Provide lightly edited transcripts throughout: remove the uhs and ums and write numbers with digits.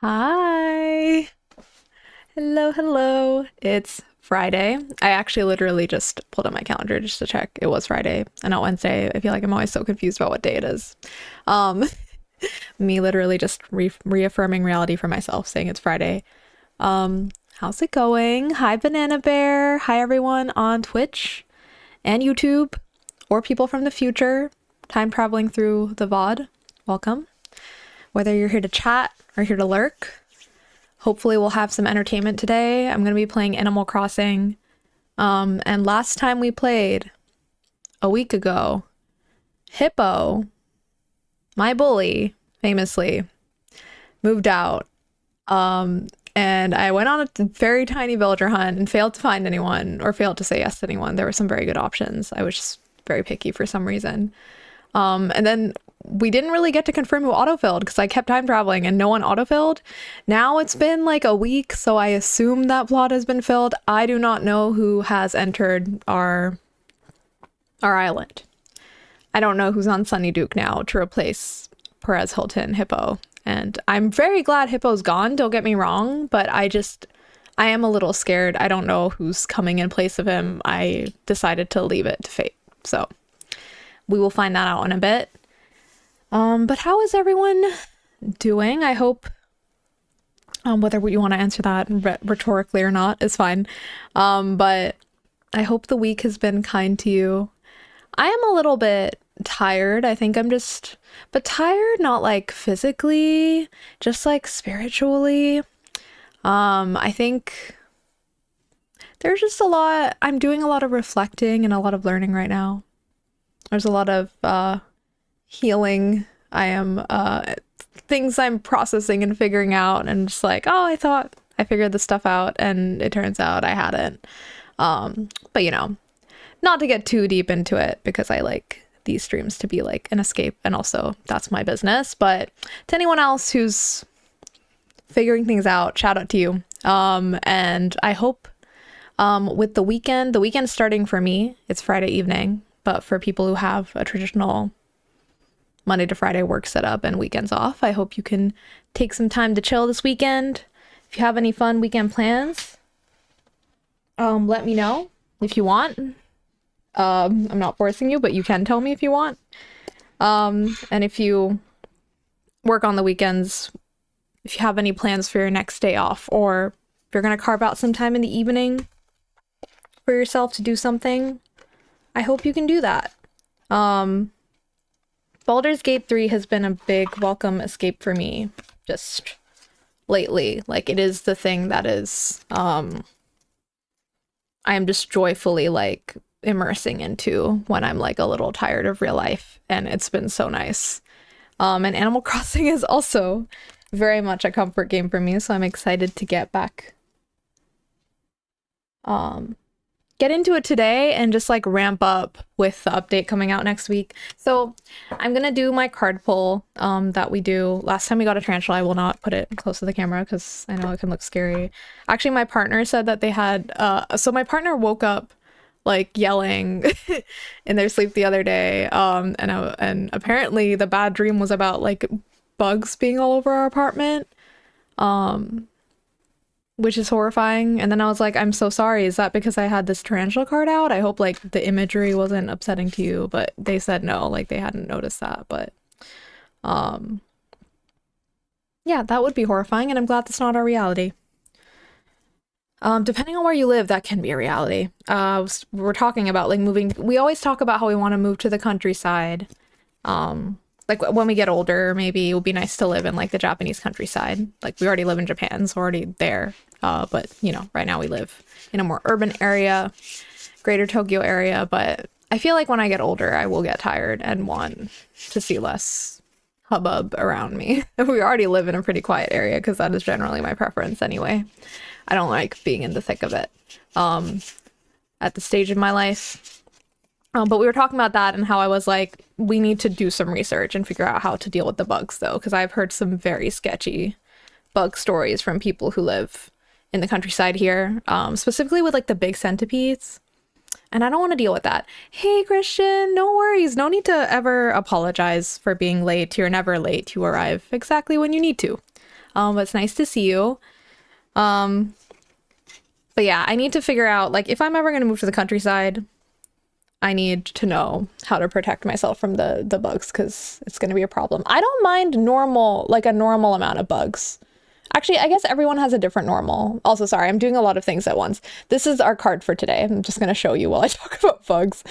Hi. Hello, hello. It's Friday. I actually literally just pulled up my calendar just to check. It was Friday and not Wednesday. I feel like I'm always so confused about what day it is. Um, Me literally just reaffirming reality for myself, saying it's Friday. How's it going? Hi, Banana Bear. Hi, everyone on Twitch and YouTube, or people from the future, time traveling through the VOD. Welcome. Whether you're here to chat or here to lurk, hopefully we'll have some entertainment today. I'm going to be playing Animal Crossing. And last time we played, a week ago, Hippo, my bully, famously, moved out. And I went on a very tiny villager hunt and failed to find anyone or failed to say yes to anyone. There were some very good options. I was just very picky for some reason. And then we didn't really get to confirm who autofilled because I kept time traveling and no one autofilled. Now it's been like a week, so I assume that plot has been filled. I do not know who has entered our island. I don't know who's on Sunny Duke now to replace Perez Hilton Hippo. And I'm very glad Hippo's gone, don't get me wrong, but I am a little scared. I don't know who's coming in place of him. I decided to leave it to fate. So we will find that out in a bit. But how is everyone doing? I hope, whether you want to answer that rhetorically or not is fine. But I hope the week has been kind to you. I am a little bit tired. I think but tired, not like physically, just like spiritually. I think there's just I'm doing a lot of reflecting and a lot of learning right now. There's a lot of, healing. I am things I'm processing and figuring out, and just like, oh, I thought I figured this stuff out and it turns out I hadn't. But not to get too deep into it because I like these streams to be like an escape, and also that's my business. But to anyone else who's figuring things out, shout out to you. And I hope with the weekend starting for me, it's Friday evening, but for people who have a traditional Monday to Friday work set up and weekends off, I hope you can take some time to chill this weekend. If you have any fun weekend plans, let me know if you want. I'm not forcing you, but you can tell me if you want. And if you work on the weekends, if you have any plans for your next day off, or if you're going to carve out some time in the evening for yourself to do something, I hope you can do that. Baldur's Gate 3 has been a big welcome escape for me just lately. Like, it is the thing that is, I am just joyfully like immersing into when I'm like a little tired of real life, and it's been so nice. And Animal Crossing is also very much a comfort game for me, so I'm excited to get back get into it today and just like ramp up with the update coming out next week. So I'm gonna do my card pull that we do. Last time we got a tarantula. I will not put it close to the camera because I know it can look scary. Actually, my partner said that they had so my partner woke up like yelling in their sleep the other day, and apparently the bad dream was about like bugs being all over our apartment, which is horrifying. And then I was like, I'm so sorry. Is that because I had this tarantula card out? I hope like the imagery wasn't upsetting to you, but they said no, like they hadn't noticed that. But yeah, that would be horrifying, and I'm glad that's not our reality. Depending on where you live, that can be a reality. We're talking about like moving. We always talk about how we want to move to the countryside. Like when we get older, maybe it would be nice to live in like the Japanese countryside. Like we already live in Japan, so we're already there. But right now we live in a more urban area, greater Tokyo area. But I feel like when I get older, I will get tired and want to see less hubbub around me. We already live in a pretty quiet area because that is generally my preference anyway. I don't like being in the thick of it at the stage of my life. But we were talking about that and how I was like, we need to do some research and figure out how to deal with the bugs, though, because I've heard some very sketchy bug stories from people who live in the countryside here, specifically with like the big centipedes. And I don't want to deal with that. Hey, Christian, no worries. No need to ever apologize for being late. You're never late. You arrive exactly when you need to. But it's nice to see you. Um, but yeah, I need to figure out, like, if I'm ever going to move to the countryside, I need to know how to protect myself from the bugs, because it's going to be a problem. I don't mind normal, like a normal amount of bugs. Actually, I guess everyone has a different normal. Also, sorry, I'm doing a lot of things at once. This is our card for today. I'm just going to show you while I talk about bugs.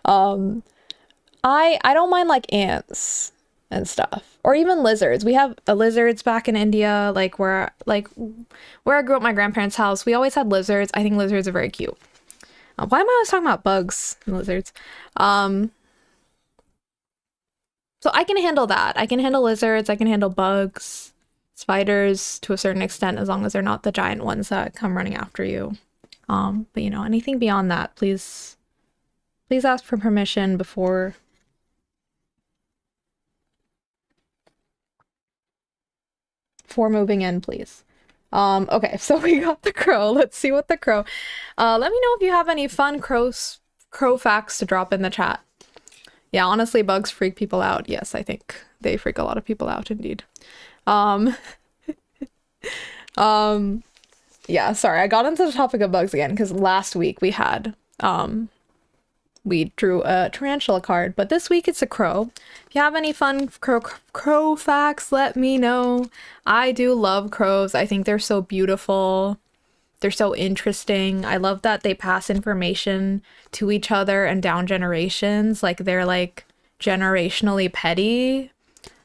I don't mind like ants and stuff, or even lizards. We have lizards back in India, like where I grew up, my grandparents' house. We always had lizards. I think lizards are very cute. Why am I always talking about bugs and lizards? So I can handle that. I can handle lizards. I can handle bugs, spiders to a certain extent, as long as they're not the giant ones that come running after you. But you know, anything beyond that, please ask for permission before moving in, please. Okay, so we got the crow. Let's see what the crow. Let me know if you have any fun crow facts to drop in the chat. Yeah, honestly, bugs freak people out. Yes, I think they freak a lot of people out indeed. Yeah, sorry, I got into the topic of bugs again because last week we had we drew a tarantula card, but this week it's a crow. If you have any fun crow facts, let me know. I do love crows. I think they're so beautiful. They're so interesting. I love that they pass information to each other and down generations. Like they're like generationally petty.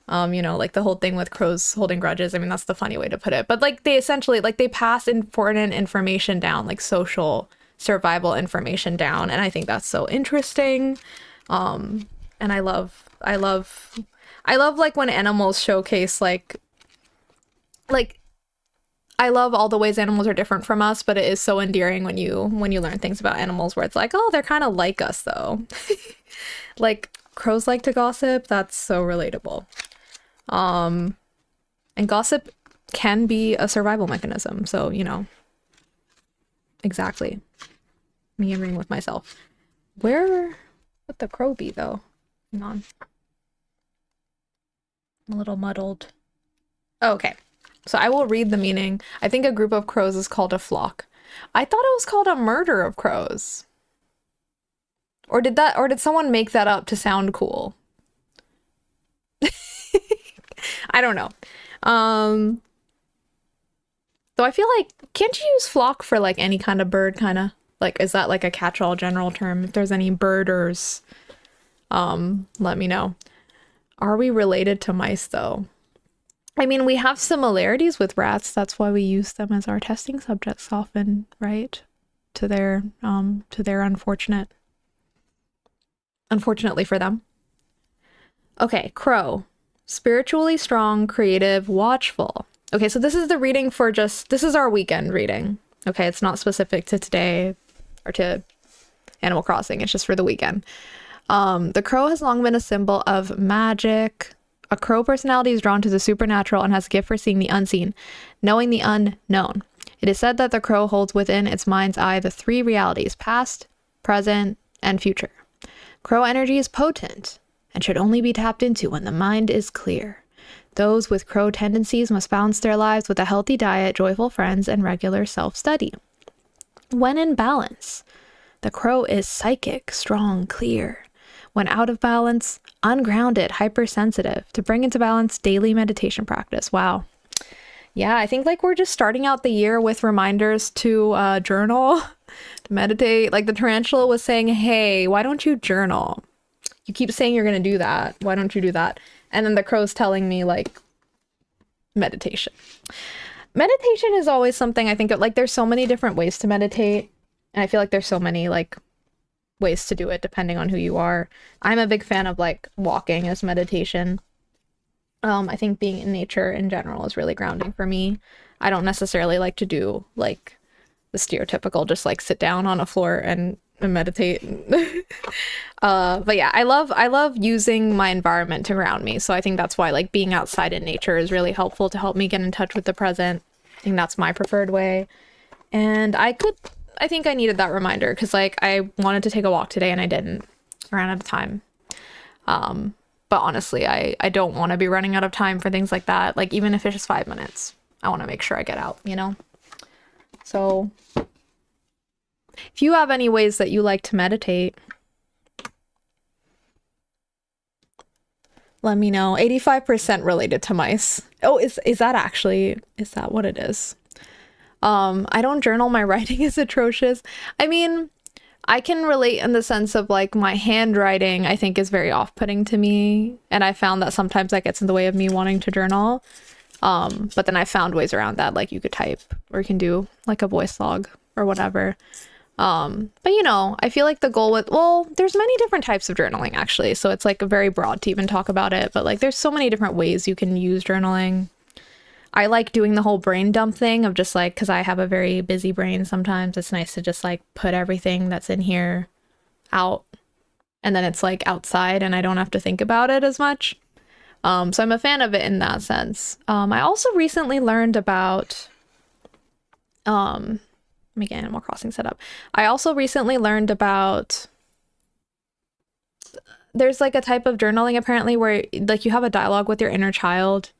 You know, like the whole thing with crows holding grudges. I mean, that's the funny way to put it. But like they essentially, like they pass important information down, like social survival information down, and I think that's so interesting. And I love like when animals showcase like I love all the ways animals are different from us, but it is so endearing when you learn things about animals where it's like, oh, they're kind of like us though. Like crows like to gossip. That's so relatable. And gossip can be a survival mechanism, so you know. Exactly. Me agreeing with myself. Where would the crow be, though? Hang on. I'm a little muddled. Oh, okay. So I will read the meaning. I think a group of crows is called a flock. I thought it was called a murder of crows. Or did someone make that up to sound cool? I don't know. So I feel like, can't you use flock for like any kind of bird, kind of? Like, is that like a catch-all general term? If there's any birders, let me know. Are we related to mice though? I mean, we have similarities with rats. That's why we use them as our testing subjects often, right? To their unfortunately for them. Okay, crow. Spiritually strong, creative, watchful. Okay, so this is the reading for this is our weekend reading. Okay, it's not specific to today or to Animal Crossing. It's just for the weekend. The crow has long been a symbol of magic. A crow personality is drawn to the supernatural and has a gift for seeing the unseen, knowing the unknown. It is said that the crow holds within its mind's eye the three realities, past, present, and future. Crow energy is potent and should only be tapped into when the mind is clear. Those with crow tendencies must balance their lives with a healthy diet, joyful friends, and regular self-study. When in balance, the crow is psychic, strong, clear. When out of balance, ungrounded, hypersensitive. To bring into balance, daily meditation practice. Wow. Yeah, I think like we're just starting out the year with reminders to journal, to meditate. Like the tarantula was saying, hey, why don't you journal? You keep saying you're going to do that. Why don't you do that? And then the crow's telling me like meditation. Meditation is always something I think of, like there's so many different ways to meditate. And I feel like there's so many like ways to do it depending on who you are. I'm a big fan of like walking as meditation. I think being in nature in general is really grounding for me. I don't necessarily like to do like the stereotypical just like sit down on a floor and meditate. But yeah, I love using my environment to ground me. So I think that's why like being outside in nature is really helpful to help me get in touch with the present. I think that's my preferred way. And I think I needed that reminder because like I wanted to take a walk today and I didn't. I ran out of time. But honestly, I don't want to be running out of time for things like that. Like even if it's just 5 minutes, I want to make sure I get out, you know? So if you have any ways that you like to meditate, let me know. 85% related to mice. Oh, is that what it is? I don't journal. My writing is atrocious. I mean, I can relate in the sense of like my handwriting, I think, is very off-putting to me. And I found that sometimes that gets in the way of me wanting to journal. But then I found ways around that, like you could type or you can do like a voice log or whatever. But you know, I feel like the goal with, well, there's many different types of journaling actually. So it's like very broad to even talk about it, but like there's so many different ways you can use journaling. I like doing the whole brain dump thing of just like, because I have a very busy brain sometimes, it's nice to just like put everything that's in here out and then it's like outside and I don't have to think about it as much. So I'm a fan of it in that sense. I also recently learned about, make Animal Crossing set up. I also recently learned about, there's like a type of journaling apparently where like you have a dialogue with your inner child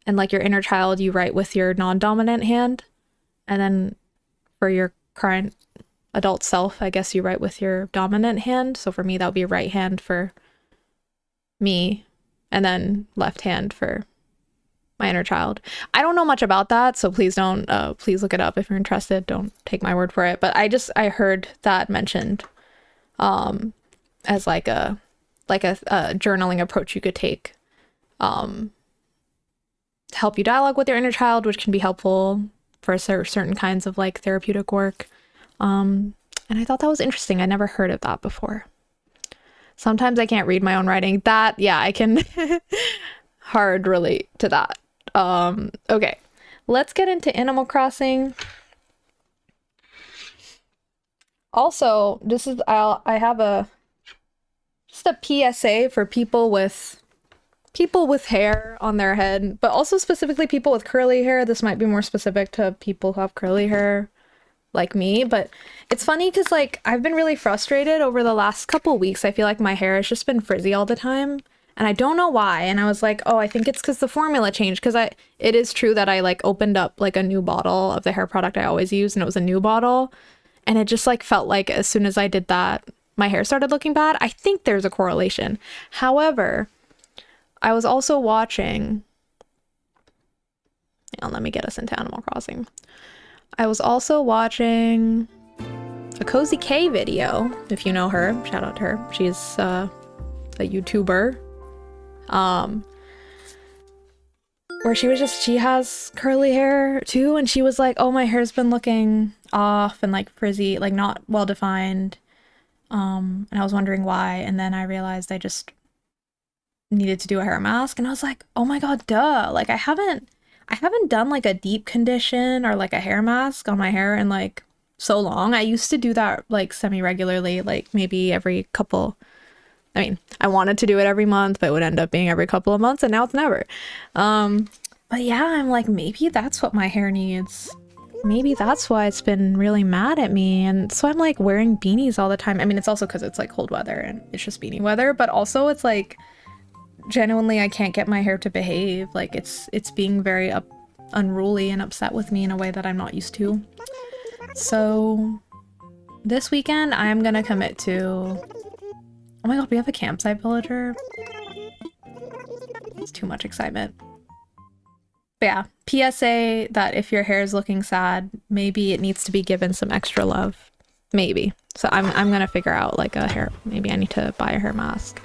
and like your inner child you write with your non-dominant hand, and then for your current adult self, I guess you write with your dominant hand. So for me, that would be right hand for me and then left hand for my inner child. I don't know much about that, so please don't, please look it up if you're interested. Don't take my word for it. But I heard that mentioned as like a journaling approach you could take to help you dialogue with your inner child, which can be helpful for certain kinds of like therapeutic work. And I thought that was interesting. I never heard of that before. Sometimes I can't read my own writing. That, yeah, I can hard relate to that. Okay, let's get into Animal Crossing. Also, this is, I have just a PSA for people with hair on their head, but also specifically people with curly hair. This might be more specific to people who have curly hair like me, but it's funny because like I've been really frustrated over the last couple weeks. I feel like my hair has just been frizzy all the time and I don't know why. And I was like, oh, I think it's because the formula changed, because it is true that I like opened up like a new bottle of the hair product I always use and it was a new bottle, and it just like felt like as soon as I did that my hair started looking bad. I think there's a correlation. However, I was also watching, let me get us into Animal Crossing. I was also watching a Cozy K video, if you know her. Shout out to her. She's a YouTuber. Where she has curly hair too, and she was like, oh, my hair's been looking off and like frizzy, like not well defined. And I was wondering why, and then I realized I just needed to do a hair mask, and I was like, oh my god, duh. Like I haven't done like a deep condition or like a hair mask on my hair in like so long. I used to do that like semi-regularly, like maybe every couple, I mean, I wanted to do it every month, but it would end up being every couple of months, and now it's never. But yeah, I'm like, maybe that's what my hair needs. Maybe that's why it's been really mad at me. And so I'm like wearing beanies all the time. I mean, it's also because it's like cold weather and it's just beanie weather, but also it's like genuinely I can't get my hair to behave. Like it's being very unruly and upset with me in a way that I'm not used to. So this weekend I'm gonna commit to, oh my god, we have a campsite villager. It's too much excitement. But yeah, PSA that if your hair is looking sad, maybe it needs to be given some extra love. Maybe. So I'm gonna figure out like a hair, maybe I need to buy a hair mask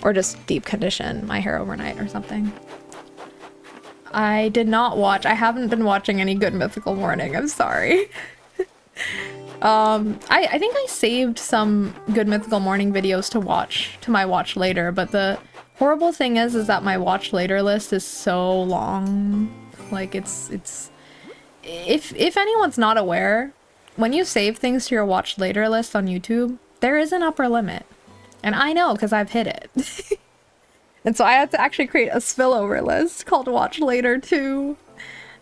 or just deep condition my hair overnight or something. I haven't been watching any Good Mythical Morning, I'm sorry. I think I saved some Good Mythical Morning videos to my watch later, but the horrible thing is that my watch later list is so long. Like it's if anyone's not aware, when you save things to your watch later list on YouTube, there is an upper limit. And I know because I've hit it. And so I had to actually create a spillover list called Watch Later too.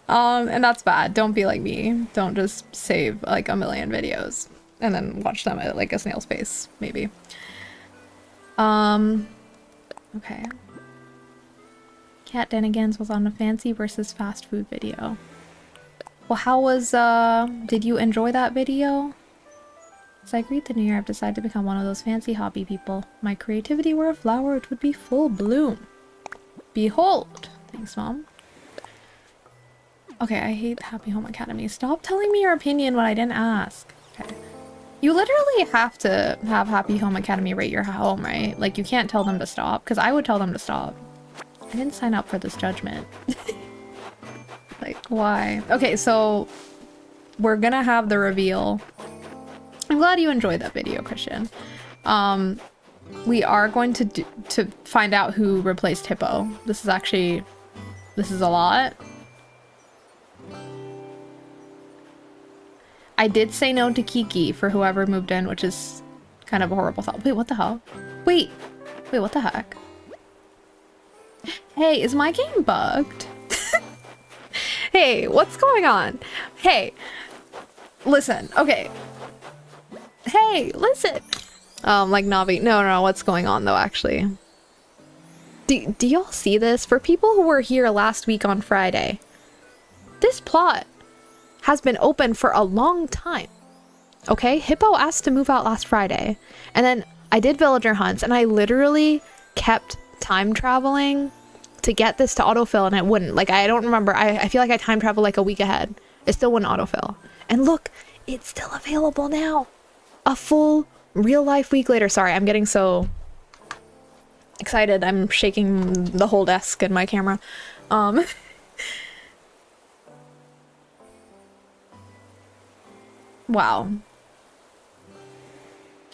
And that's bad. Don't be like me. Don't just save like a million videos and then watch them at like a snail's pace, maybe. Okay. Cat Denigans was on a fancy versus fast food video. Well, how was, did you enjoy that video? As I greet the new year, I've decided to become one of those fancy hobby people. My creativity were a flower, it would be full bloom. Behold! Thanks, Mom. Okay, I hate Happy Home Academy. Stop telling me your opinion when I didn't ask. Okay. You literally have to have Happy Home Academy rate your home, right? Like, you can't tell them to stop, because I would tell them to stop. I didn't sign up for this judgment. Like, why? Okay, so we're gonna have the reveal. I'm glad you enjoyed that video, Christian. We are going to find out who replaced Hippo. This is a lot. I did say no to Kiki for whoever moved in, which is kind of a horrible thought. Wait, what the hell? Wait, what the heck? Hey, is my game bugged? Hey, what's going on? Hey, listen, okay. Hey, listen. Like Navi. No, what's going on though, actually? Do y'all see this? For people who were here last week on Friday, this plot has been open for a long time. Okay, Hippo asked to move out last Friday, and then I did villager hunts, and I literally kept time traveling to get this to autofill, and it wouldn't. Like, I don't remember. I feel like I time traveled like a week ahead. It still wouldn't autofill. And look, it's still available now. A full real life week later. Sorry, I'm getting so excited. I'm shaking the whole desk and my camera. Wow.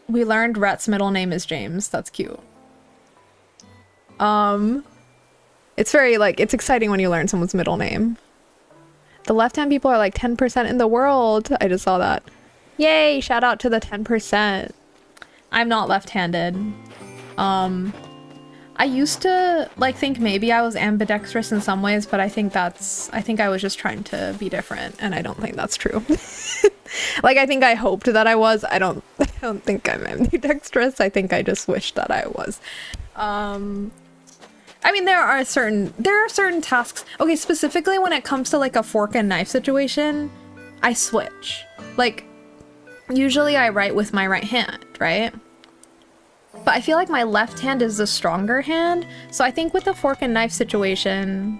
We learned Rhett's middle name is James. That's cute. It's very, like, it's exciting when you learn someone's middle name. The left-hand people are like 10% in the world. I just saw that. Yay! Shout out to the 10%. I'm not left-handed. I used to, like, think maybe I was ambidextrous in some ways, but I think I was just trying to be different, and I don't think that's true. Like, I think I hoped that I was. I don't think I'm ambidextrous. I think I just wished that I was. I mean, there are certain tasks. Okay, specifically when it comes to like a fork and knife situation, I switch. Like, usually I write with my right hand, right? But I feel like my left hand is the stronger hand. So I think with the fork and knife situation,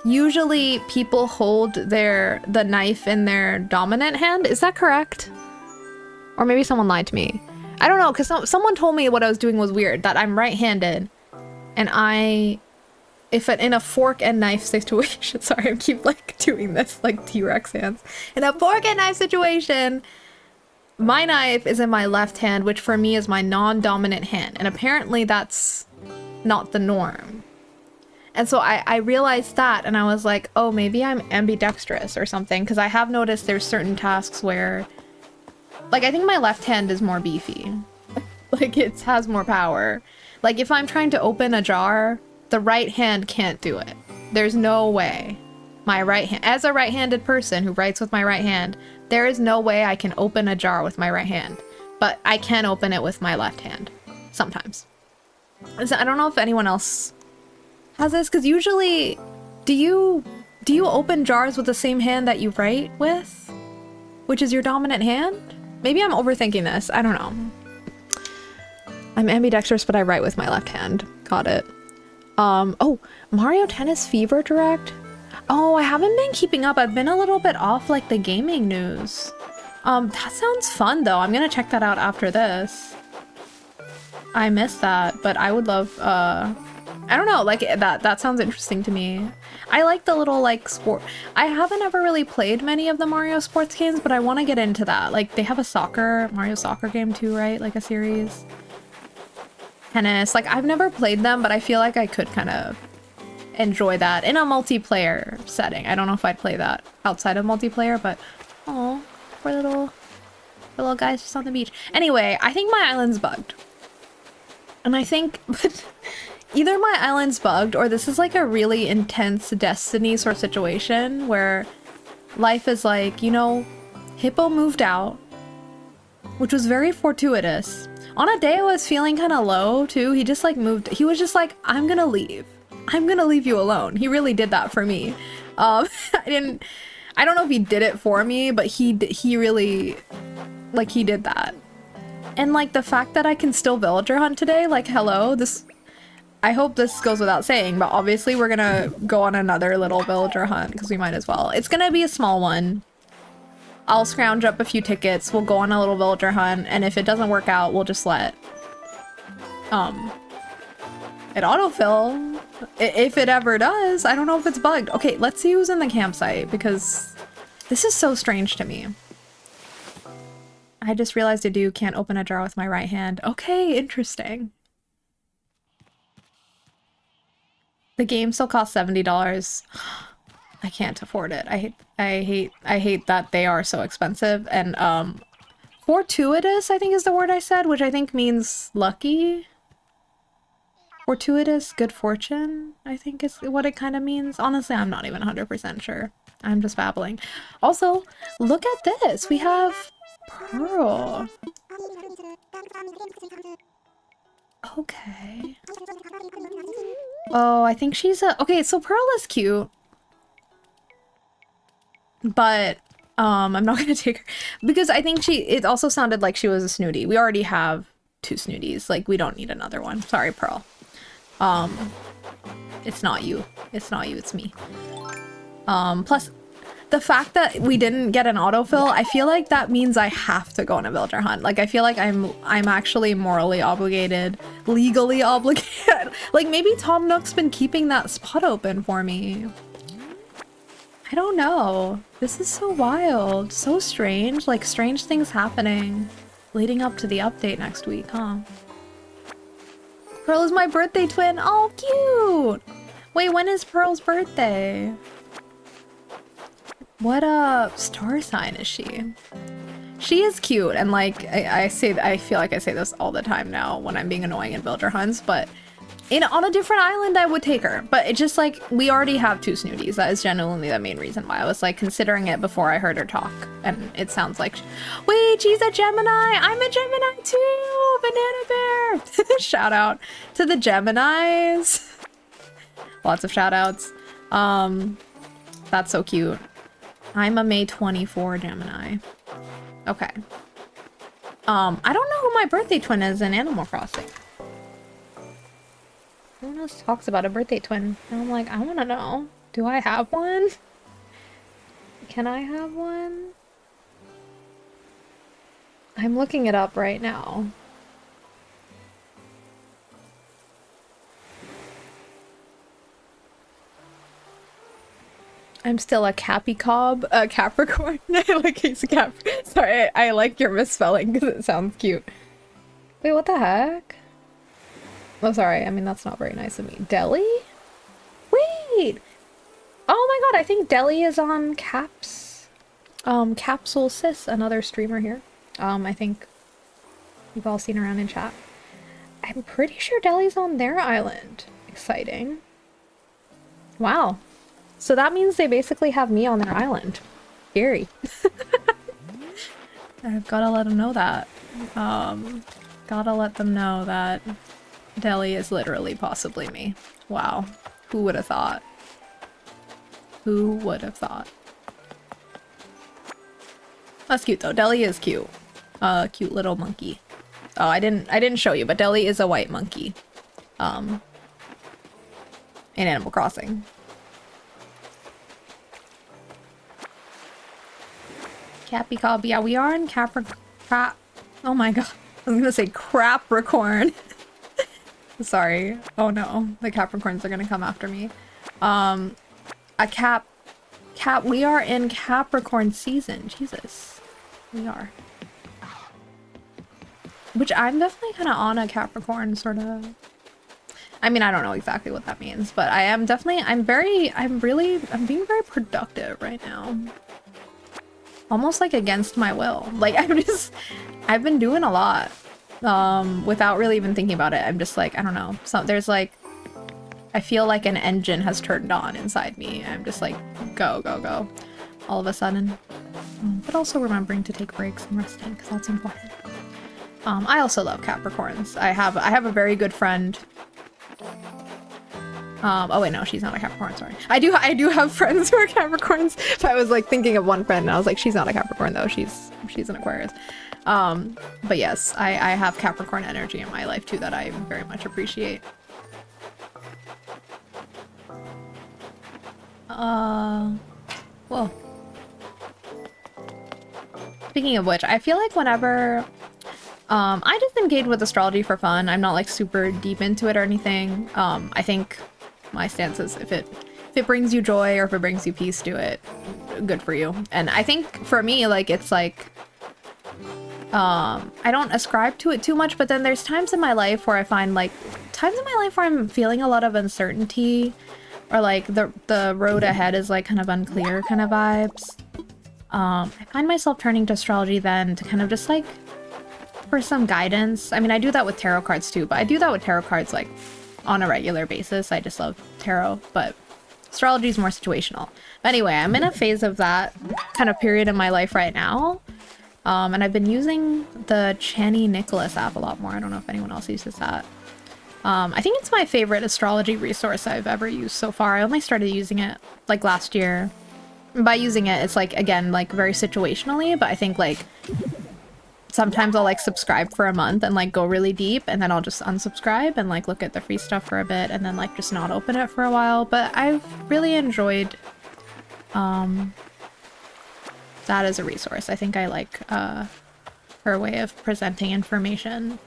usually people hold the knife in their dominant hand. Is that correct? Or maybe someone lied to me. I don't know, because someone told me what I was doing was weird, that I'm right-handed. And in a fork and knife situation, sorry, I keep like doing this like T-Rex hands. In a fork and knife situation, my knife is in my left hand, which for me is my non-dominant hand. And apparently that's not the norm. And so I realized that, and I was like, oh, maybe I'm ambidextrous or something. Because I have noticed there's certain tasks where, like, I think my left hand is more beefy. Like, it has more power. Like, if I'm trying to open a jar, the right hand can't do it. There's no way. My right hand, as a right-handed person who writes with my right hand, there is no way I can open a jar with my right hand. But I can open it with my left hand. Sometimes. So I don't know if anyone else has this, because usually, do you open jars with the same hand that you write with? Which is your dominant hand? Maybe I'm overthinking this. I don't know. I'm ambidextrous, but I write with my left hand. Got it. Oh, Mario Tennis Fever Direct? Oh, I haven't been keeping up. I've been a little bit off, like, the gaming news. That sounds fun, though. I'm gonna check that out after this. I missed that, but I would love, I don't know, like, that sounds interesting to me. I like the little, like, sport. I haven't ever really played many of the Mario sports games, but I want to get into that. Like, they have a Mario soccer game, too, right? Like, a series. Tennis, like, I've never played them, but I feel like I could kind of enjoy that in a multiplayer setting. I don't know if I'd play that outside of multiplayer, but oh, poor little guys just on the beach. Anyway, I think my island's bugged, and I think either my island's bugged or this is like a really intense Destiny sort of situation where life is like, you know, Hippo moved out, which was very fortuitous. On a day I was feeling kind of low too, he just like moved. He was just like, I'm gonna leave. I'm gonna leave you alone. He really did that for me. I don't know if he did it for me, but he really, like, he did that. And like the fact that I can still villager hunt today, like, hello, I hope this goes without saying, but obviously we're gonna go on another little villager hunt because we might as well. It's gonna be a small one. I'll scrounge up a few tickets, we'll go on a little villager hunt, and if it doesn't work out, we'll just let it autofill. If it ever does. I don't know if it's bugged. Okay, let's see who's in the campsite because this is so strange to me. I just realized I can't open a jar with my right hand. Okay, interesting. The game still costs $70. I can't afford it. I hate that they are so expensive. And fortuitous, I think is the word I said, which I think means lucky. Fortuitous, good fortune, I think is what it kind of means. Honestly, I'm not even 100% sure. I'm just babbling. Also, look at this. We have Pearl. Okay. Oh, I think she's a... Okay, so Pearl is cute. But, I'm not gonna take her. Because I think it also sounded like she was a snooty. We already have 2 snooties. Like, we don't need another one. Sorry, Pearl. It's not you. It's not you, it's me. Plus, the fact that we didn't get an autofill, I feel like that means I have to go on a villager hunt. Like, I feel like I'm actually morally obligated, legally obligated. Like, maybe Tom Nook's been keeping that spot open for me. I don't know. This is so wild. So strange. Like, strange things happening leading up to the update next week, huh? Pearl is my birthday twin. Oh, cute. Wait, when is Pearl's birthday? What star sign is she? She is cute, and like I feel like I say this all the time now when I'm being annoying in villager hunts, but on a different island I would take her. But it's just like we already have 2 snooties. That is genuinely the main reason why I was like considering it before I heard her talk. And it sounds like, wait, she's a Gemini. I'm a Gemini too. Banana bear. Shout out to the Geminis. Lots of shout outs. That's so cute. I'm a May 24 Gemini. Okay. I don't know who my birthday twin is in Animal Crossing. No one else talks about a birthday twin. And I'm like, I want to know. Do I have one? Can I have one? I'm looking it up right now. I'm still a Capricorn. Like he's a Cap. Sorry, I like your misspelling because it sounds cute. Wait, what the heck? Oh, sorry. I mean, that's not very nice of me. Deli? Wait! Oh my god, I think Deli is on Capsule Sis, another streamer here. I think you've all seen around in chat. I'm pretty sure Deli's on their island. Exciting. Wow. So that means they basically have me on their island. Scary. I've gotta let them know that. Gotta let them know that Deli is literally possibly me. Wow. Who would have thought? Who would have thought? That's cute though. Deli is cute. Cute little monkey. Oh, I didn't show you, but Deli is a white monkey. In Animal Crossing. Cappy Cobb. Yeah, we are in Capricorn. Oh my god. I was gonna say Capricorn. Sorry. Oh no. The Capricorns are gonna come after me. We are in Capricorn season. Jesus. We are. Which I'm definitely kind of on a Capricorn sort of. I mean, I don't know exactly what that means, but I am definitely, I'm being very productive right now. Almost like against my will. Like I've been doing a lot without really even thinking about it. I'm just like, I don't know. So there's like, I feel like an engine has turned on inside me. I'm just like, go, go, go. All of a sudden. But also remembering to take breaks and resting because that's important. I also love Capricorns. I have a very good friend Oh wait, no, she's not a Capricorn, sorry. I do have friends who are Capricorns, but I was like thinking of one friend and I was like, she's not a Capricorn though, she's an Aquarius. But yes, I have Capricorn energy in my life too that I very much appreciate. Whoa. Speaking of which, I feel like whenever I just engage with astrology for fun, I'm not like super deep into it or anything. I think my stance is if it brings you joy or if it brings you peace, do it. Good for you. And I think for me, like, it's like I don't ascribe to it too much, but then there's times in my life where I find like where I'm feeling a lot of uncertainty or like the road ahead is like kind of unclear kind of vibes. I find myself turning to astrology then to kind of just like for some guidance. I mean, I do that with tarot cards too, but I do that with tarot cards like on a regular basis. I just love tarot, but astrology is more situational. But anyway, I'm in a phase of that kind of period in my life right now. And I've been using the Chani Nicholas app a lot more. I don't know if anyone else uses that. I think it's my favorite astrology resource I've ever used so far. I only started using it like last year. By using it, it's like, again, like very situationally, but I think like sometimes I'll like subscribe for a month and like go really deep and then I'll just unsubscribe and like look at the free stuff for a bit and then like just not open it for a while. But I've really enjoyed that as a resource. I think I like her way of presenting information.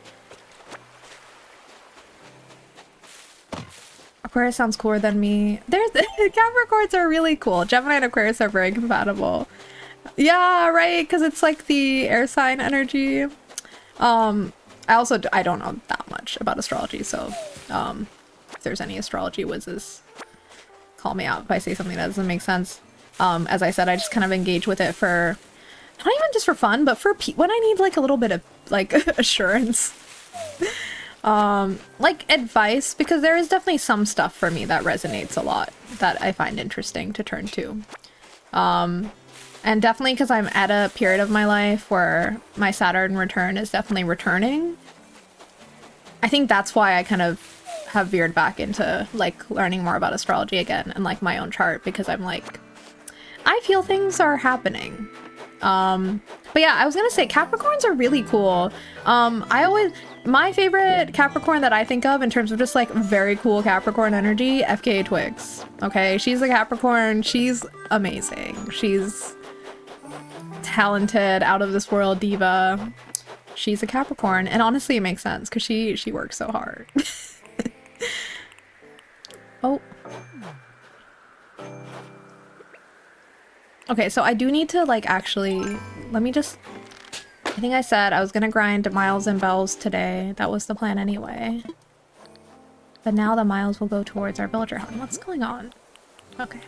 Aquarius sounds cooler than me. Capricorns are really cool. Gemini and Aquarius are very compatible. Yeah, right, because it's like the air sign energy. I don't know that much about astrology, so if there's any astrology whizzes, call me out if I say something that doesn't make sense. As I said, I just kind of engage with it for, not even just for fun, but for when I need like a little bit of like assurance. Like advice, because there is definitely some stuff for me that resonates a lot that I find interesting to turn to. And definitely because I'm at a period of my life where my Saturn return is definitely returning. I think that's why I kind of have veered back into like learning more about astrology again and like my own chart, because I'm like, I feel things are happening. But yeah, I was gonna say Capricorns are really cool. My favorite Capricorn that I think of in terms of just like very cool Capricorn energy, FKA Twigs. Okay, she's a Capricorn. She's amazing. She's talented, out of this world diva. She's a Capricorn, and honestly, it makes sense because she works so hard. Oh. Okay, so I do need to like actually, let me just, I think I said I was gonna grind miles and bells today. That was the plan anyway. But now the miles will go towards our villager hunt. What's going on? Okay.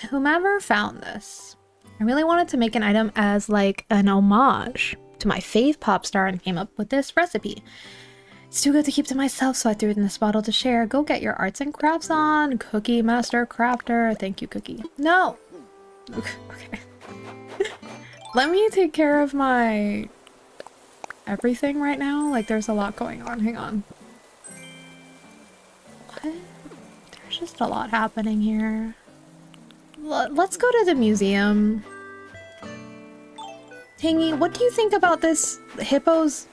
Whomever found this, I really wanted to make an item as like an homage to my fave pop star and came up with this recipe. It's too good to keep to myself, so I threw it in this bottle to share. Go get your arts and crafts on, Cookie Master Crafter. Thank you, Cookie. No! Okay. Let me take care of my everything right now. Like, there's a lot going on. Hang on. What? There's just a lot happening here. Let's go to the museum. Tangy, what do you think about this hippo's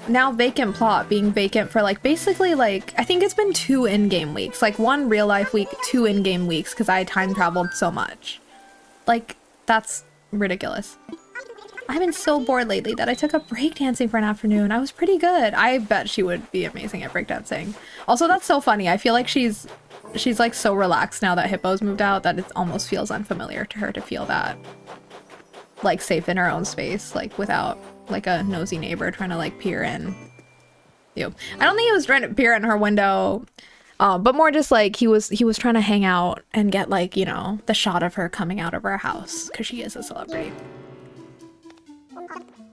now vacant plot being vacant for like basically like I think it's been 2 in-game weeks, like 1 real life week, 2 in-game weeks, because I time traveled so much. Like, that's ridiculous. I've been so bored lately that I took up breakdancing for an afternoon. I was pretty good. I bet she would be amazing at breakdancing. Also, that's so funny. I feel like she's like so relaxed now that Hippo's moved out that it almost feels unfamiliar to her to feel that like safe in her own space, like without like a nosy neighbor trying to like peer in. I don't think he was trying to peer in her window, but more just like he was trying to hang out and get like, you know, the shot of her coming out of her house because she is a celebrity.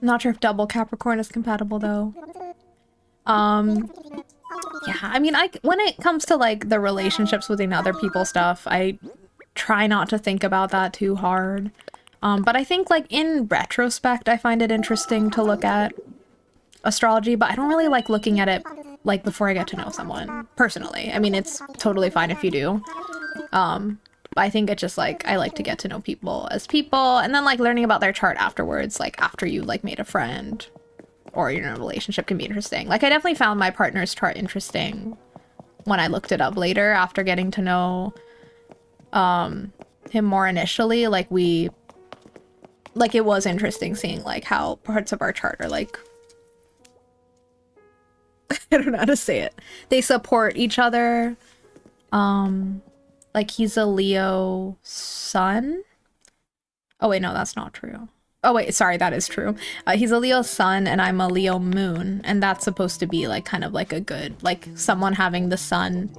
Not sure if double Capricorn is compatible though. Yeah, I mean, when it comes to like the relationships within other people stuff, I try not to think about that too hard. But I think like in retrospect, I find it interesting to look at astrology, but I don't really like looking at it like before I get to know someone personally. I mean, it's totally fine if you do. I think it's just like I like to get to know people as people, and then like learning about their chart afterwards, like after you like made a friend or you're in a relationship, can be interesting. Like I definitely found my partner's chart interesting when I looked it up later after getting to know him more initially. Like it was interesting seeing like how parts of our chart are like I don't know how to say it. They support each other. Like he's a Leo sun. Oh wait, no, that's not true. Oh wait, sorry, that is true. He's a Leo sun and I'm a Leo moon, and that's supposed to be like kind of like a good, like someone having the sun,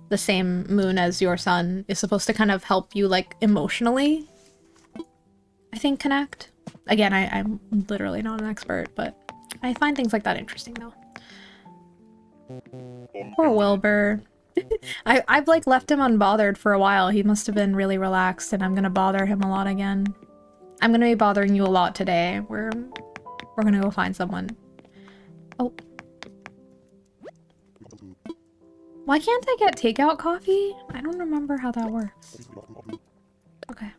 the same moon as your sun is supposed to kind of help you like emotionally, I think, connect. Again, I'm literally not an expert, but I find things like that interesting though. Poor Wilbur. I've like left him unbothered for a while. He must have been really relaxed, and I'm gonna bother him a lot again. I'm gonna be bothering you a lot today. We're gonna go find someone. Oh. Why can't I get takeout coffee? I don't remember how that works. Okay.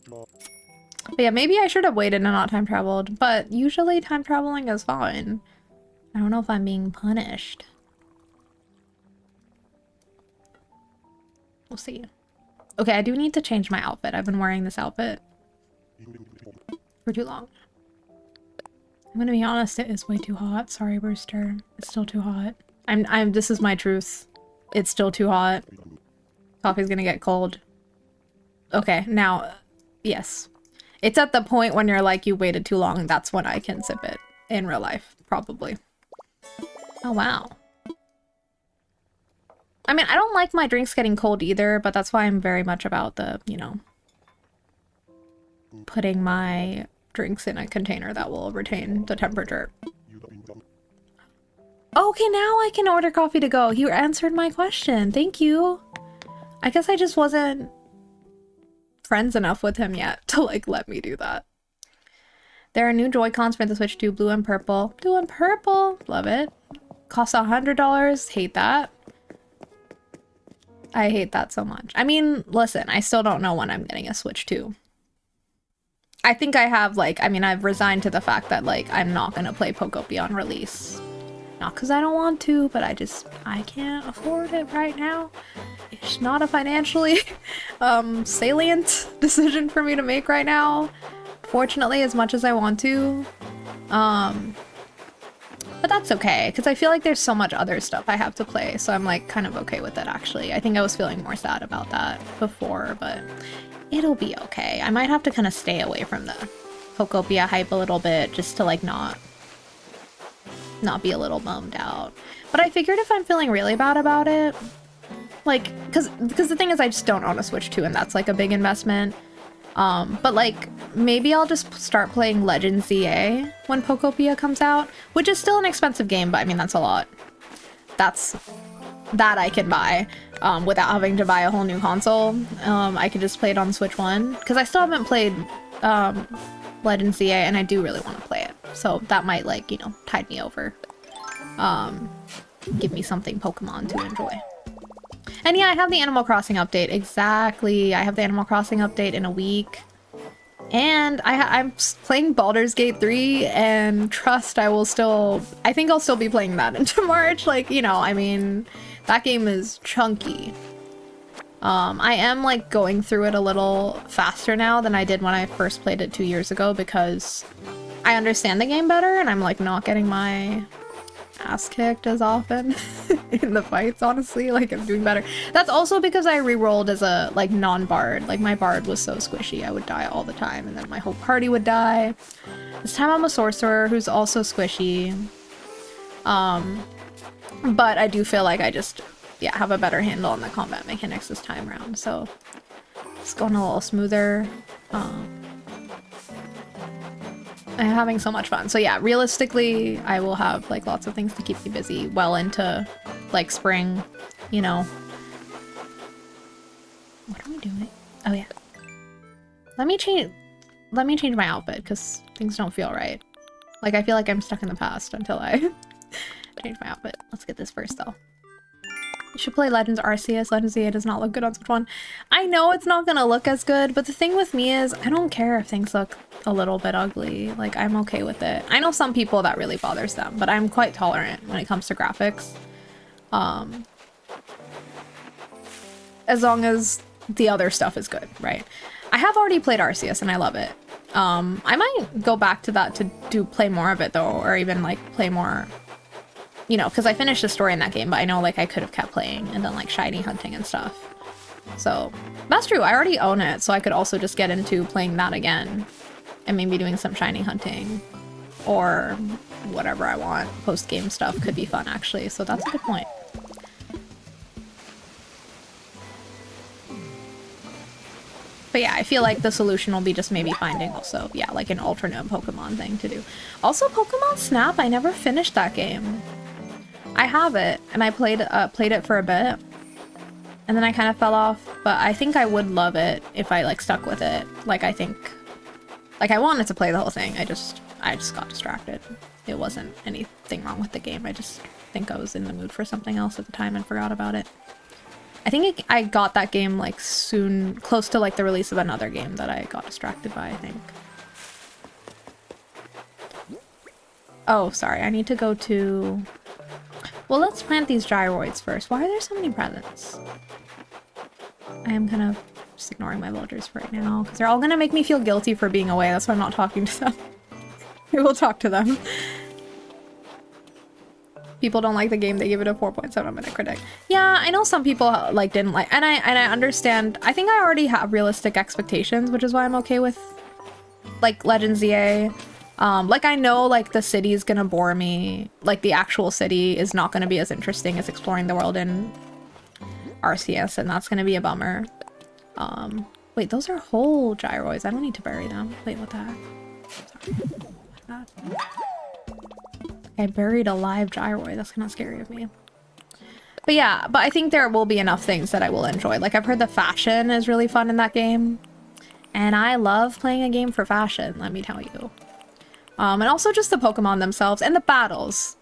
But yeah, maybe I should have waited and not time traveled, but usually time traveling is fine. I don't know if I'm being punished. We'll see. Okay, I do need to change my outfit. I've been wearing this outfit for too long. I'm gonna be honest, it is way too hot. Sorry, Brewster. It's still too hot. This is my truth. It's still too hot. Coffee's gonna get cold. Okay, now, yes. It's at the point when you're like, you waited too long, that's when I can sip it. In real life, probably. Oh, wow. I mean, I don't like my drinks getting cold either, but that's why I'm very much about the, you know, putting my drinks in a container that will retain the temperature. Okay, now I can order coffee to go. You answered my question. Thank you. I guess I just wasn't friends enough with him yet to, like, let me do that. There are new Joy-Cons for the Switch 2, blue and purple. Blue and purple. Love it. Costs $100. Hate that. I hate that so much. I mean, listen, I still don't know when I'm getting a Switch 2. I think I have, like, I mean, I've resigned to the fact that, like, I'm not gonna play Pokopia on release. Not because I don't want to, but I can't afford it right now. It's not a financially salient decision for me to make right now. Fortunately, as much as I want to. But that's okay, because I feel like there's so much other stuff I have to play, so I'm like kind of okay with it actually. I think I was feeling more sad about that before, but it'll be okay. I might have to kind of stay away from the Pokopia hype a little bit just to like not be a little bummed out. But I figured if I'm feeling really bad about it, like, because the thing is I just don't own a Switch 2 and that's like a big investment. But like, maybe I'll just start playing Legend ZA when Pokopia comes out, which is still an expensive game, but I mean, that's a lot. That I can buy, without having to buy a whole new console. I could just play it on Switch 1, because I still haven't played, Legend ZA, and I do really want to play it. So that might, like, you know, tide me over. Give me something Pokemon to enjoy. And yeah, I have the Animal Crossing update. Exactly. I have the Animal Crossing update in a week. And I'm playing Baldur's Gate 3, and trust, I think I'll still be playing that into March. Like, you know, I mean, that game is chunky. I am, like, going through it a little faster now than I did when I first played it 2 years ago, because I understand the game better, and I'm, like, not getting my ass kicked as often in the fights, honestly. Like, I'm doing better. That's also because I re-rolled as a, like, non-bard. Like, my bard was so squishy, I would die all the time, and then my whole party would die. This time I'm a sorcerer who's also squishy. But I do feel like I just, yeah, have a better handle on the combat mechanics this time around, so it's going a little smoother. I'm having so much fun. So yeah, realistically, I will have like lots of things to keep me busy well into like spring, you know. What are we doing? Oh yeah. Let me change my outfit because things don't feel right. Like I feel like I'm stuck in the past until I change my outfit. Let's get this first though. You should play Legends Arceus. Legends ZA does not look good on Switch 1. I know it's not gonna look as good, but the thing with me is I don't care if things look a little bit ugly. Like, I'm okay with it. I know some people that really bothers them, but I'm quite tolerant when it comes to graphics. As long as the other stuff is good, right? I have already played Arceus and I love it. I might go back to that to play more of it though, or even like play more, you know, because I finished the story in that game, but I know like I could have kept playing and done like shiny hunting and stuff. So that's true. I already own it, so I could also just get into playing that again and maybe doing some shiny hunting or whatever I want. Post-game stuff could be fun actually, so that's a good point. But yeah, I feel like the solution will be just maybe finding also, yeah, like an alternate Pokemon thing to do. Also, Pokemon Snap, I never finished that game. I have it, and I played it for a bit, and then I kind of fell off, but I think I would love it if I, like, stuck with it. Like, I think... Like, I wanted to play the whole thing, I just got distracted. It wasn't anything wrong with the game, I just think I was in the mood for something else at the time and forgot about it. I think I got that game like soon, close to like the release of another game that I got distracted by, I think. Oh, sorry, I need to go to... Well, let's plant these gyroids first. Why are there so many presents? I am kind of just ignoring my villagers for right now, because they're all gonna make me feel guilty for being away. That's why I'm not talking to them. We will talk to them. People don't like the game, they give it a 4.7 on Metacritic. Yeah, I know some people like didn't like, and I understand. I think I already have realistic expectations, which is why I'm okay with like Legends ZA. Like I know like the city is gonna bore me. Like the actual city is not gonna be as interesting as exploring the world in Arceus, and that's gonna be a bummer. Wait, those are whole gyroids. I don't need to bury them. Wait, what the heck? Sorry. What's that? I buried a live gyroid. That's kind of scary of me. But yeah, but I think there will be enough things that I will enjoy. Like I've heard the fashion is really fun in that game. And I love playing a game for fashion, let me tell you. And also just the Pokemon themselves and the battles.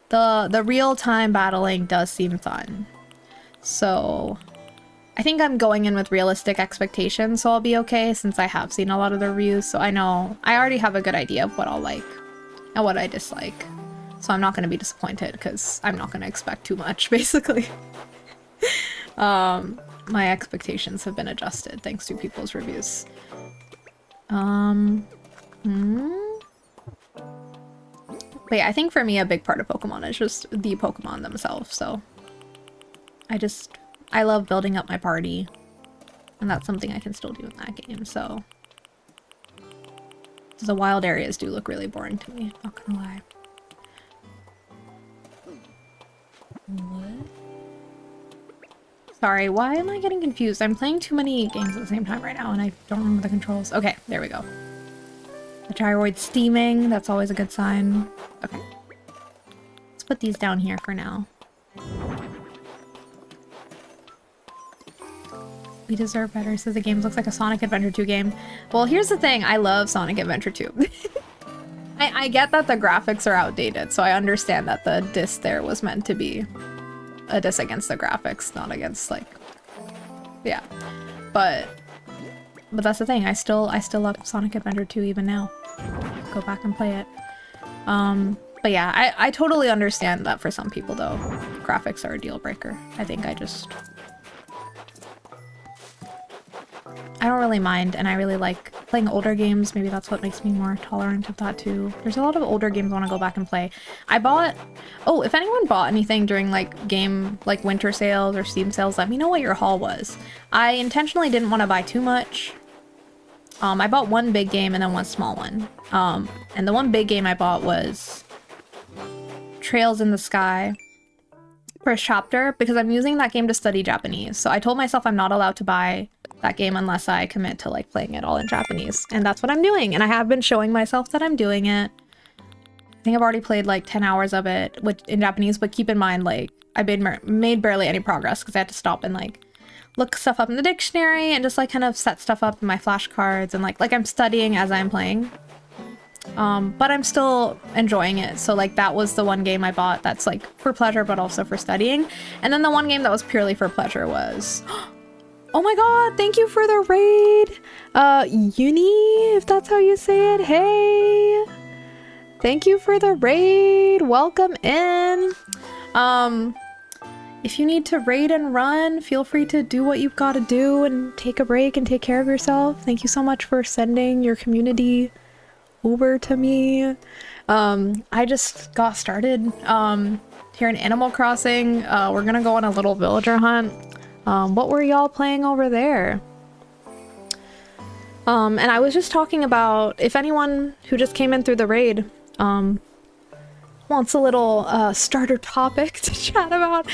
The real-time battling does seem fun. So I think I'm going in with realistic expectations, so I'll be okay since I have seen a lot of the reviews. So I know I already have a good idea of what I'll like and what I dislike. So I'm not going to be disappointed because I'm not going to expect too much, basically. My expectations have been adjusted thanks to people's reviews. But yeah, I think for me a big part of Pokemon is just the Pokemon themselves, so I love building up my party, and that's something I can still do in that game, so the wild areas do look really boring to me, not gonna lie. What? Sorry, why am I getting confused? I'm playing too many games at the same time right now and I don't remember the controls. Okay, there we go. The gyroid's steaming, that's always a good sign. Okay. Let's put these down here for now. We deserve better, says the game looks like a Sonic Adventure 2 game. Well, here's the thing, I love Sonic Adventure 2. I get that the graphics are outdated, so I understand that the diss there was meant to be a diss against the graphics, not against, like... Yeah. But that's the thing, I still love Sonic Adventure 2 even now. Go back and play it. But yeah, I totally understand that for some people, though. Graphics are a deal breaker. I think I don't really mind, and I really like playing older games. Maybe that's what makes me more tolerant of that too. There's a lot of older games I want to go back and play. I bought... Oh, if anyone bought anything during like winter sales or Steam sales, let me know what your haul was. I intentionally didn't want to buy too much. I bought one big game and then one small one. And the one big game I bought was Trails in the Sky. First chapter, because I'm using that game to study Japanese. So I told myself I'm not allowed to buy that game unless I commit to like playing it all in Japanese, and that's what I'm doing, and I have been showing myself that I'm doing it. I think I've already played like 10 hours of it in Japanese, but keep in mind like I made barely any progress because I had to stop and like look stuff up in the dictionary and just like kind of set stuff up in my flashcards, and like I'm studying as I'm playing. but I'm still enjoying it. So like that was the one game I bought that's like for pleasure but also for studying. And then the one game that was purely for pleasure was oh my god, thank you for the raid, Uni, if that's how you say it. Hey, thank you for the raid, welcome in. If you need to raid and run, feel free to do what you've got to do and take a break and take care of yourself. Thank you so much for sending your community over to me. I just got started here in Animal Crossing. We're gonna go on a little villager hunt. What were y'all playing over there? And I was just talking about if anyone who just came in through the raid wants a little starter topic to chat about.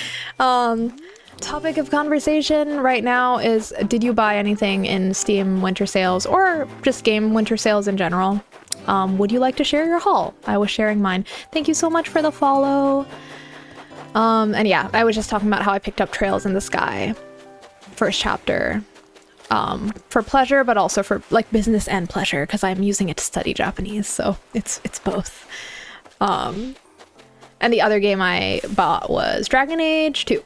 Topic of conversation right now is, did you buy anything in Steam winter sales or just game winter sales in general? Would you like to share your haul? I was sharing mine. Thank you so much for the follow. And yeah, I was just talking about how I picked up Trails in the Sky first chapter for pleasure, but also for like business and pleasure because I'm using it to study Japanese, so it's both. And the other game I bought was Dragon Age 2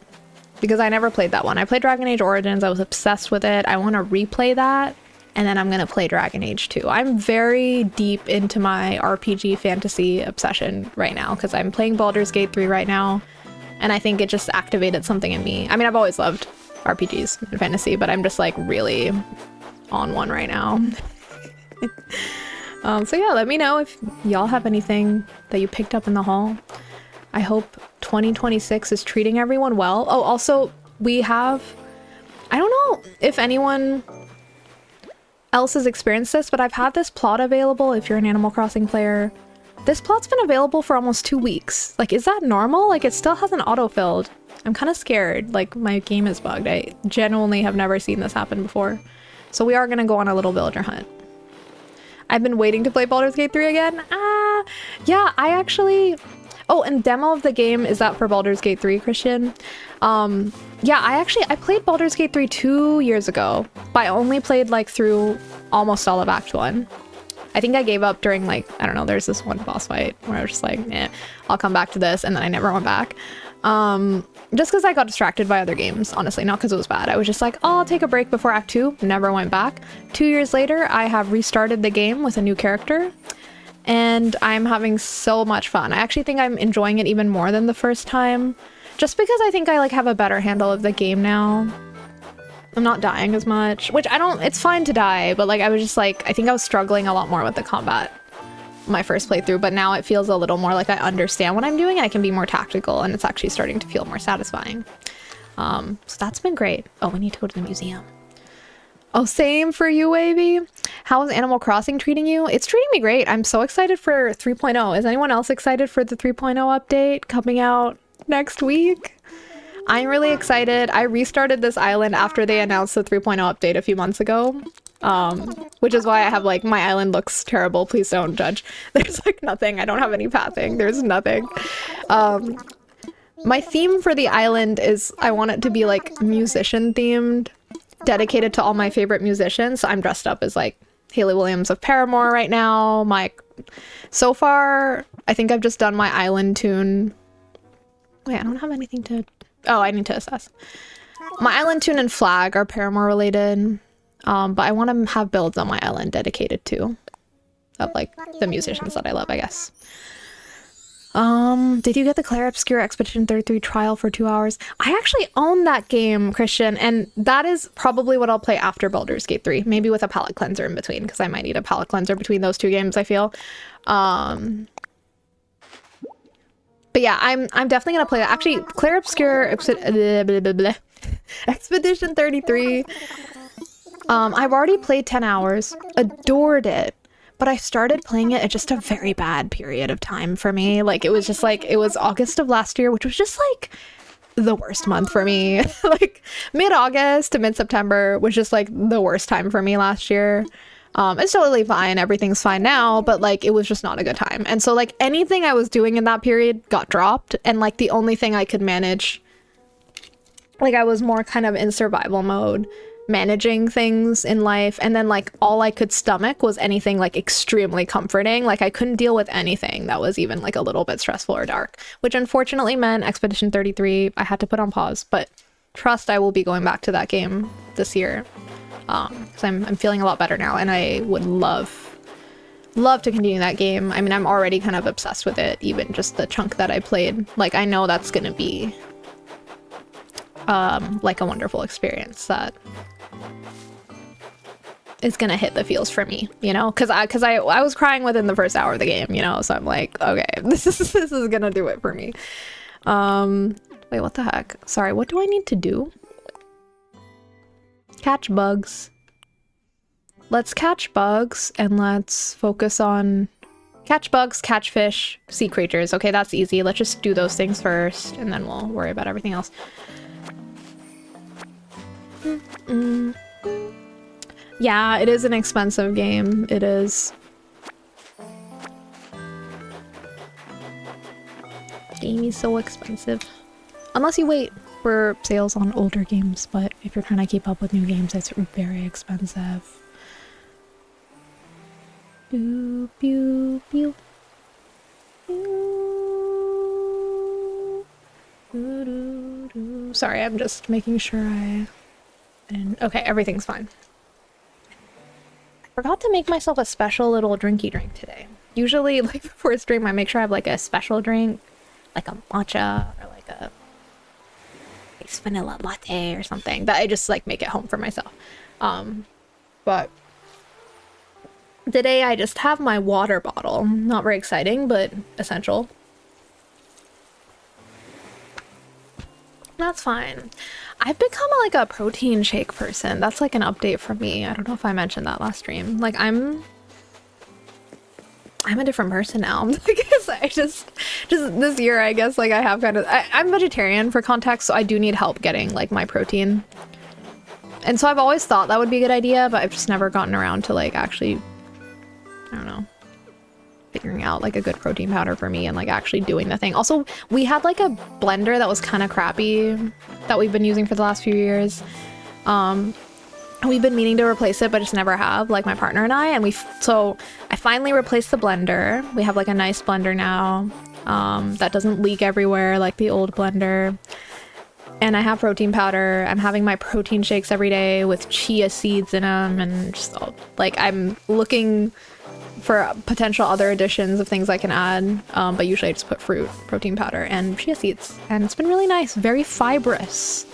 because I never played that one. I played Dragon Age Origins. I was obsessed with it. I want to replay that, and then I'm going to play Dragon Age 2. I'm very deep into my RPG fantasy obsession right now because I'm playing Baldur's Gate 3 right now, and I think it just activated something in me. I mean, I've always loved RPGs and fantasy, but I'm just like really on one right now. So yeah, let me know if y'all have anything that you picked up in the haul. I hope 2026 is treating everyone well. Oh, also, we have... I don't know if anyone else has experienced this, but I've had this plot available if you're an Animal Crossing player. This plot's been available for almost 2 weeks. Like, is that normal? Like, it still hasn't auto-filled. I'm kind of scared. Like, my game is bugged. I genuinely have never seen this happen before. So we are going to go on a little villager hunt. I've been waiting to play Baldur's Gate 3 again. Yeah, I actually... Oh, and demo of the game is that for Baldur's Gate 3, Christian. Yeah, I played Baldur's Gate 3 2 years ago, but I only played like through almost all of Act 1. I think I gave up during like, I don't know, there's this one boss fight where I was just like, I'll come back to this, and then I never went back. Just because I got distracted by other games, honestly, not because it was bad. I was just like, oh, I'll take a break before Act 2, never went back. 2 years later, I have restarted the game with a new character, and I'm having so much fun. I actually think I'm enjoying it even more than the first time, just because I think I like have a better handle of the game now. I'm not dying as much, which it's fine to die, but like I was just like, I think I was struggling a lot more with the combat my first playthrough, but now it feels a little more like I understand what I'm doing and I can be more tactical, and it's actually starting to feel more satisfying. So that's been great. Oh, we need to go to the museum. Oh, same for you, Wavy. How is Animal Crossing treating you? It's treating me great. I'm so excited for 3.0. Is anyone else excited for the 3.0 update coming out next week? I'm really excited. I restarted this island after they announced the 3.0 update a few months ago, which is why I have like, my island looks terrible. Please don't judge. There's like nothing. I don't have any pathing. There's nothing. My theme for the island is I want it to be like musician themed, dedicated to all my favorite musicians. So I'm dressed up as like Hayley Williams of Paramore right now. So far, I think I've just done my island tune. Wait, I don't have anything to... Oh, I need to assess. My island tune and flag are Paramore related, but I want to have builds on my island dedicated to of like the musicians that I love, I guess. Did you get the Claire Obscure Expedition 33 trial for 2 hours? I actually own that game, Christian, and that is probably what I'll play after Baldur's Gate 3, maybe with a palate cleanser in between, because I might need a palate cleanser between those two games, I feel. But yeah, I'm definitely gonna play that. Actually, Claire Obscure Expedition 33. I've already played 10 hours, adored it, but I started playing it at just a very bad period of time for me. Like, it was just like, it was August of last year, which was just like the worst month for me. Like mid-August to mid-September was just like the worst time for me last year. It's totally fine. Everything's fine now, but like, it was just not a good time. And so like anything I was doing in that period got dropped. And like the only thing I could manage, like I was more kind of in survival mode managing things in life, and then like all I could stomach was anything like extremely comforting. Like I couldn't deal with anything that was even like a little bit stressful or dark, which unfortunately meant Expedition 33 I had to put on pause, but trust I will be going back to that game this year, because I'm feeling a lot better now, and I would love to continue that game. I mean, I'm already kind of obsessed with it, even just the chunk that I played. Like I know that's gonna be like a wonderful experience that is gonna hit the feels for me, you know, because I was crying within the first hour of the game, you know, so I'm like, okay, this is gonna do it for me. Wait, what the heck? Sorry, what do I need to do? Catch bugs. Let's catch bugs, and let's focus on catch bugs, catch fish, sea creatures. Okay, that's easy. Let's just do those things first, and then we'll worry about everything else. Yeah, it is an expensive game. It is. Game is so expensive. Unless you wait for sales on older games, but if you're trying to keep up with new games, it's very expensive. Pew, pew, pew. Sorry, I'm just making sure okay, everything's fine. I forgot to make myself a special little drinky drink today. Usually, like before a stream, I make sure I have like a special drink, like a matcha or like a iced vanilla latte or something that I just like make at home for myself. But today I just have my water bottle. Not very exciting, but essential. That's fine. I've become like a protein shake person. That's like an update for me. I don't know if I mentioned that last stream. Like I'm a different person now. I guess I just this year, I guess like I have kind of, I'm vegetarian for context, so I do need help getting like my protein. And so I've always thought that would be a good idea, but I've just never gotten around to like actually, I don't know, figuring out like a good protein powder for me and like actually doing the thing. Also, we had like a blender that was kind of crappy that we've been using for the last few years. We've been meaning to replace it, but just never have, like my partner and I. And so I finally replaced the blender. We have like a nice blender now that doesn't leak everywhere like the old blender. And I have protein powder. I'm having my protein shakes every day with chia seeds in them, and just like I'm looking for potential other additions of things I can add, but usually I just put fruit, protein powder, and chia seeds, and it's been really nice. Very fibrous.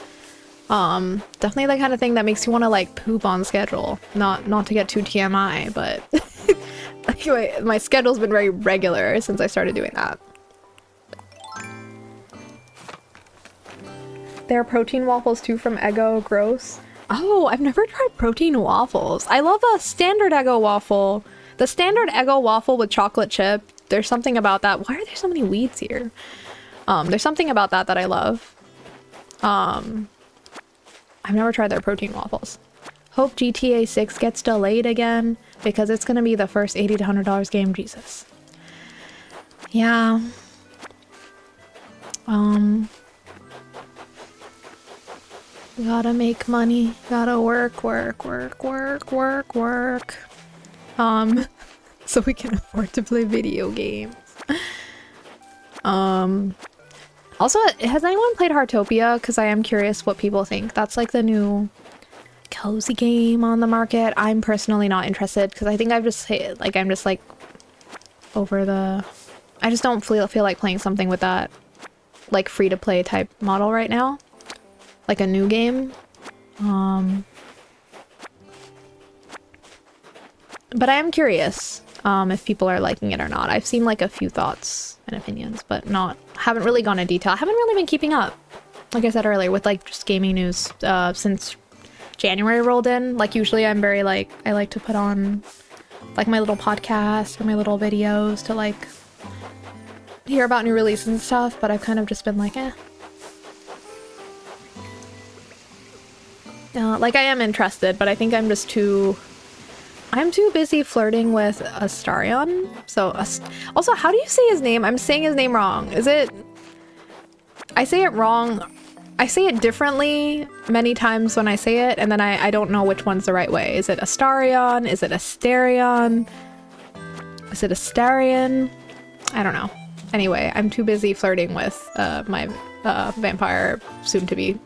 Definitely the kind of thing that makes you want to like poop on schedule. Not to get too TMI, but anyway, my schedule's been very regular since I started doing that. There are protein waffles too from Eggo. Gross. Oh, I've never tried protein waffles. I love a standard Eggo waffle. The standard Eggo waffle with chocolate chip. There's something about that. Why are there so many weeds here? There's something about that I love. I've never tried their protein waffles. Hope GTA 6 gets delayed again because it's gonna be the first $80 to $100 game. Jesus. Yeah. Gotta make money. Gotta work. So we can afford to play video games. Also, has anyone played Heartopia? Because I am curious what people think. That's like the new cozy game on the market. I'm personally not interested because I think I'm just like over the... I just don't feel like playing something with that like free-to-play type model right now. Like a new game. But I am curious if people are liking it or not. I've seen like a few thoughts and opinions, but haven't really gone into detail. I haven't really been keeping up, like I said earlier, with like just gaming news since January rolled in. Like usually I'm very like, I like to put on like my little podcast or my little videos to like hear about new releases and stuff, but I've kind of just been like, eh. Like I am interested, but I think I'm too busy flirting with Astarion. So, also, how do you say his name? I'm saying his name wrong. Is it... I say it wrong I say it differently many times when I say it, and then I don't know which one's the right way. Is it Astarion? Is it Asterion? Is it Astarion? I don't know. Anyway, I'm too busy flirting with my vampire soon-to-be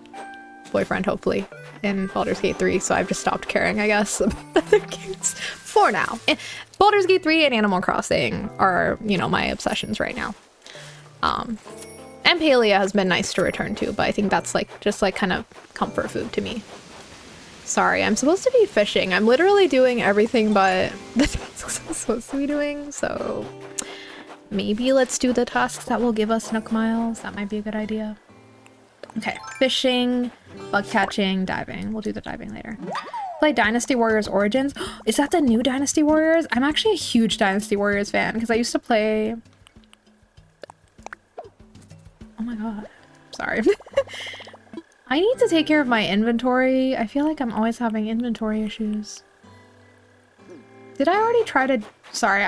boyfriend, hopefully, in Baldur's Gate 3, so I've just stopped caring, I guess, about other games for now. Baldur's Gate 3 and Animal Crossing are, you know, my obsessions right now. And Palia has been nice to return to, but I think that's like just like kind of comfort food to me. Sorry, I'm supposed to be fishing. I'm literally doing everything but the tasks I'm supposed to be doing, so maybe let's do the tasks that will give us Nook Miles. That might be a good idea. Okay, fishing, bug catching, diving. We'll do the diving later. Play Dynasty Warriors Origins. Is that the new Dynasty Warriors? I'm actually a huge Dynasty Warriors fan because I used to play... Oh my god. Sorry. I need to take care of my inventory. I feel like I'm always having inventory issues. Did I already try to... Sorry,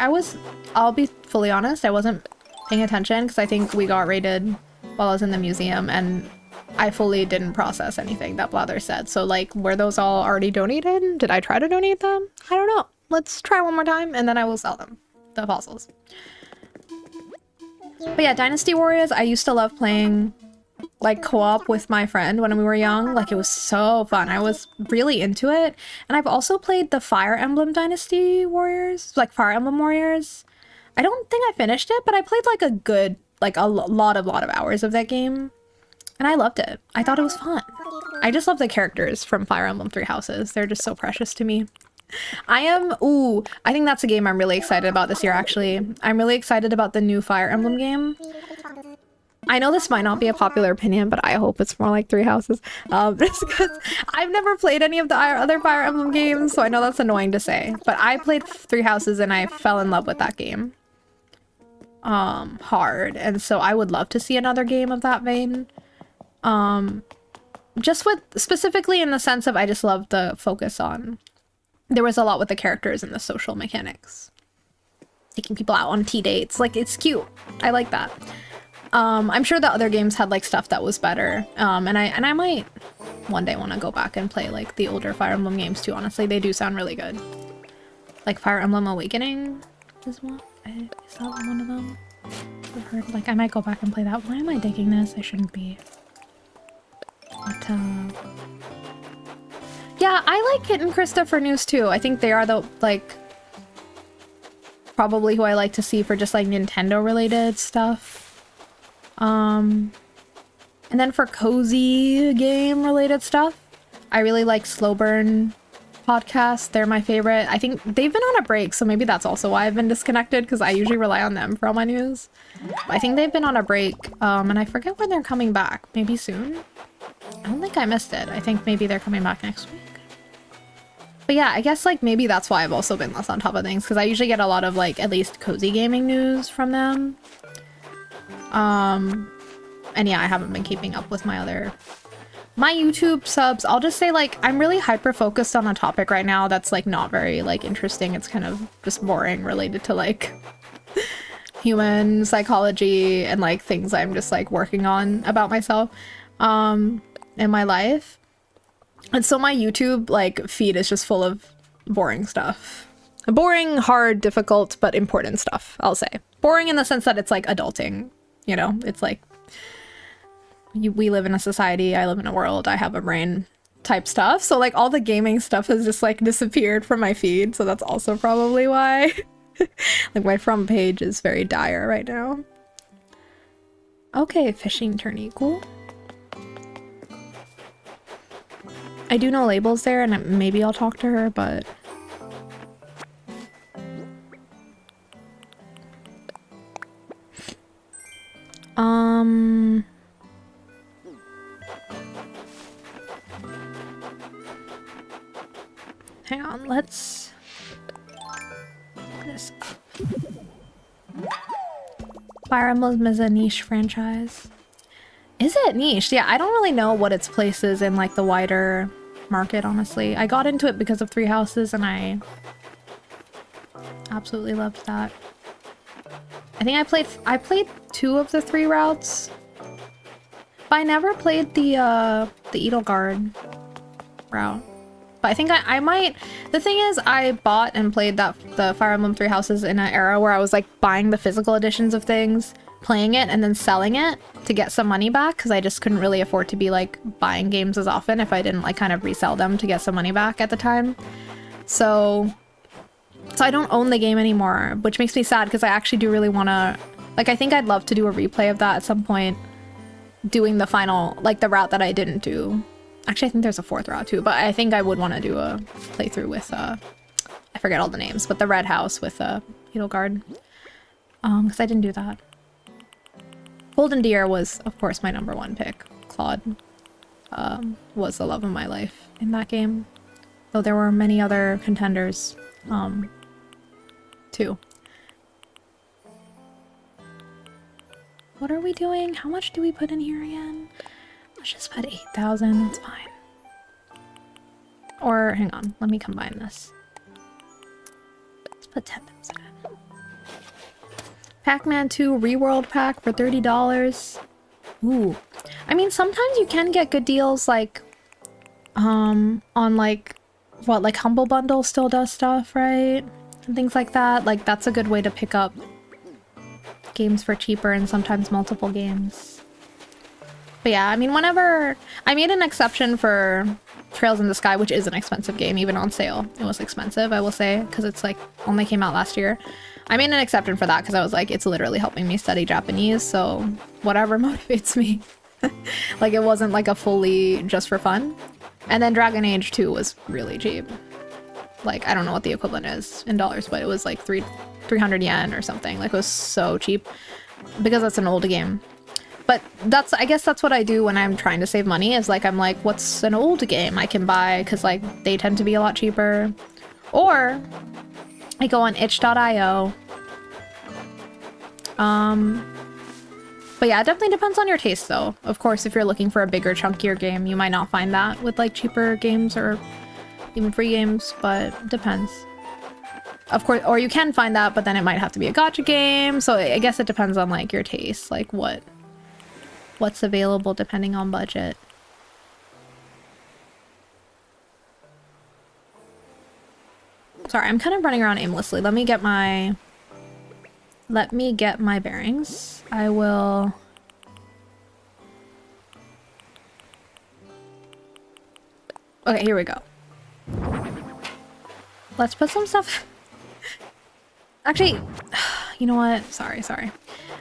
I'll be fully honest, I wasn't paying attention because I think we got raided while I was in the museum and I fully didn't process anything that Blather said. So like, were those all already donated? Did I try to donate them? I don't know. Let's try one more time and then I will sell them. The fossils. But yeah, Dynasty Warriors, I used to love playing like co-op with my friend when we were young. Like it was so fun. I was really into it. And I've also played the Fire Emblem Dynasty Warriors, like Fire Emblem Warriors. I don't think I finished it, but I played like a good, like a lot of hours of that game. And I loved it. I thought it was fun. I just love the characters from Fire Emblem Three Houses. They're just so precious to me. I think that's a game I'm really excited about this year, actually. I'm really excited about the new Fire Emblem game. I know this might not be a popular opinion, but I hope it's more like Three Houses. Just because I've never played any of the other Fire Emblem games, so I know that's annoying to say. But I played Three Houses and I fell in love with that game. Hard. And so I would love to see another game of that vein. Just with, specifically in the sense of I just love the focus on... There was a lot with the characters and the social mechanics. Taking people out on tea dates. Like, it's cute. I like that. I'm sure the other games had, like, stuff that was better. And I might one day want to go back and play, like, the older Fire Emblem games, too. Honestly, they do sound really good. Like, Fire Emblem Awakening is one. Is that one of them? I've heard, like, I might go back and play that. Why am I digging this? I shouldn't be. But, yeah, I like Kit and Krista for news too. I think they are the, like, probably who I like to see for just like Nintendo related stuff. And then for cozy game related stuff, I really like Slow Burn podcast. They're my favorite. I think they've been on a break, so maybe that's also why I've been disconnected because I usually rely on them for all my news. But I think they've been on a break, and I forget when they're coming back. Maybe soon? I don't think I missed it. I think maybe they're coming back next week. But yeah, I guess like maybe that's why I've also been less on top of things because I usually get a lot of like at least cozy gaming news from them. And yeah, I haven't been keeping up with my YouTube subs. I'll just say like I'm really hyper focused on a topic right now that's like not very like interesting. It's kind of just boring related to like human psychology and like things I'm just like working on about myself in my life. And so my YouTube like feed is just full of boring stuff. Boring, hard, difficult, but important stuff, I'll say. Boring in the sense that it's like adulting, you know? It's like we live in a society, I live in a world, I have a brain type stuff. So like all the gaming stuff has just like disappeared from my feed. So that's also probably why like my front page is very dire right now. Okay, fishing tourney, cool. I do know Label's there and maybe I'll talk to her, but... Hang on, let's... this up. Fire Emblem is a niche franchise. Is it niche? Yeah, I don't really know what its place is in like the wider market, honestly. I got into it because of Three Houses and I absolutely loved that. I think I played 2 of the 3 routes. But I never played the Edelgard route. But I think I might... The thing is, I bought and played the Fire Emblem Three Houses in an era where I was like buying the physical editions of things, playing it, and then selling it to get some money back, because I just couldn't really afford to be like buying games as often if I didn't like kind of resell them to get some money back at the time. So I don't own the game anymore, which makes me sad because I actually do really want to... Like, I think I'd love to do a replay of that at some point, doing the final, like the route that I didn't do. Actually, I think there's a fourth route too, but I think I would want to do a playthrough with, I forget all the names, but the Red House with Edelgard. Because I didn't do that. Golden Deer was, of course, my #1 pick. Claude was the love of my life in that game. Though there were many other contenders, too. What are we doing? How much do we put in here again? Let's just put 8,000, that's fine. Or, hang on, let me combine this. Let's put 10,000 in. Pac-Man 2 Reworld Pack for $30. Ooh. I mean, sometimes you can get good deals, like, on, like, what, like Humble Bundle still does stuff, right? And things like that. Like, that's a good way to pick up games for cheaper and sometimes multiple games. But yeah, I mean, whenever... I made an exception for Trails in the Sky, which is an expensive game, even on sale. It was expensive, I will say, because it's like only came out last year. I made an exception for that because I was like, it's literally helping me study Japanese, so whatever motivates me. Like, it wasn't like a fully just for fun. And then Dragon Age 2 was really cheap. Like, I don't know what the equivalent is in dollars, but it was like 300 yen or something. Like, it was so cheap because it's an old game. But that's, I guess that's what I do when I'm trying to save money, is like, I'm like, what's an old game I can buy? Because like, they tend to be a lot cheaper. Or I go on itch.io. But yeah, it definitely depends on your taste though. Of course, if you're looking for a bigger, chunkier game, you might not find that with like cheaper games or even free games, but it depends. Of course, or you can find that, but then it might have to be a gacha game. So I guess it depends on like your taste, like what's available depending on budget. Sorry, I'm kind of running around aimlessly. Let me get my bearings. I will... Okay, here we go. Let's put some stuff... Actually, you know what? Sorry.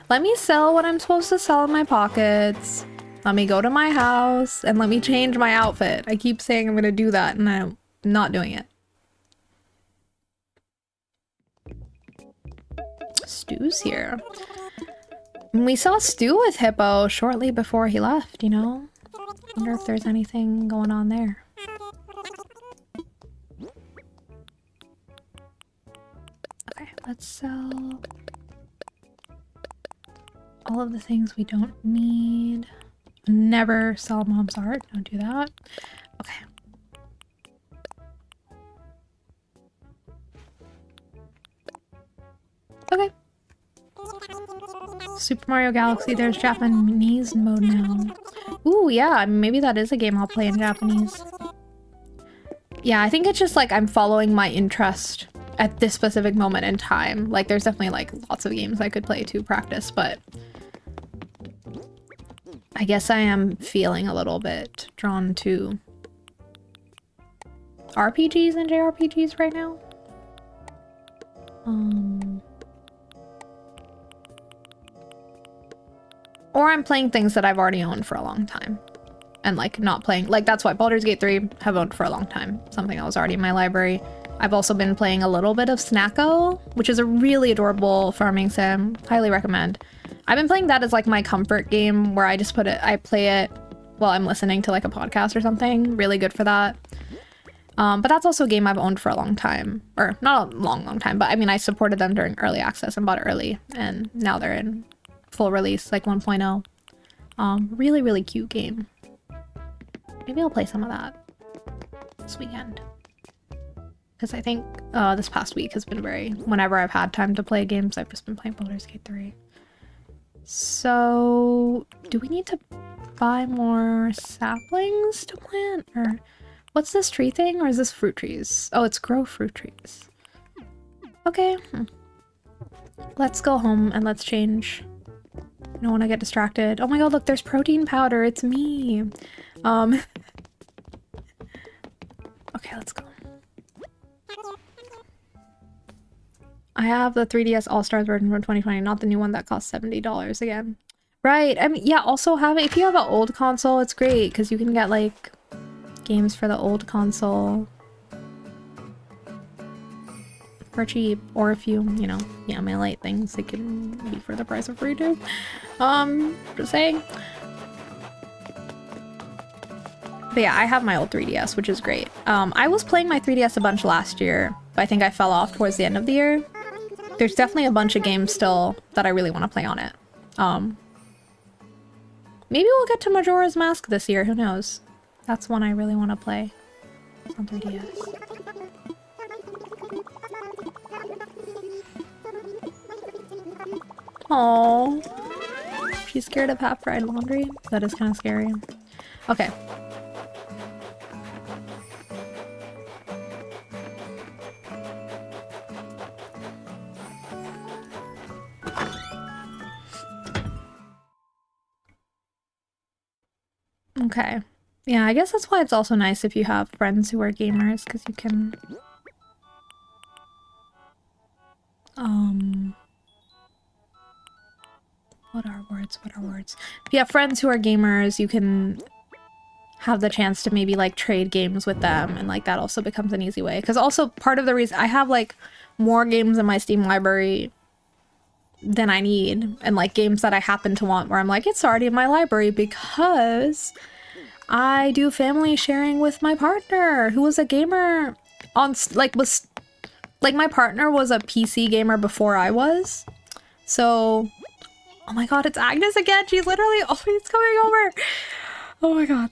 Let me sell what I'm supposed to sell in my pockets. Let me go to my house and let me change my outfit. I keep saying I'm gonna do that and I'm not doing it. Stu's here. And we saw Stu with Hippo shortly before he left, you know? Wonder if there's anything going on there. Okay, let's sell all of the things we don't need. Never sell mom's art. Don't do that. Okay. Okay. Super Mario Galaxy, there's Japanese mode now. Ooh, yeah, maybe that is a game I'll play in Japanese. Yeah, I think it's just like I'm following my interest at this specific moment in time. Like, there's definitely like lots of games I could play to practice, but I guess I am feeling a little bit drawn to RPGs and JRPGs right now. Or I'm playing things that I've already owned for a long time. And like not playing, like that's why Baldur's Gate 3 have owned for a long time. Something that was already in my library. I've also been playing a little bit of Snacko, which is a really adorable farming sim. Highly recommend. I've been playing that as like my comfort game where I just I play it while I'm listening to like a podcast or something. Really good for that. But that's also a game I've owned for a long time. Or not a long time, but I mean I supported them during early access and bought it early. And now they're in full release, like 1.0. Really, really cute game. Maybe I'll play some of that this weekend. Because I think this past week has been whenever I've had time to play games, I've just been playing Baldur's Gate 3. So, do we need to buy more saplings to plant? Or what's this tree thing? Or is this fruit trees? Oh, it's grow fruit trees. Okay. Let's go home and let's change. I don't want to get distracted. Oh my god, look, there's protein powder. It's me. Okay, let's go. I have the 3DS All-Stars version from 2020, not the new one that costs $70 again. Right, I mean, yeah, also if you have an old console, it's great, because you can get, like, games for the old console for cheap, or if you know, emulate things, it can be for the price of free too. Just saying. But yeah, I have my old 3DS, which is great. I was playing my 3DS a bunch last year, but I think I fell off towards the end of the year. There's definitely a bunch of games still that I really want to play on it. Maybe we'll get to Majora's Mask this year, who knows? That's one I really want to play on 3DS. Oh, she's scared of half-fried laundry? That is kind of scary. Okay. Okay. Yeah, I guess that's why it's also nice if you have friends who are gamers, because you can... What are words? What are words? If you have friends who are gamers, you can have the chance to maybe, like, trade games with them, and, like, that also becomes an easy way. Because also, part of the reason... I have, like, more games in my Steam library than I need, and, like, games that I happen to want where I'm like, it's already in my library, because I do family sharing with my partner, who was a gamer on... Like, my partner was a PC gamer before I was, so... Oh my god, it's Agnes again! She's literally always coming over! Oh my god.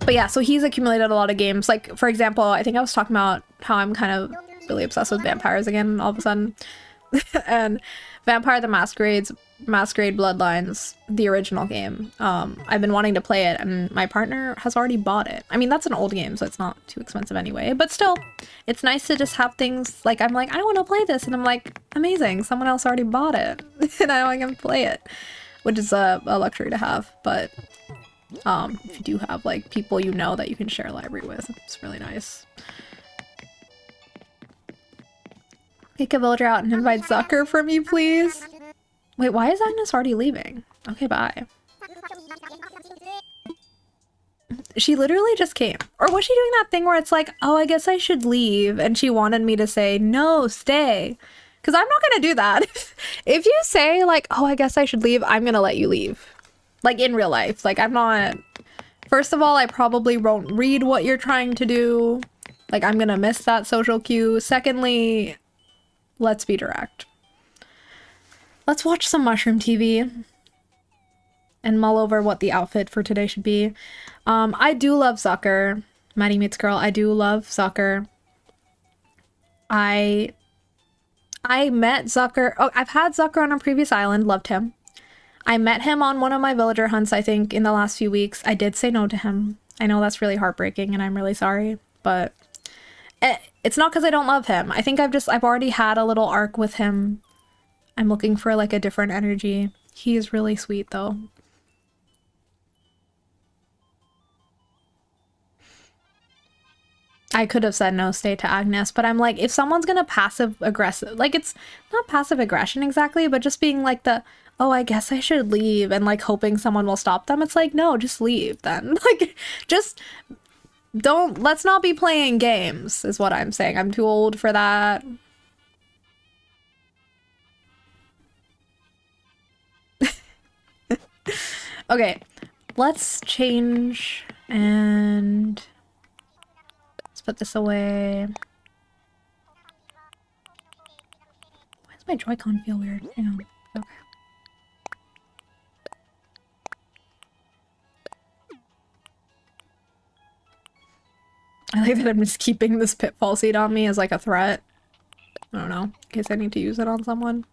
But yeah, so he's accumulated a lot of games. Like, for example, I think I was talking about how I'm kind of really obsessed with vampires again all of a sudden. And Vampire the Masquerade Bloodlines, the original game. I've been wanting to play it, and my partner has already bought it. I mean, that's an old game, so it's not too expensive anyway. But still, it's nice to just have things like, I'm like, I want to play this, and I'm like, amazing, someone else already bought it, and now I can play it, which is a luxury to have. But if you do have like people you know that you can share a library with, it's really nice. Kick a villager out and invite Zucker for me, please. Wait, why is Agnes already leaving? Okay, bye. She literally just came. Or was she doing that thing where it's like, oh, I guess I should leave, and she wanted me to say, no, stay. Because I'm not gonna do that. If you say, like, oh, I guess I should leave, I'm gonna let you leave. Like, in real life. Like, I'm not... First of all, I probably won't read what you're trying to do. Like, I'm gonna miss that social cue. Secondly, let's be direct. Let's watch some Mushroom TV and mull over what the outfit for today should be. I do love Zucker. Maddie Meets Girl. I do love Zucker. I met Zucker. Oh, I've had Zucker on a previous island. Loved him. I met him on one of my villager hunts, I think, in the last few weeks. I did say no to him. I know that's really heartbreaking, and I'm really sorry, but it's not because I don't love him. I think I've already had a little arc with him. I'm looking for, like, a different energy. He is really sweet, though. I could have said no, stay to Agnes, but I'm like, if someone's gonna passive-aggressive... Like, it's not passive aggression exactly, but just being like oh, I guess I should leave, and, like, hoping someone will stop them. It's like, no, just leave, then. Like, just... Let's not be playing games, is what I'm saying. I'm too old for that. Okay, let's change and let's put this away. Why does my Joy-Con feel weird? Hang on. Okay. I like that I'm just keeping this pitfall seed on me as like a threat. I don't know, in case I need to use it on someone.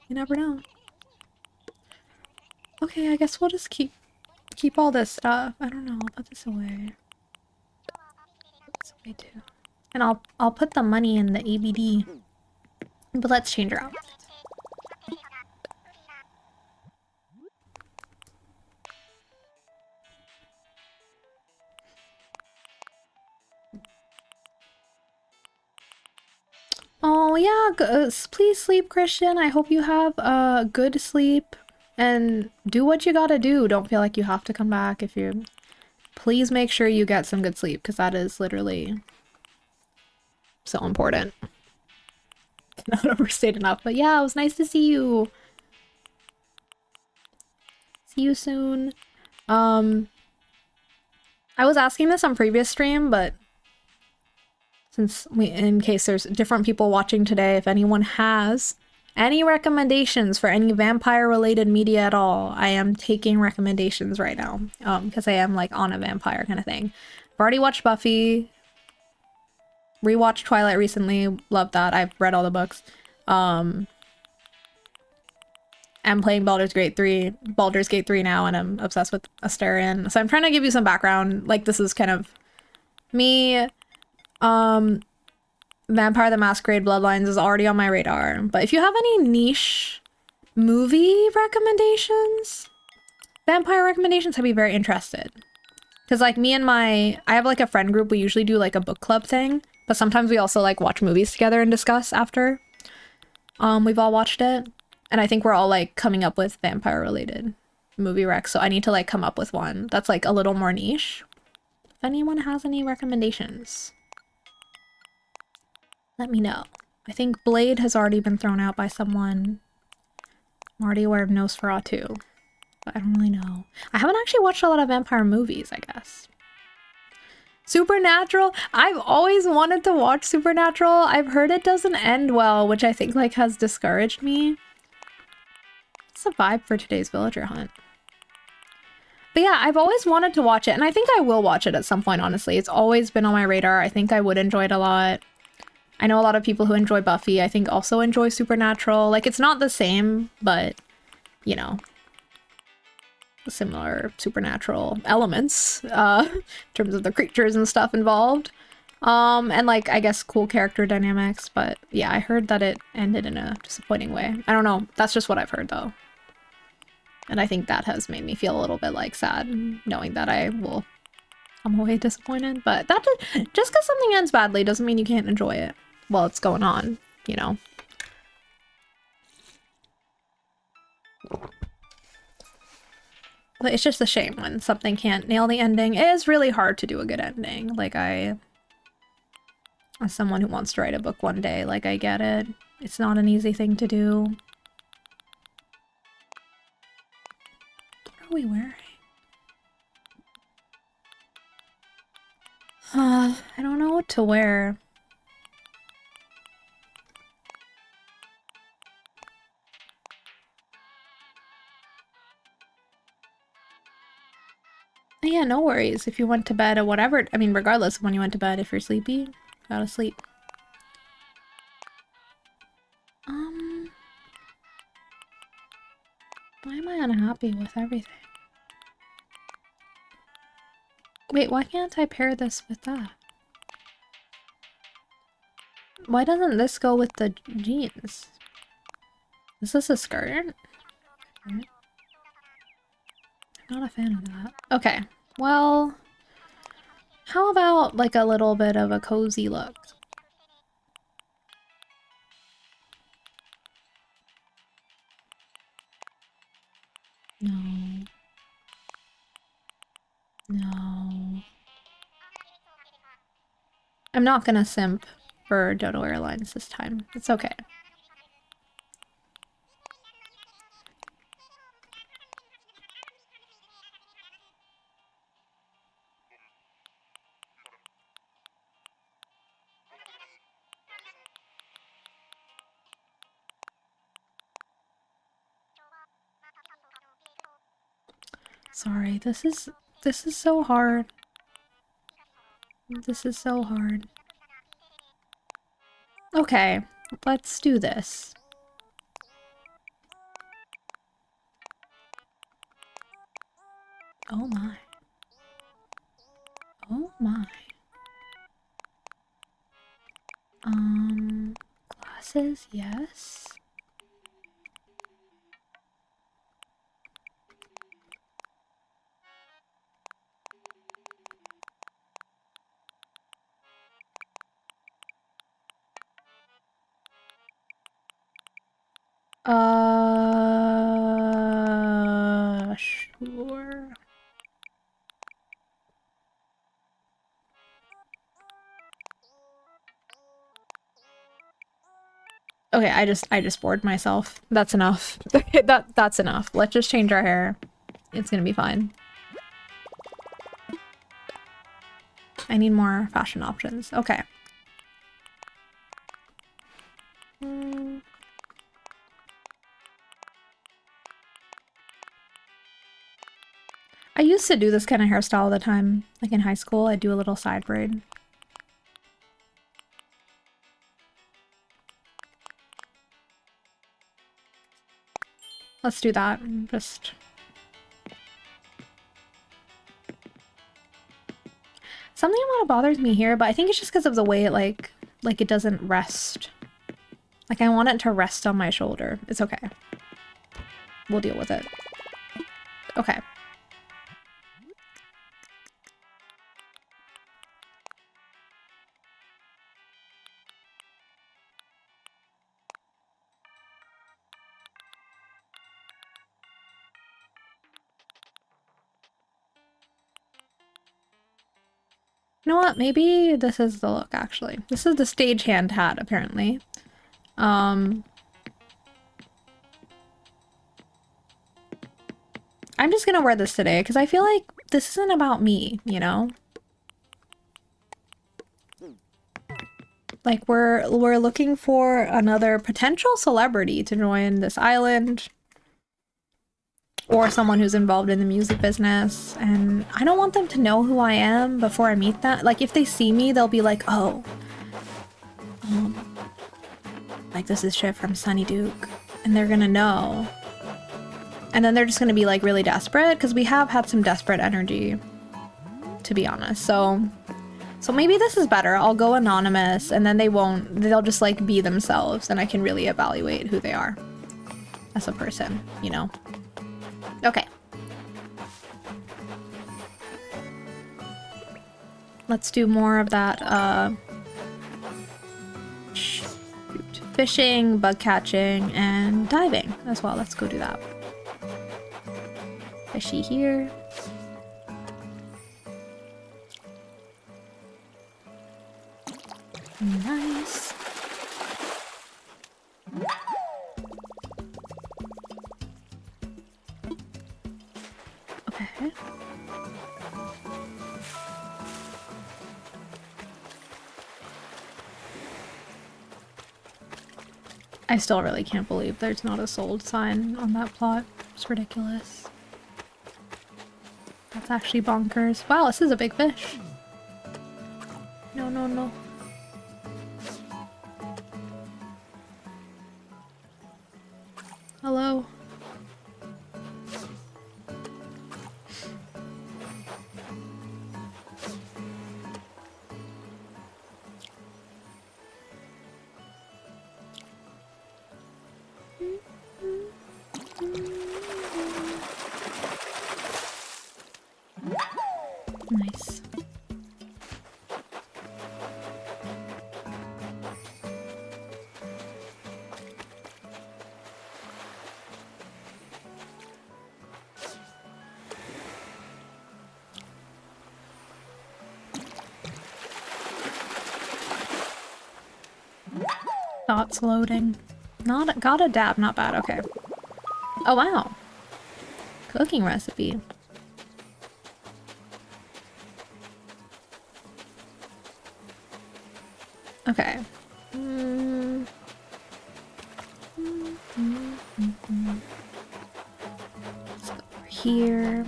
You never know. Okay, I guess we'll just keep all this stuff. I don't know, I'll put this away. Put this away too. And I'll put the money in the ABD. But let's change her outfit. Oh yeah, please sleep, Christian. I hope you have a good sleep and do what you gotta do. Don't feel like you have to come back if you. Please make sure you get some good sleep because that is literally so important. Not overstate enough, but yeah, it was nice to see you. See you soon. I was asking this on previous stream, but in case there's different people watching today, if anyone has any recommendations for any vampire related media at all, I am taking recommendations right now. Because I am like on a vampire kind of thing. I've already watched Buffy, rewatched Twilight recently, loved that. I've read all the books. I'm playing Baldur's Gate 3 now, and I'm obsessed with Astarion. So I'm trying to give you some background. Like, this is kind of me. Vampire the Masquerade Bloodlines is already on my radar. But if you have any niche movie recommendations, vampire recommendations, I'd be very interested. Because like I have like a friend group, we usually do like a book club thing. But sometimes we also like watch movies together and discuss after we've all watched it. And I think we're all like coming up with vampire related movie recs. So I need to like come up with one that's like a little more niche. If anyone has any recommendations, let me know. I think Blade has already been thrown out by someone. I'm already aware of Nosferatu, but I don't really know. I haven't actually watched a lot of vampire movies, I guess. Supernatural? I've always wanted to watch Supernatural. I've heard it doesn't end well, which I think like has discouraged me. It's a vibe for today's villager hunt. But yeah, I've always wanted to watch it, and I think I will watch it at some point, honestly. It's always been on my radar. I think I would enjoy it a lot. I know a lot of people who enjoy Buffy, I think also enjoy Supernatural. Like, it's not the same, but, you know, similar supernatural elements, in terms of the creatures and stuff involved. And like, I guess cool character dynamics, but yeah, I heard that it ended in a disappointing way. I don't know, that's just what I've heard though. And I think that has made me feel a little bit like sad, knowing that I will come away disappointed. But that just because something ends badly doesn't mean you can't enjoy it while it's going on, you know? But it's just a shame when something can't nail the ending. It is really hard to do a good ending. Like, as someone who wants to write a book one day, like, I get it. It's not an easy thing to do. What are we wearing? I don't know what to wear. Yeah, no worries. If you went to bed or whatever, I mean, regardless of when you went to bed, if you're sleepy, gotta sleep. Why am I unhappy with everything? Wait, why can't I pair this with that? Why doesn't this go with the jeans? Is this a skirt? I'm not a fan of that. Okay, well, how about like a little bit of a cozy look? No. No. I'm not gonna simp for Dodo Airlines this time. It's okay. Sorry, this is so hard. This is so hard. Okay, let's do this. Oh my. Oh my. Glasses, yes. Sure. Okay, I just bored myself. That's enough. That's enough. Let's just change our hair. It's gonna be fine. I need more fashion options. Okay. I used to do this kind of hairstyle all the time. Like in high school, I'd do a little side braid. Let's do that. Just... Something about it bothers me here, but I think it's just because of the way it like it doesn't rest. Like I want it to rest on my shoulder. It's okay. We'll deal with it. Okay. You know what? Maybe this is the look, actually. This is the stagehand hat, apparently. I'm just gonna wear this today, because I feel like this isn't about me, you know? Like, we're looking for another potential celebrity to join this island. Or someone who's involved in the music business, and I don't want them to know who I am before I meet them. Like, if they see me, they'll be like, oh, like this is shit from Sunny Duke, and they're gonna know. And then they're just gonna be like really desperate, because we have had some desperate energy, to be honest. So maybe this is better. I'll go anonymous, and then they'll just like be themselves, and I can really evaluate who they are as a person, you know? Okay. Let's do more of that, fishing, bug catching, and diving as well. Let's go do that. Fishy here. Nice. Okay. I still really can't believe there's not a sold sign on that plot. It's ridiculous. That's actually bonkers. Wow, this is a big fish. No, no, no. Hello. Nice. Thoughts loading. Got a dab, not bad, okay. Oh wow. Cooking recipe. Okay. Let's go over here.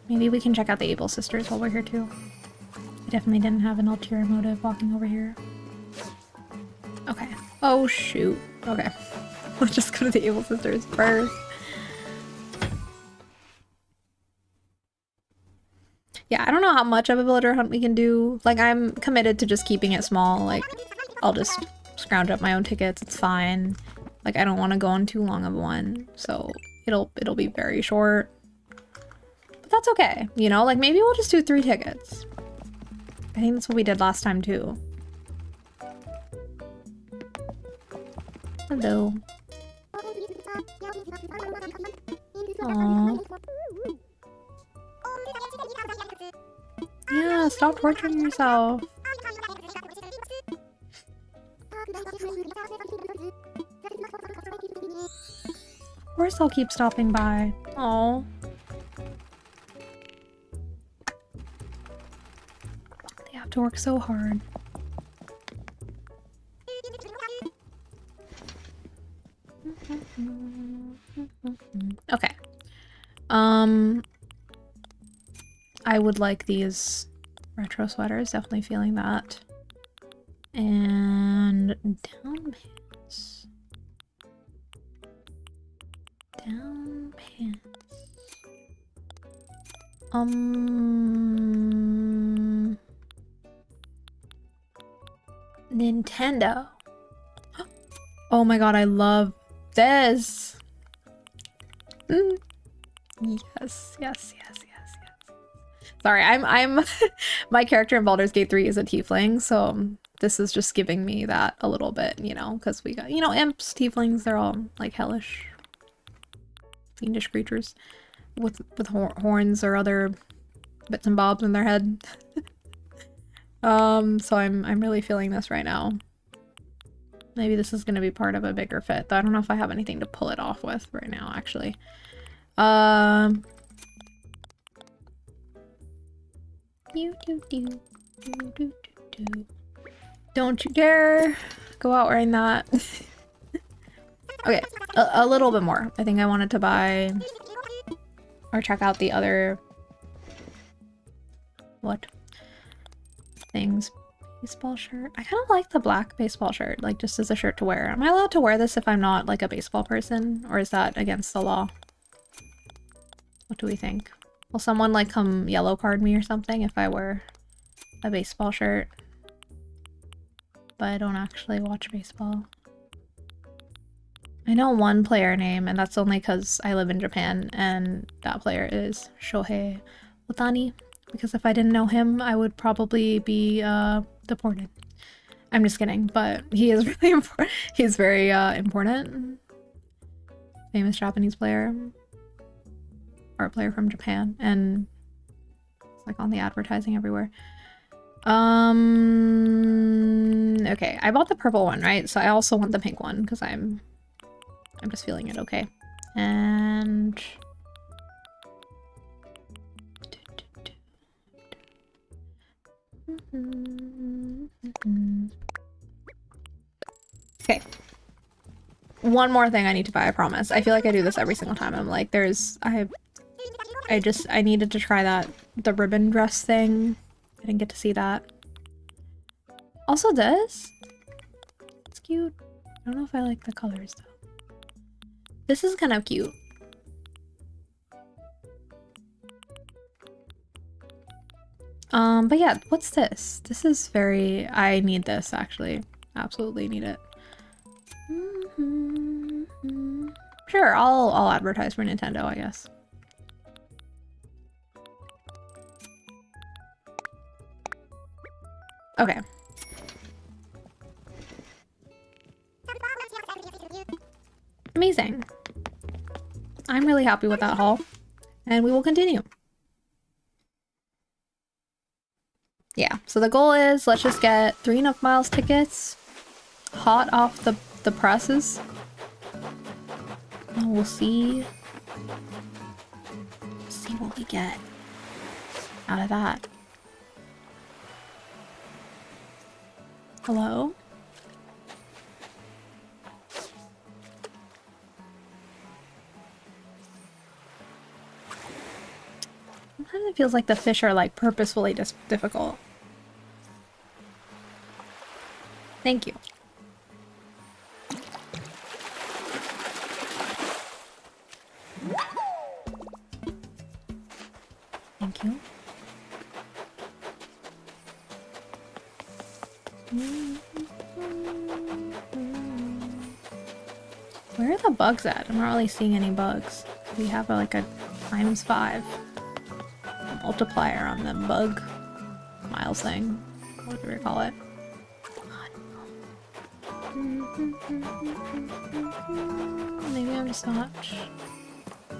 Maybe we can check out the Able Sisters while we're here too. I definitely didn't have an ulterior motive walking over here. Okay. Oh shoot. Okay. Let's just go to the Able Sisters first. Yeah, I don't know how much of a villager hunt we can do. Like, I'm committed to just keeping it small. Like, I'll just scrounge up my own tickets. It's fine. Like, I don't want to go on too long of one, so it'll be very short. But that's okay, you know? Like, maybe we'll just do 3 tickets. I think that's what we did last time, too. Hello. Aww. Yeah, stop torturing yourself. Of course I'll keep stopping by. Oh. They have to work so hard. Okay. I would like these retro sweaters, definitely feeling that. And down pants. Down pants. Nintendo. Oh my god, I love this. Yes, yes, yes, yes, yes. Sorry, I'm my character in Baldur's Gate 3 is a tiefling, so this is just giving me that a little bit, you know, because we got, you know, imps, tieflings, they're all like hellish, fiendish creatures with horns or other bits and bobs in their head. So I'm really feeling this right now. Maybe this is gonna be part of a bigger fit, though I don't know if I have anything to pull it off with right now, actually. Don't you dare go out wearing that. Okay, a little bit more. I think I wanted to buy or check out the other things. Baseball shirt. I kind of like the black baseball shirt, like just as a shirt to wear. Am I allowed to wear this if I'm not like a baseball person, or is that against the law? What do we think? Will someone like come yellow card me or something if I wear a baseball shirt but I don't actually watch baseball? I know one player name, and that's only because I live in Japan, and that player is Shohei Ohtani. Because if I didn't know him, I would probably be deported. I'm just kidding, but he is really important. He's very important. Famous Japanese player. Art player from Japan, and it's like on the advertising everywhere. Okay, I bought the purple one, right? So I also want the pink one because I'm just feeling it, okay. And okay. One more thing I need to buy, I promise. I feel like I do this every single time. I'm like, I needed to try the ribbon dress thing. I didn't get to see that. Also this. It's cute. I don't know if I like the colors though. This is kind of cute. But yeah, what's this? This is very, I need this actually. Absolutely need it. Sure, I'll advertise for Nintendo, I guess. Okay. Amazing. I'm really happy with that haul, and we will continue. Yeah, so the goal is let's just get 3 Nook Miles tickets hot off the presses. And we'll see what we get out of that. Hello? Sometimes it feels like the fish are like purposefully just difficult. Thank you. Thank you. Where are the bugs at? I'm not really seeing any bugs. We have like a ×5 multiplier on the bug miles thing. What do we call it? Maybe I'm just not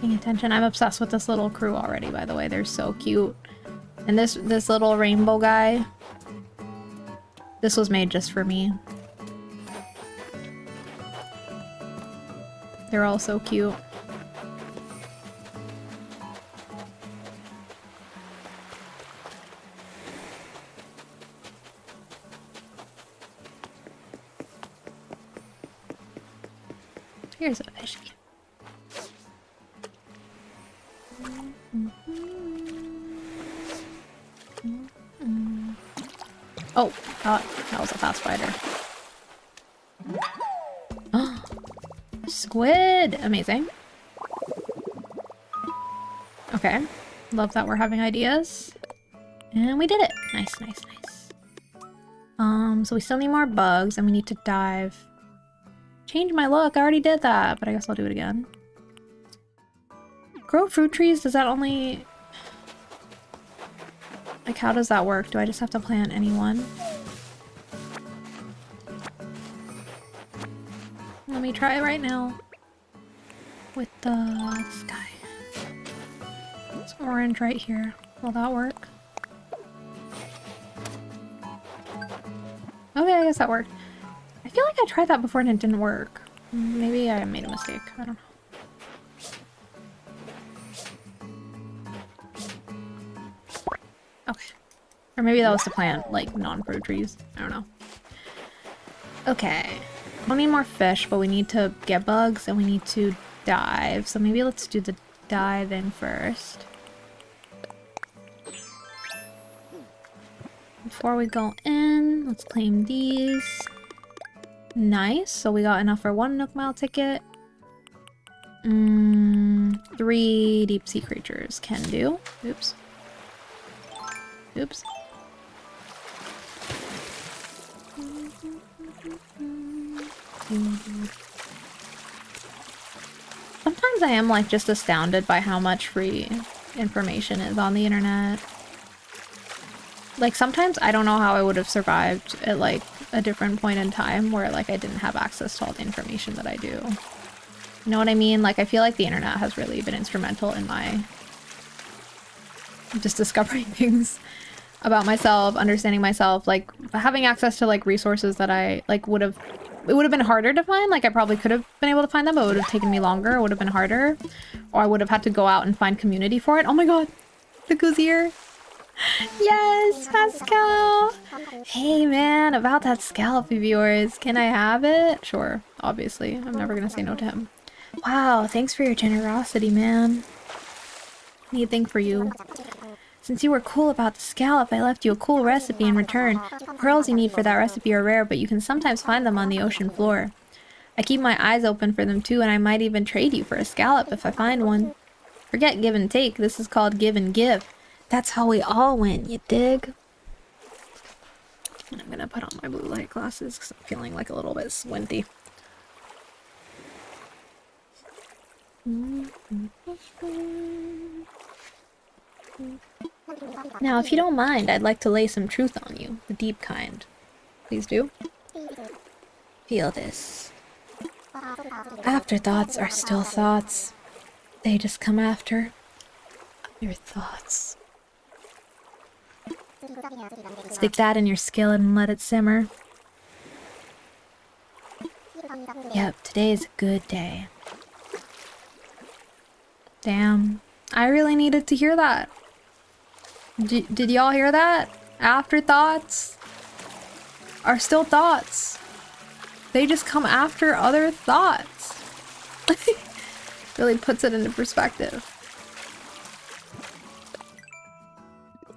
paying attention. I'm obsessed with this little crew already, by the way. They're so cute. And this little rainbow guy, this was made just for me. They're all so cute. Here's a fishy. Oh, that was a fast spider. Oh, squid! Amazing. Okay, love that we're having ideas. And we did it! Nice, nice, nice. So we still need more bugs and we need to dive. Change my look, I already did that, but I guess I'll do it again. Grow fruit trees, does that only... Like, how does that work? Do I just have to plant any one? Let me try it right now. With the sky. It's orange right here. Will that work? Okay, I guess that worked. I feel like I tried that before and it didn't work. Maybe I made a mistake. I don't know. Okay. Or maybe that was to plant, like, non-fruit trees. I don't know. Okay. We don't need more fish, but we need to get bugs and we need to dive. So maybe let's do the diving first. Before we go in, let's claim these. Nice. So we got enough for 1 Nook Mile ticket. 3 deep sea creatures can do. Oops. Oops. Sometimes I am like just astounded by how much free information is on the internet. Like sometimes I don't know how I would have survived at like a different point in time where like I didn't have access to all the information that I do. You know what I mean? Like I feel like the internet has really been instrumental in my just discovering things about myself, understanding myself, like having access to like resources that I like it would have been harder to find. Like I probably could have been able to find them, but it would have taken me longer. It would have been harder, or I would have had to go out and find community for it. Oh my god, the Gousier. Yes, Pascal. Hey man, about that scallop of yours, can I have it? Sure, obviously. I'm never gonna say no to him. Wow, thanks for your generosity, man. Neat thing for you. Since you were cool about the scallop, I left you a cool recipe in return. The pearls you need for that recipe are rare, but you can sometimes find them on the ocean floor. I keep my eyes open for them too, and I might even trade you for a scallop if I find one. Forget give and take, this is called give and give. That's how we all win, you dig? I'm gonna put on my blue light glasses because I'm feeling like a little bit squinty. Now, if you don't mind, I'd like to lay some truth on you, the deep kind. Please do. Feel this. Afterthoughts are still thoughts. They just come after your thoughts. Stick that in your skillet and let it simmer. Yep, today's a good day. Damn, I really needed to hear that. Did y'all hear that? Afterthoughts are still thoughts. They just come after other thoughts. Really puts it into perspective.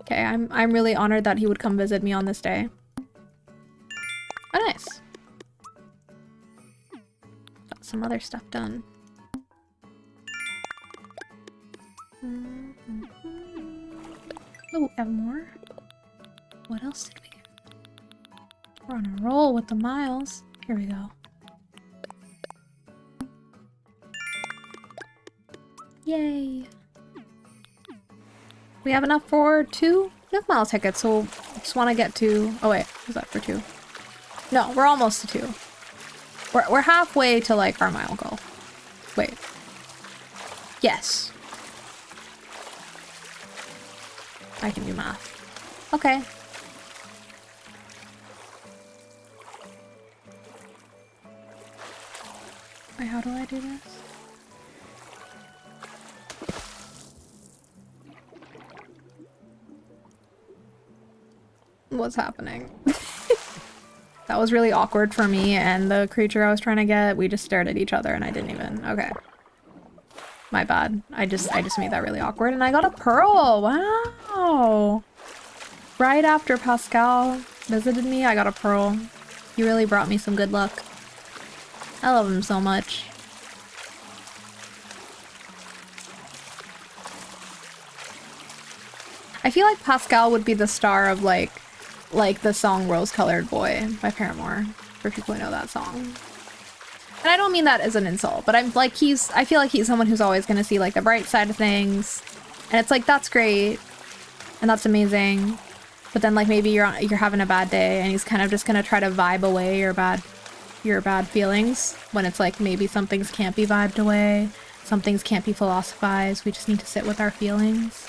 Okay, I'm really honored that he would come visit me on this day. Oh, nice. Got some other stuff done. Oh, we have more? What else did we get? We're on a roll with the miles. Here we go. Yay. We have enough for 2 Nook Mile tickets, so we just want to get to... Oh wait, was that for 2? No, we're almost to 2. We're halfway to like our mile goal. Wait. Yes. I can do math. Okay. Wait, how do I do this? What's happening? That was really awkward for me and the creature I was trying to get. We just stared at each other and I didn't even... Okay. My bad. I just made that really awkward and I got a pearl! Wow! Right after Pascal visited me, I got a pearl. He really brought me some good luck. I love him so much. I feel like Pascal would be the star of like the song Rose-Colored Boy by Paramore, for people who know that song. And I don't mean that as an insult, but I'm like, I feel like he's someone who's always gonna see like the bright side of things. And it's like, that's great. And that's amazing. But then like maybe you're having a bad day and he's kind of just gonna try to vibe away your bad feelings, when it's like maybe some things can't be vibed away, some things can't be philosophized, we just need to sit with our feelings.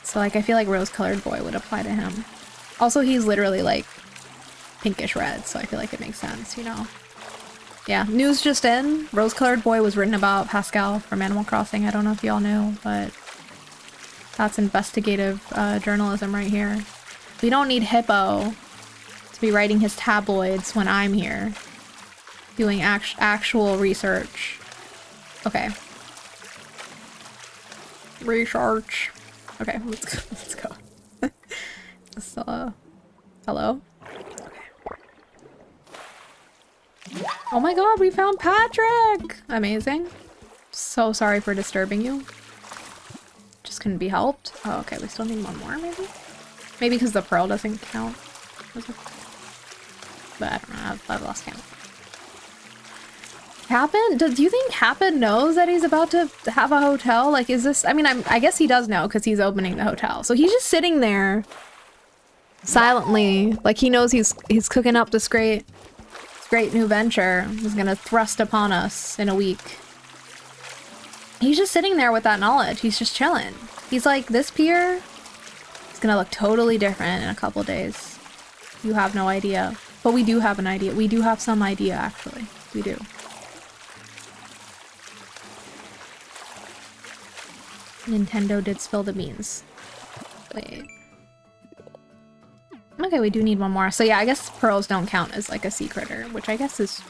So like I feel like Rose-Colored Boy would apply to him. Also, he's literally like pinkish red, so I feel like it makes sense, you know? Yeah, news just in. Rose-Colored Boy was written about Pascal from Animal Crossing. I don't know if y'all knew, but that's investigative journalism right here. We don't need Hippo to be writing his tabloids when I'm here doing actual research. Okay. Research. Okay, let's go. So, hello? Okay. Oh my god, we found Patrick! Amazing. So sorry for disturbing you. Just couldn't be helped. Oh, okay, we still need one more, maybe? Maybe because the pearl doesn't count. But I don't know, I've lost count. Happen? Do you think Happen knows that he's about to have a hotel? Like, is this... I mean, I guess he does know because he's opening the hotel. So he's just sitting there silently. Like, he knows he's cooking up this great new venture. He's gonna thrust upon us in a week. He's just sitting there with that knowledge. He's just chilling. He's like, this pier is gonna look totally different in a couple days. You have no idea. But we do have an idea. We do have some idea, actually. We do. Nintendo did spill the beans. Wait. Okay, we do need one more. So yeah, I guess pearls don't count as like a sea critter, which I guess is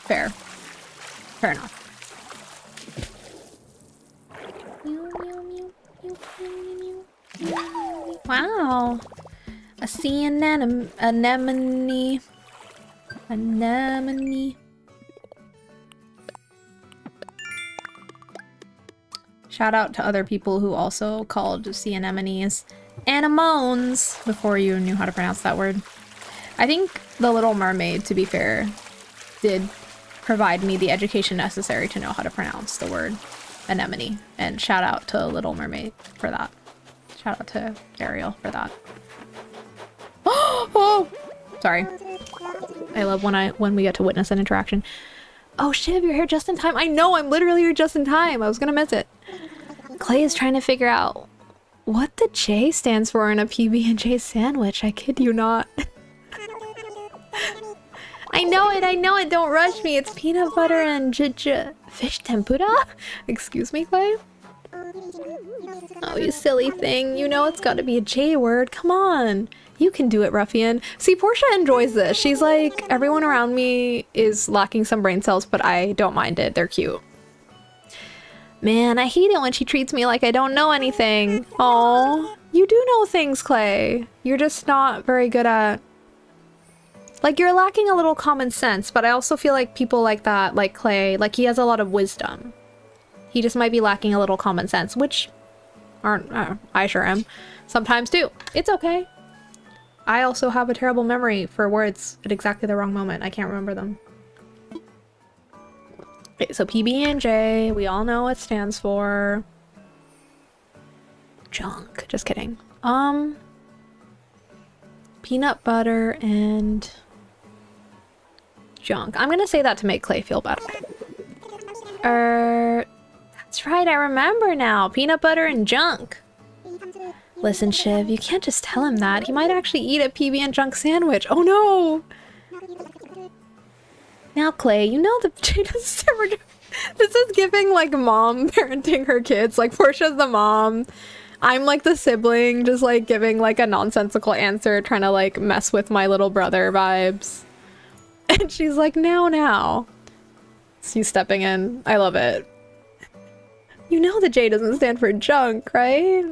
fair. Fair enough. Wow. A sea anemone. Anemone. Shout out to other people who also called sea anemones anemones before you knew how to pronounce that word. I think The Little Mermaid, to be fair, did provide me the education necessary to know how to pronounce the word anemone. And shout out to Little Mermaid for that. Shout out to Ariel for that. Oh! Sorry. I love when we get to witness an interaction. Oh, Shiv, you're here just in time. I know, I'm literally here just in time. I was gonna miss it. Clay is trying to figure out what the J stands for in a PB&J sandwich. I kid you not. I know it, don't rush me. It's peanut butter and fish tempura? Excuse me, Clay? Oh, you silly thing. You know it's gotta be a J word. Come on. You can do it, ruffian. See, Portia enjoys this. She's like, everyone around me is lacking some brain cells, but I don't mind it. They're cute. Man, I hate it when she treats me like I don't know anything. Oh, you do know things, Clay. You're just not very good at... Like, you're lacking a little common sense, but I also feel like people like that, like Clay, like he has a lot of wisdom. He just might be lacking a little common sense, which I sure am. Sometimes too. It's okay. I also have a terrible memory for words at exactly the wrong moment. I can't remember them. Okay, so PB&J, we all know what it stands for. Junk. Just kidding. Peanut butter and junk. I'm gonna say that to make Clay feel better. That's right, I remember now. Peanut butter and junk. Listen, Shiv, you can't just tell him that. He might actually eat a PB and junk sandwich. Oh no! Now, Clay, you know the this is giving like mom parenting her kids. Like Portia's the mom. I'm like the sibling, just like giving like a nonsensical answer, trying to like mess with my little brother vibes. And she's like, now. She's stepping in. I love it. You know the J doesn't stand for junk, right?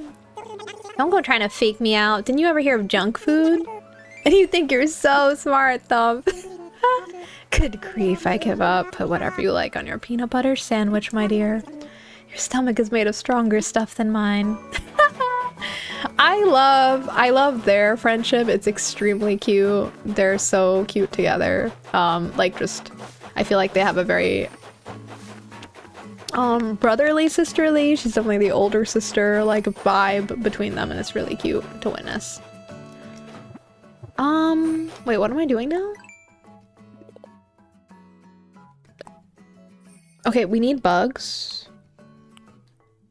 Don't go trying to fake me out. Didn't you ever hear of junk food? And you think you're so smart, Thumb. Good grief, I give up. Put whatever you like on your peanut butter sandwich, my dear. Your stomach is made of stronger stuff than mine. I love their friendship. It's extremely cute. They're so cute together. Like just, I feel like they have a very brotherly, sisterly. She's definitely the older sister, like vibe between them, and it's really cute to witness. Wait, what am I doing now? Okay, we need bugs.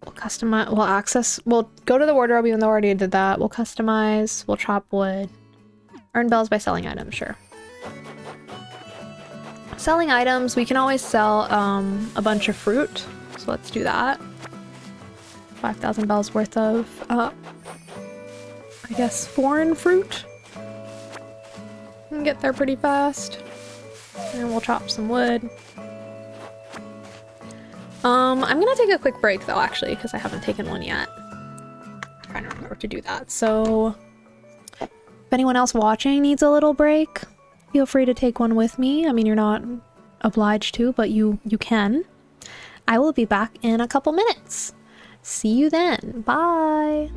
We'll customize, we'll access, we'll go to the wardrobe even though I already did that. We'll customize, we'll chop wood. Earn bells by selling items, sure. Selling items, we can always sell a bunch of fruit. So let's do that. 5,000 bells worth of, I guess, foreign fruit. We can get there pretty fast. And we'll chop some wood. I'm gonna take a quick break though, actually, because I haven't taken one yet. I'm trying to remember to do that. So if anyone else watching needs a little break, feel free to take one with me. I mean, you're not obliged to, but you can. I will be back in a couple minutes. See you then. Bye.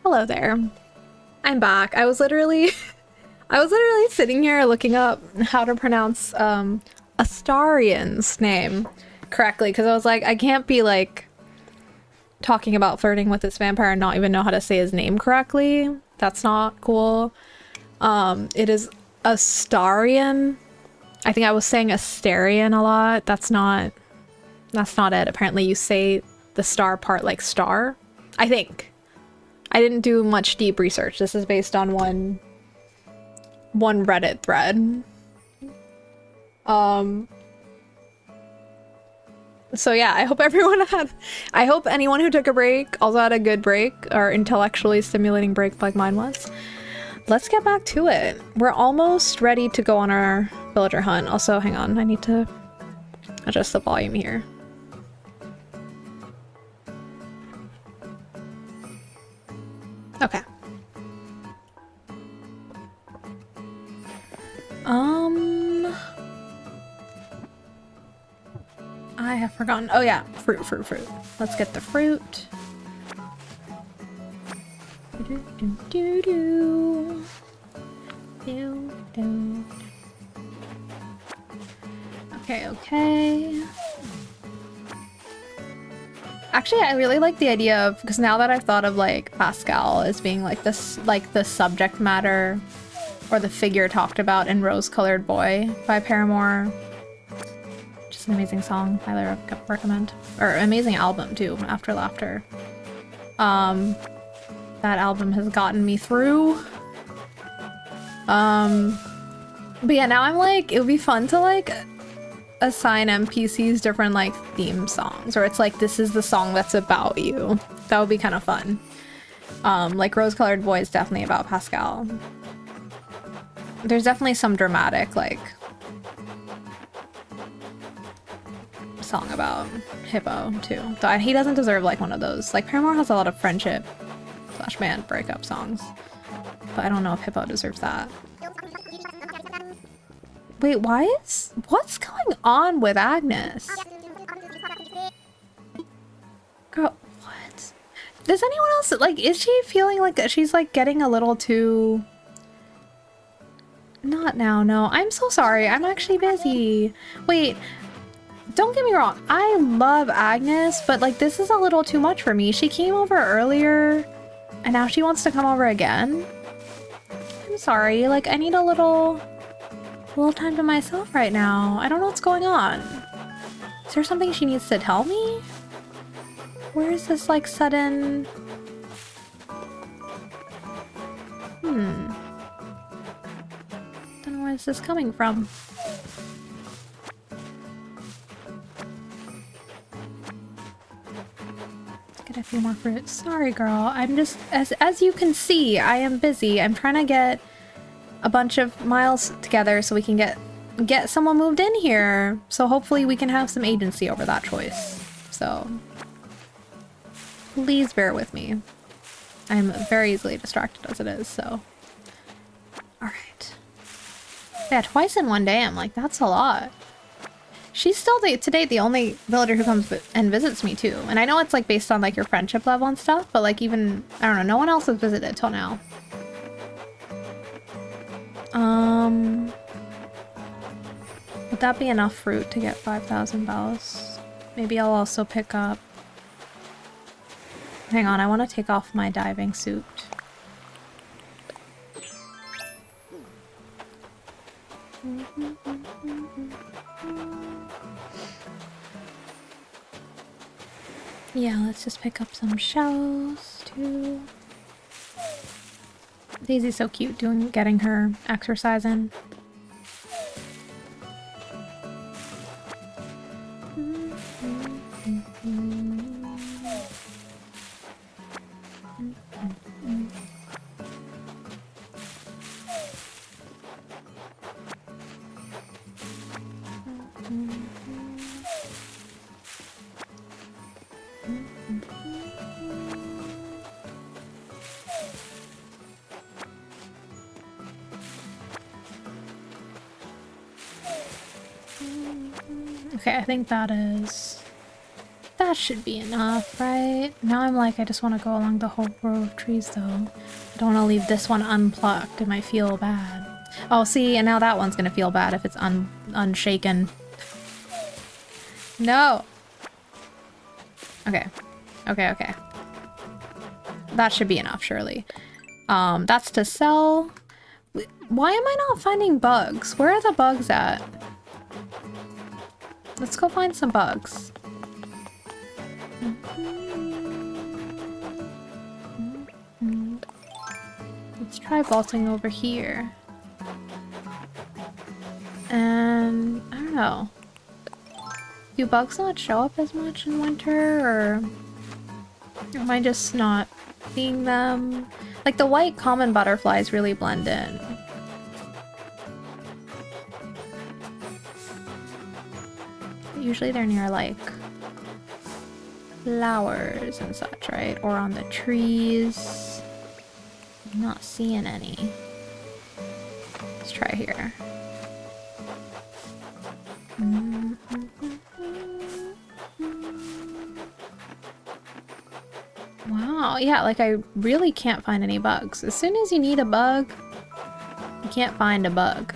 Hello there. I'm back. I was literally sitting here looking up how to pronounce Astarian's name correctly because I was like, I can't be like talking about flirting with this vampire and not even know how to say his name correctly. That's not cool. It is Astarian. I think I was saying Astarian a lot. That's not it. Apparently you say the star part like star. I think. I didn't do much deep research. This is based on one Reddit thread. So yeah, I hope anyone who took a break also had a good break or intellectually stimulating break like mine was. Let's get back to it. We're almost ready to go on our villager hunt. Also, hang on, I need to adjust the volume here. Okay. I have forgotten. Oh yeah, fruit. Let's get the fruit. Okay. Actually, I really like the idea of, because now that I've thought of like Pascal as being like this, like the subject matter or the figure talked about in Rose Colored Boy by Paramore. Just an amazing song, highly recommend. Or amazing album too, After Laughter. That album has gotten me through. But yeah, now I'm like, it would be fun to like assign NPCs different like theme songs, or it's like, this is the song that's about you. That would be kind of fun. Like Rose Colored Boy is definitely about Pascal. There's definitely some dramatic like song about Hippo too. Though he doesn't deserve like one of those. Like Paramore has a lot of friendship / band breakup songs, but I don't know if Hippo deserves that. Wait, what's going on with Agnes? Girl, what? Does anyone else, like, is she feeling like she's like getting a little too... Not now, no. I'm so sorry. I'm actually busy. Wait, don't get me wrong. I love Agnes, but like this is a little too much for me. She came over earlier and now she wants to come over again. I'm sorry. Like I need a little time to myself right now. I don't know what's going on. Is there something she needs to tell me? Where is this like sudden... Don't know where this is coming from. Let's get a few more fruits. Sorry, girl. I'm just, as you can see, I am busy. I'm trying to get a bunch of miles together so we can get someone moved in here. So hopefully we can have some agency over that choice. So please bear with me. I'm very easily distracted as it is, so. Alright. Yeah, twice in one day, I'm like, that's a lot. She's still, to date, the only villager who comes and visits me, too. And I know it's, like, based on, like, your friendship level and stuff, but, like, even, I don't know, no one else has visited till now. Would that be enough fruit to get 5,000 bells? Maybe I'll also pick up... Hang on, I want to take off my diving suit. Yeah, let's just pick up some shells too. Daisy's so cute getting her exercise in. Okay, I think that That should be enough, right? Now I'm like, I just want to go along the whole row of trees, though. I don't want to leave this one unplucked. It might feel bad. Oh, see, and now that one's gonna feel bad if it's unshaken. No! Okay. Okay, okay. That should be enough, surely. That's to sell. Why am I not finding bugs? Where are the bugs at? Let's go find some bugs. Let's try vaulting over here. And I don't know. Do bugs not show up as much in winter, or am I just not seeing them? Like the white common butterflies really blend in. Usually they're near like flowers and such, right? Or on the trees. I'm not seeing any. Let's try here. Wow, yeah, like I really can't find any bugs. As soon as you need a bug, you can't find a bug.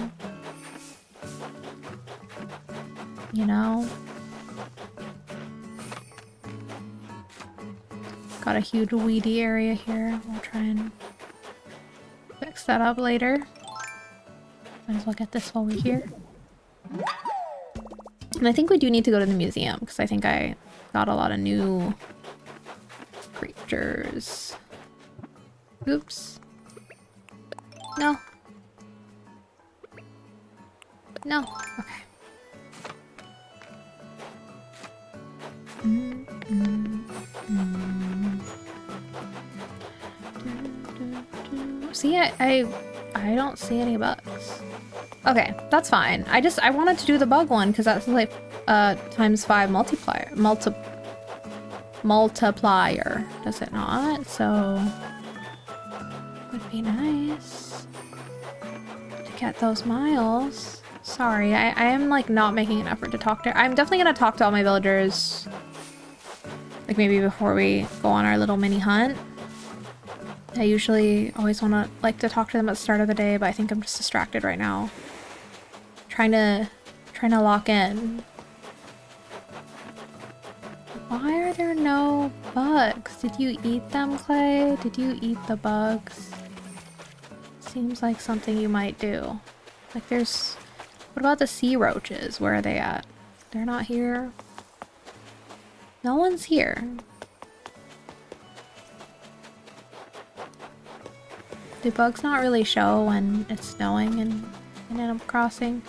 You know? Got a huge weedy area here. We'll try and fix that up later. Might as well get this while we're here. And I think we do need to go to the museum, because I think I got a lot of new creatures. Oops. No. No. Okay. See, I don't see any bugs. Okay, that's fine. I wanted to do the bug one because that's like ×5 multiplier, does it not? So would be nice to get those miles. Sorry, I am like not making an effort to talk to her. I'm definitely gonna talk to all my villagers, like maybe before we go on our little mini hunt. I usually always want to like to talk to them at the start of the day, but I think I'm just distracted right now. Trying to lock in. Why are there no bugs? Did you eat them, Clay? Did you eat the bugs? Seems like something you might do. Like there's... What about the sea roaches? Where are they at? They're not here. No one's here. Do bugs not really show when it's snowing in Animal Crossing?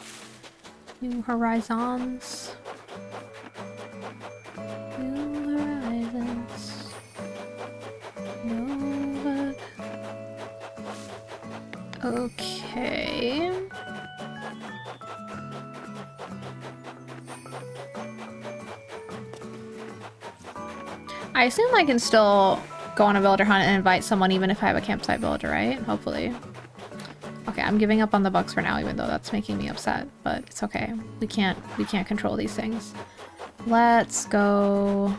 New Horizons. New Horizons. No bug. Okay. I assume I can still go on a villager hunt and invite someone even if I have a campsite villager, right? Hopefully. Okay, I'm giving up on the bugs for now, even though that's making me upset, but it's okay. We can't control these things. Let's go.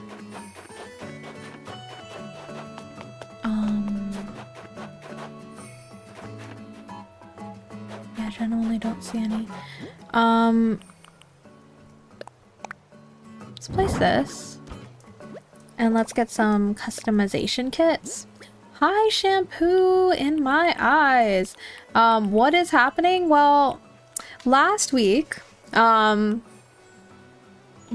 Yeah, genuinely don't see any. Let's place this. And let's get some customization kits. Hi, shampoo in my eyes. What is happening? Well, last week, 1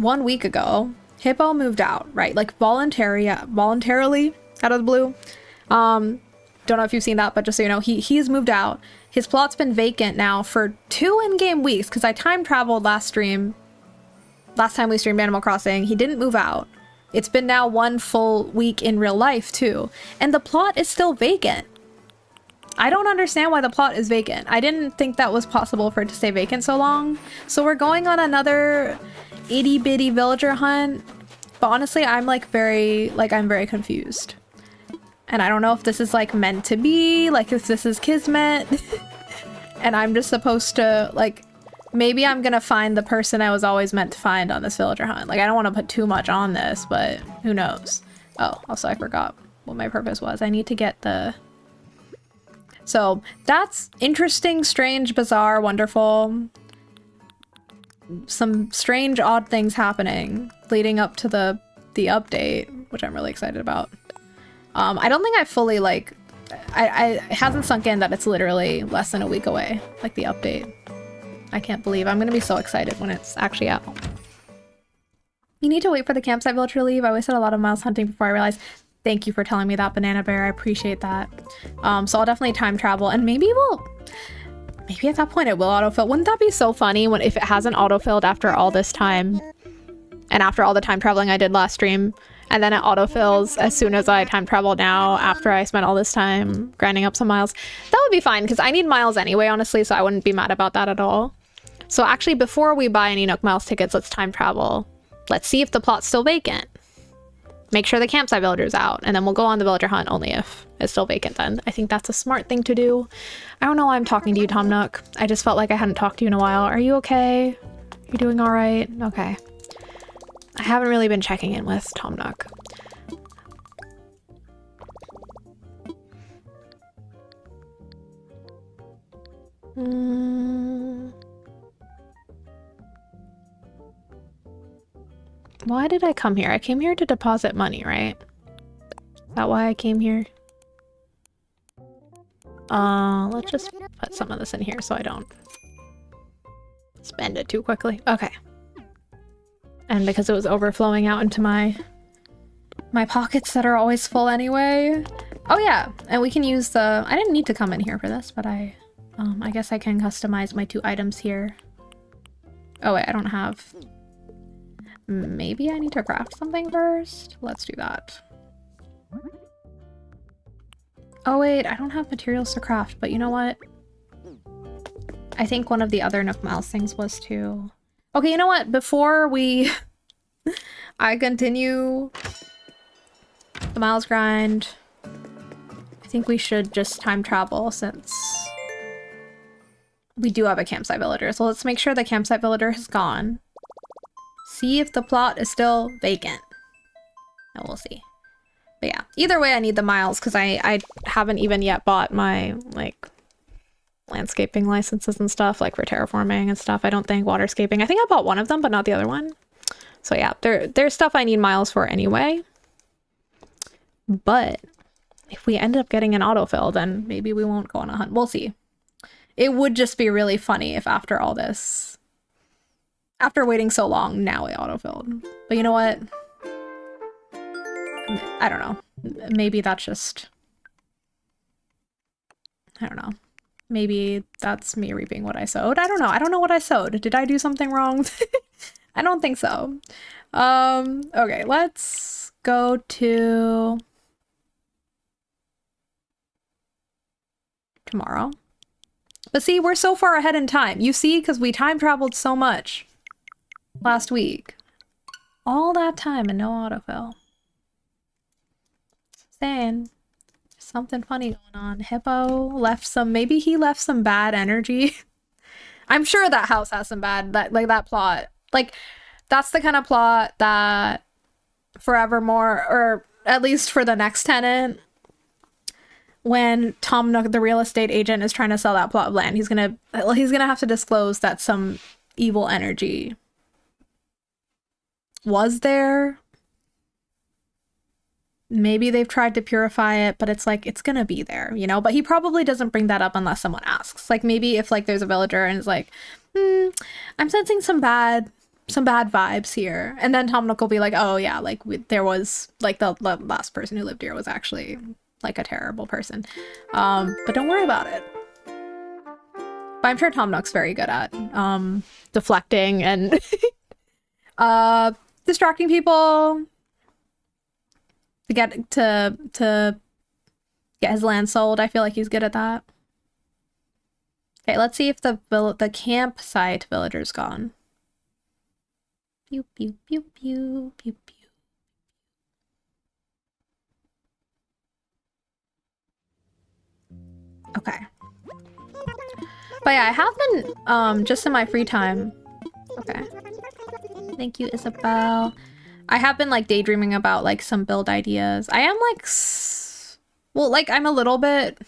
week ago, Hippo moved out, right? Like voluntarily out of the blue. Don't know if you've seen that, but just so you know, he's moved out. His plot's been vacant now for 2 in-game weeks because I time traveled last time we streamed Animal Crossing. He didn't move out. It's been now 1 full week in real life too, and the plot is still vacant. I don't understand why the plot is vacant. I didn't think that was possible for it to stay vacant so long. So we're going on another itty bitty villager hunt, but honestly I'm very confused. And I don't know if this is like meant to be, like if this is kismet and I'm just supposed to like maybe I'm gonna find the person I was always meant to find on this villager hunt. Like, I don't want to put too much on this, but who knows? Oh, also I forgot what my purpose was. I need to get the... So, that's interesting, strange, bizarre, wonderful. Some strange, odd things happening leading up to the update, which I'm really excited about. I don't think I fully, like... it hasn't sunk in that it's literally less than a week away, like the update. I can't believe I'm gonna be so excited when it's actually out. You need to wait for the campsite villager to leave. I wasted a lot of miles hunting before I realized. Thank you for telling me that, Banana Bear. I appreciate that. So I'll definitely time travel, and maybe at that point it will autofill. Wouldn't that be so funny if it hasn't autofilled after all this time, and after all the time traveling I did last stream, and then it autofills as soon as I time travel now after I spent all this time grinding up some miles? That would be fine, because I need miles anyway, honestly, so I wouldn't be mad about that at all. So actually, before we buy any Nook Miles tickets, let's time travel. Let's see if the plot's still vacant. Make sure the campsite villager's out, and then we'll go on the villager hunt only if it's still vacant then. I think that's a smart thing to do. I don't know why I'm talking to you, Tom Nook. I just felt like I hadn't talked to you in a while. Are you okay? You doing all right? Okay. I haven't really been checking in with Tom Nook. Why did I come here? I came here to deposit money, right? Is that why I came here? Let's just put some of this in here so I don't spend it too quickly. Okay. And because it was overflowing out into my pockets that are always full anyway. Oh yeah, and we can use the... I didn't need to come in here for this, but I guess I can customize my 2 items here. Oh wait, I don't have... Maybe I need to craft something first? Let's do that. Oh wait, I don't have materials to craft, but you know what? I think one of the other Nook Miles things was to... Okay, you know what? Before we... I continue the miles grind, I think we should just time travel since we do have a campsite villager. So let's make sure the campsite villager has gone. See if the plot is still vacant. And we'll see. But yeah, either way I need the miles because I haven't even yet bought my, like, landscaping licenses and stuff, like for terraforming and stuff. I don't think waterscaping. I think I bought one of them, but not the other one. So yeah, there's stuff I need miles for anyway. But if we end up getting an autofill, then maybe we won't go on a hunt. We'll see. It would just be really funny if after all this, after waiting so long, now it autofilled. But you know what? I don't know. Maybe that's just... I don't know. Maybe that's me reaping what I sowed. I don't know. I don't know what I sowed. Did I do something wrong? I don't think so. Okay, let's go to tomorrow. But see, we're so far ahead in time. You see, because we time traveled so much last week. All that time and no autofill. Saying something funny going on. Hippo left some, maybe he left some bad energy. I'm sure that house has some bad, that plot. Like, that's the kind of plot that forevermore, or at least for the next tenant, when Tom Nook, the real estate agent, is trying to sell that plot of land, he's gonna have to disclose that some evil energy was there. Maybe they've tried to purify it, but it's like, it's gonna be there, you know? But he probably doesn't bring that up unless someone asks. Like, maybe if, like, there's a villager and is like, I'm sensing some bad vibes here. And then Tom Nook will be like, oh yeah, like, there was, like, the last person who lived here was actually, like, a terrible person. But don't worry about it. But I'm sure Tom Nook's very good at deflecting and distracting people to get his land sold. I feel like he's good at that. Okay, let's see if the campsite villager's gone. Pew pew pew pew pew pew. Okay. But yeah, I have been, just in my free time. Okay. Thank you, Isabel. I have been like daydreaming about like some build ideas. I am like, well, like I'm a little bit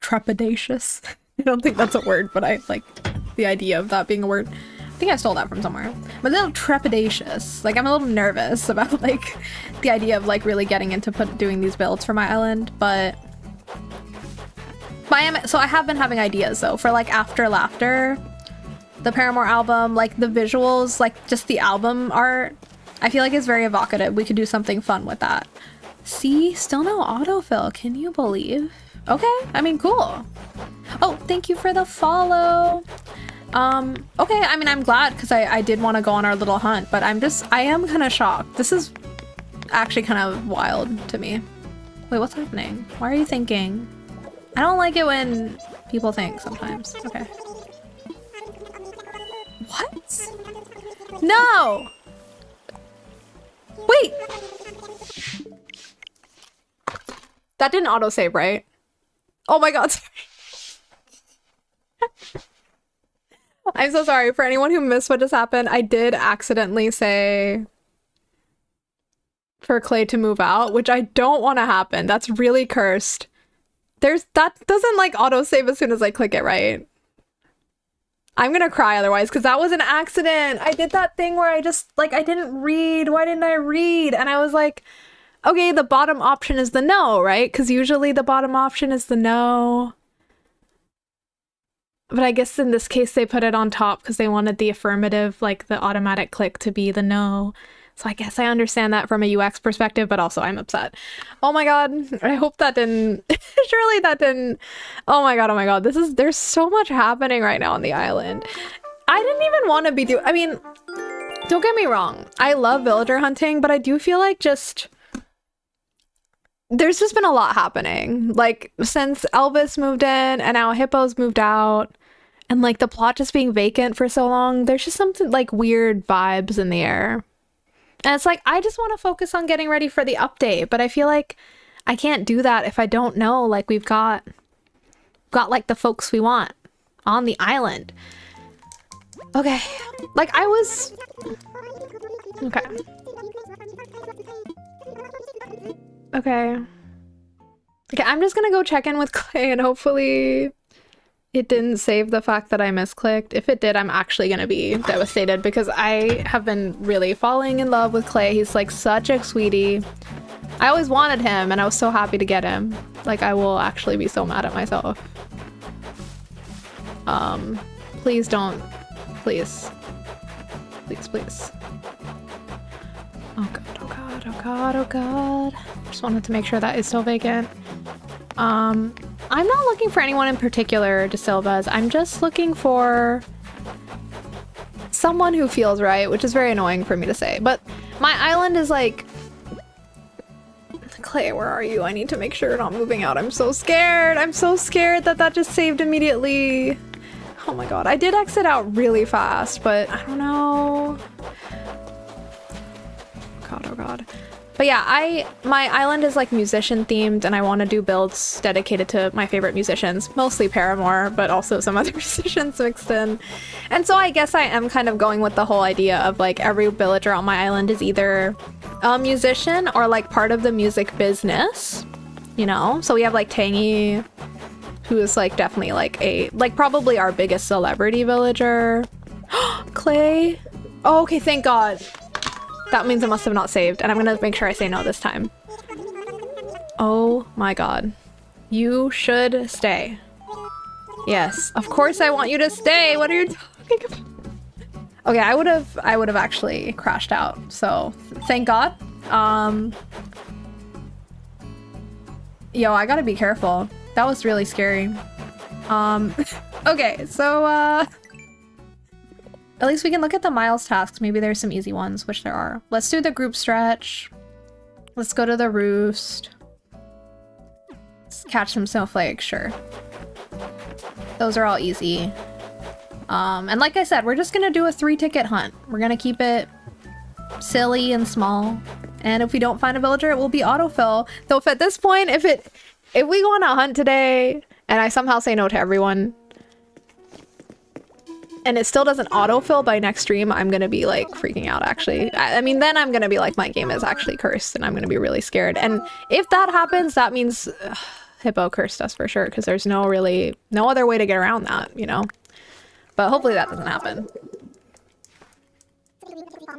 trepidatious. I don't think that's a word, but I like the idea of that being a word. I think I stole that from somewhere. I'm a little trepidatious. Like I'm a little nervous about like the idea of like really getting into doing these builds for my island, but so I have been having ideas though for like After Laughter, the Paramore album, like the visuals, like just the album art. I feel like it's very evocative. We could do something fun with that. See, still no autofill. Can you believe? Okay, I mean, cool. Oh, thank you for the follow. Okay, I mean, I'm glad because I did want to go on our little hunt, but I am kind of shocked. This is actually kind of wild to me. Wait, what's happening? Why are you thinking? I don't like it when people think sometimes. Okay. What? No! Wait! That didn't autosave, right? Oh my god, sorry. I'm so sorry for anyone who missed what just happened. I did accidentally say for Clay to move out, which I don't want to happen. That's really cursed. That doesn't like autosave as soon as I click it, right? I'm gonna cry otherwise because that was an accident. I did that thing where I just like I didn't read. Why didn't I read? And I was like, okay, the bottom option is the no, right? Because usually the bottom option is the no. But I guess in this case they put it on top because they wanted the affirmative, like the automatic click to be the no. So I guess I understand that from a UX perspective, but also I'm upset. Oh my god, I hope that didn't, surely that didn't, oh my god, there's so much happening right now on the island. I didn't even want to be I mean, don't get me wrong, I love villager hunting, but I do feel like there's just been a lot happening. Like, since Elvis moved in and now Hippo's moved out, and like the plot just being vacant for so long, there's just something like weird vibes in the air. And it's like, I just want to focus on getting ready for the update, but I feel like I can't do that if I don't know, like, we've got like the folks we want on the island. Okay. Like, okay. Okay. Okay, I'm just gonna go check in with Clay and hopefully it didn't save the fact that I misclicked. If it did, I'm actually gonna be devastated because I have been really falling in love with Clay. He's like such a sweetie. I always wanted him and I was so happy to get him. Like, I will actually be so mad at myself. Please don't. Please. Please, please. Oh god, oh god, oh god, oh god. Just wanted to make sure that is still vacant. I'm not looking for anyone in particular, De Silva's. I'm just looking for someone who feels right, which is very annoying for me to say. But my island is like... Clay, where are you? I need to make sure you're not moving out. I'm so scared. I'm so scared that that just saved immediately. Oh my god. I did exit out really fast, but I don't know. God, oh god. But yeah, my island is like musician themed and I want to do builds dedicated to my favorite musicians, mostly Paramore, but also some other musicians mixed in. And so I guess I am kind of going with the whole idea of like every villager on my island is either a musician or like part of the music business, you know? So we have like Tangy, who is like definitely like probably our biggest celebrity villager. Clay. Oh, okay, thank god. That means it must have not saved, and I'm gonna make sure I say no this time. Oh my god. You should stay. Yes, of course I want you to stay. What are you talking about? Okay, I would have actually crashed out, so thank god. Yo, I gotta be careful. That was really scary. Okay, so at least we can look at the Miles tasks. Maybe there's some easy ones, which there are. Let's do the group stretch. Let's go to the roost. Let's catch some snowflakes, sure. Those are all easy. And like I said, we're just gonna do a 3-ticket hunt. We're gonna keep it silly and small. And if we don't find a villager, it will be autofill. Though if at this point, if we go on a hunt today and I somehow say no to everyone, and it still doesn't autofill by next stream, I'm gonna be like freaking out actually. I mean, then I'm gonna be like, my game is actually cursed and I'm gonna be really scared. And if that happens, that means Hippo cursed us for sure, because there's no other way to get around that, you know? But hopefully that doesn't happen.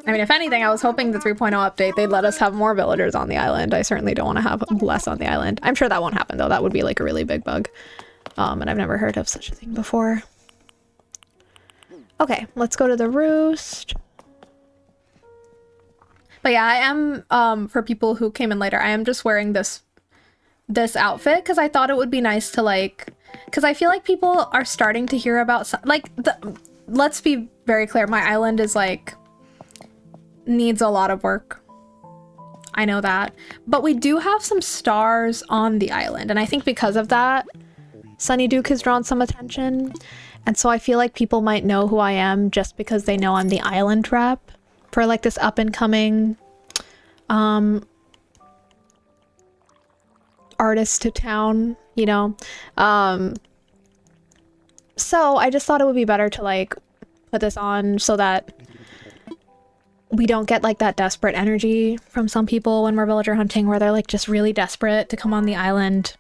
I mean, if anything, I was hoping the 3.0 update, they'd let us have more villagers on the island. I certainly don't want to have less on the island. I'm sure that won't happen though. That would be like a really big bug. And I've never heard of such a thing before. Okay, let's go to the roost. But yeah, I am, for people who came in later, I am just wearing this outfit because I thought it would be nice to like, because I feel like people are starting to hear about, let's be very clear, my island is like, needs a lot of work. I know that. But we do have some stars on the island, and I think because of that, Sunny Duke has drawn some attention. And so I feel like people might know who I am just because they know I'm the island rep for like this up and coming artist to town, you know? So I just thought it would be better to like put this on so that we don't get like that desperate energy from some people when we're villager hunting, where they're like just really desperate to come on the island.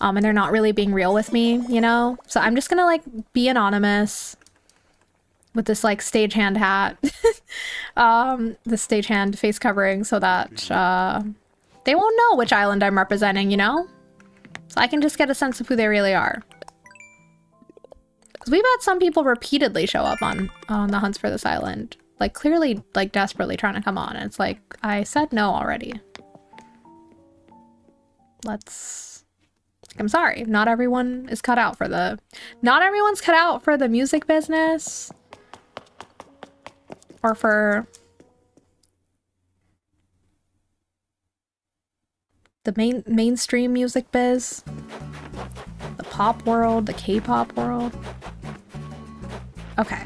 And they're not really being real with me, you know? So I'm just gonna like be anonymous with this like stagehand hat, the stagehand face covering, so that they won't know which island I'm representing, you know? So I can just get a sense of who they really are. Because we've had some people repeatedly show up on the hunts for this island, like clearly like desperately trying to come on. And it's like, I said no already. I'm sorry, not everyone is cut out for not everyone's cut out for the music business or for the mainstream music biz, the pop world, the K-pop world. Okay.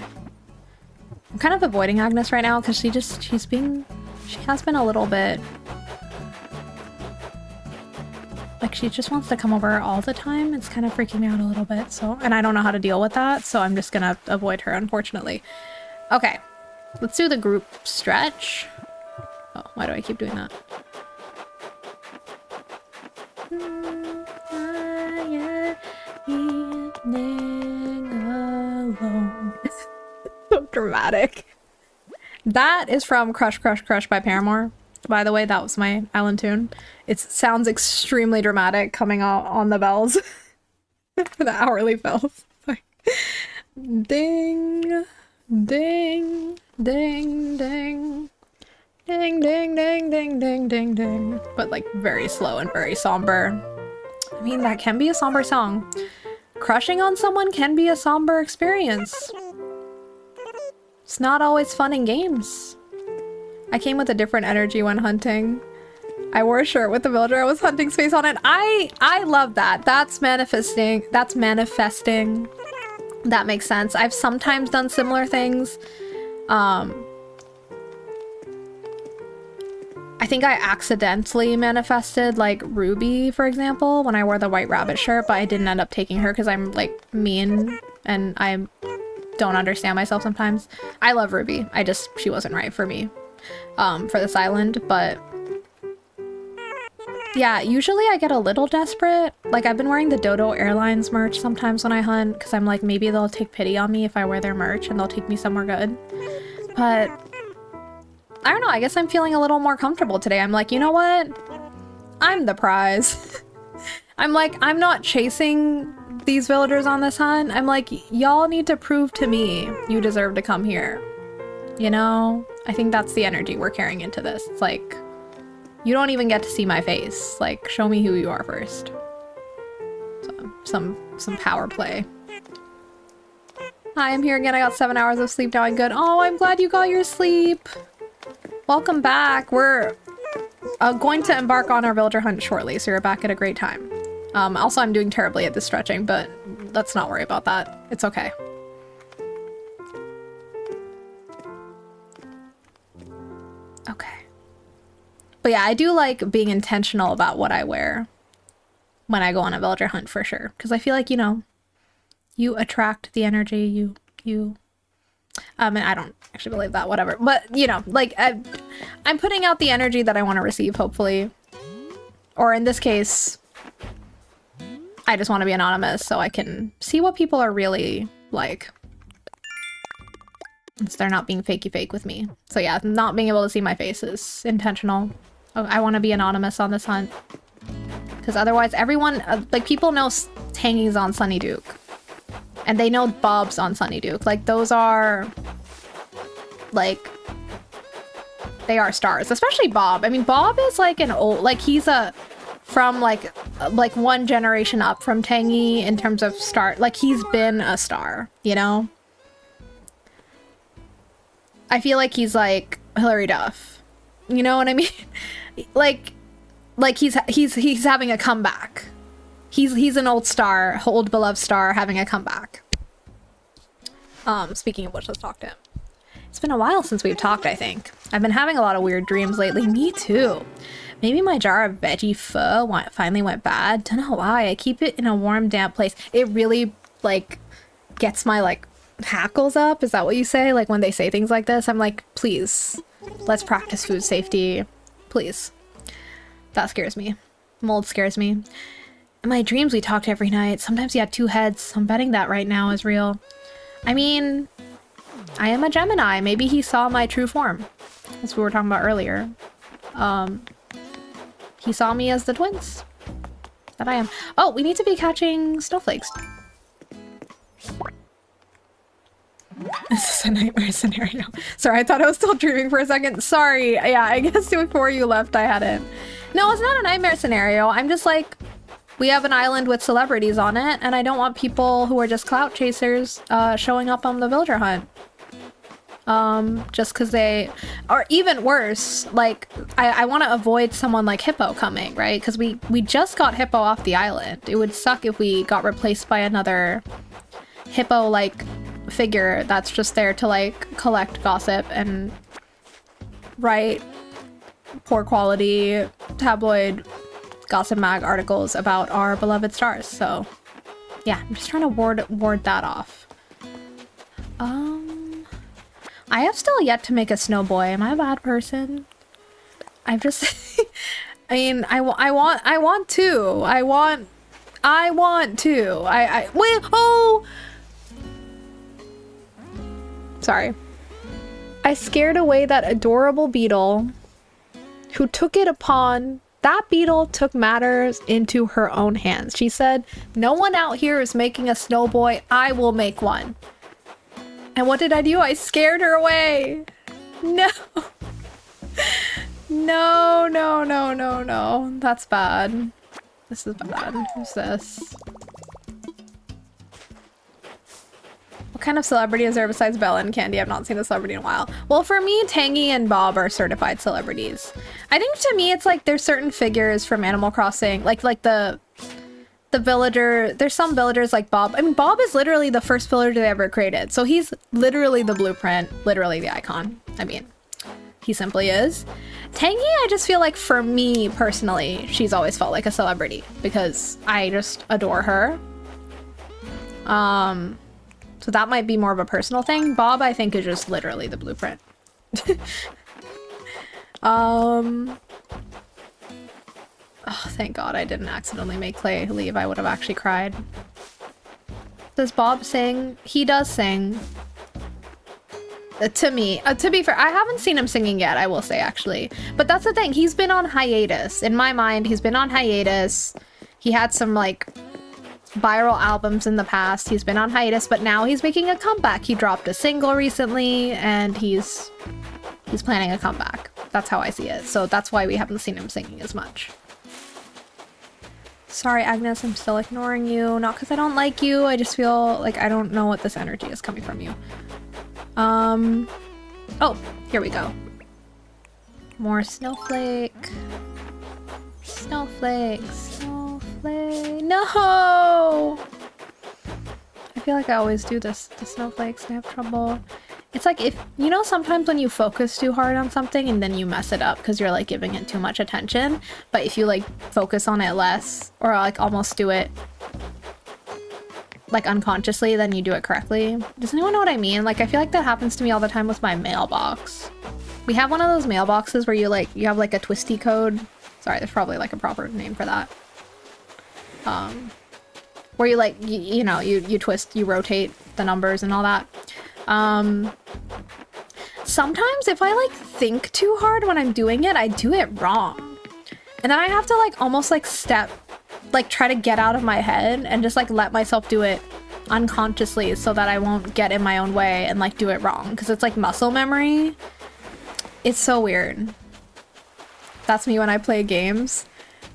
I'm kind of avoiding Agnes right now because she has been a little bit, like, she just wants to come over all the time. It's kind of freaking me out a little bit, so, and I don't know how to deal with that, so I'm just gonna avoid her, unfortunately. Okay, let's do the group stretch. Oh, why do I keep doing that? So dramatic. That is from Crush Crush Crush by Paramore. By the way, that was my island tune. It sounds extremely dramatic coming out on the bells. The hourly bells. Like, ding, ding, ding, ding. Ding, ding, ding, ding, ding, ding, ding. But like very slow and very somber. I mean, that can be a somber song. Crushing on someone can be a somber experience. It's not always fun in games. I came with a different energy when hunting. I wore a shirt with the villager I was hunting space on it. I love that. That's manifesting. That's manifesting. That makes sense. I've sometimes done similar things. I think I accidentally manifested like Ruby, for example, when I wore the white rabbit shirt, but I didn't end up taking her because I'm like mean and I don't understand myself sometimes. I love Ruby. She wasn't right for me for this island, but yeah, usually I get a little desperate. Like, I've been wearing the Dodo Airlines merch sometimes when I hunt because I'm like, maybe they'll take pity on me if I wear their merch and they'll take me somewhere good. But I don't know, I guess I'm feeling a little more comfortable today. I'm like, you know what? I'm the prize. I'm like, I'm not chasing these villagers on this hunt. I'm like, y'all need to prove to me you deserve to come here. You know? I think that's the energy we're carrying into this. It's like, you don't even get to see my face. Like, show me who you are first. So, some power play. Hi, I'm here again. I got 7 hours of sleep now. I'm good. Oh, I'm glad you got your sleep. Welcome back. We're going to embark on our villager hunt shortly, so you're back at a great time. Also, I'm doing terribly at this stretching, but let's not worry about that. It's okay. Okay. But yeah, I do like being intentional about what I wear when I go on a villager hunt for sure. Because I feel like, you know, you attract the energy, you And I don't actually believe that, whatever. But, you know, like, I'm putting out the energy that I want to receive, hopefully. Or in this case, I just want to be anonymous so I can see what people are really like. So they're not being fakey fake with me. So yeah, not being able to see my face is intentional. I want to be anonymous on this hunt. Because otherwise everyone, like people know Tangy's on Sunny Duke. And they know Bob's on Sunny Duke. Like those are, like, they are stars. Especially Bob. I mean, Bob is like an old, like he's from like one generation up from Tangy in terms of star. Like he's been a star, you know? I feel like he's like Hilary Duff. You know what I mean? like he's having a comeback. He's an old star, old beloved star having a comeback. Speaking of which, let's talk to him. It's been a while since we've talked, I think. I've been having a lot of weird dreams lately. Me too. Maybe my jar of veggie pho finally went bad. Don't know why. I keep it in a warm, damp place. It really, like, gets my, like, hackles up. Is that what you say? Like, when they say things like this, I'm like, please, let's practice food safety. Please. That scares me. Mold scares me. In my dreams, we talked every night. Sometimes he had two heads. I'm betting that right now is real. I mean, I am a Gemini. Maybe he saw my true form. As we were talking about earlier. He saw me as the twins that I am. Oh, we need to be catching snowflakes. This is a nightmare scenario. Sorry, I thought I was still dreaming for a second. Sorry. Yeah, I guess before you left, I hadn't. No, it's not a nightmare scenario. I'm just like, we have an island with celebrities on it, and I don't want people who are just clout chasers showing up on the villager hunt. Just because they, or even worse, like, I want to avoid someone like Hippeaux coming, right? Because we just got Hippeaux off the island. It would suck if we got replaced by another Hippeaux-like figure that's just there to, like, collect gossip and write poor quality tabloid gossip mag articles about our beloved stars. So yeah, I'm just trying to ward that off. I have still yet to make a snow boy. Am I a bad person? I've just I mean, I want to. Wait, oh! Sorry. I scared away that adorable beetle who took it upon. That beetle took matters into her own hands. She said, no one out here is making a snow boy. I will make one. And what did I do? I scared her away. No. No. That's bad. This is bad. Who's this? What kind of celebrity is there besides Bella and Candy? I've not seen a celebrity in a while. Well, for me, Tangy and Bob are certified celebrities. I think to me, it's like there's certain figures from Animal Crossing, like the villager. There's some villagers like Bob. I mean, Bob is literally the first villager they ever created. So he's literally the blueprint, literally the icon. I mean, he simply is. Tangy, I just feel like for me personally, she's always felt like a celebrity because I just adore her. So that might be more of a personal thing. Bob, I think, is just literally the blueprint. Oh, thank God I didn't accidentally make Clay leave. I would have actually cried. Does Bob sing? He does sing. To me. To be fair, I haven't seen him singing yet, I will say, actually. But that's the thing. He's been on hiatus. In my mind, he's been on hiatus. He had some, like, viral albums in the past. He's been on hiatus, but now he's making a comeback. He dropped a single recently, and he's planning a comeback. That's how I see it. So that's why we haven't seen him singing as much. Sorry, Agnes, I'm still ignoring you. Not because I don't like you. I just feel like I don't know what this energy is coming from you. Oh, here we go. More snowflake. Snowflake. No! I feel like I always do this. The snowflakes, I have trouble. It's like if, you know, sometimes when you focus too hard on something and then you mess it up because you're like giving it too much attention. But if you like focus on it less or like almost do it like unconsciously, then you do it correctly. Does anyone know what I mean? Like, I feel like that happens to me all the time with my mailbox. We have one of those mailboxes where you have like a twisty code. Sorry, there's probably like a proper name for that. Where you like, you know, you twist, you rotate the numbers and all that. Sometimes if I like think too hard when I'm doing it, I do it wrong. And then I have to like almost like try to get out of my head and just like let myself do it unconsciously so that I won't get in my own way and like do it wrong. Cause it's like muscle memory. It's so weird. That's me when I play games.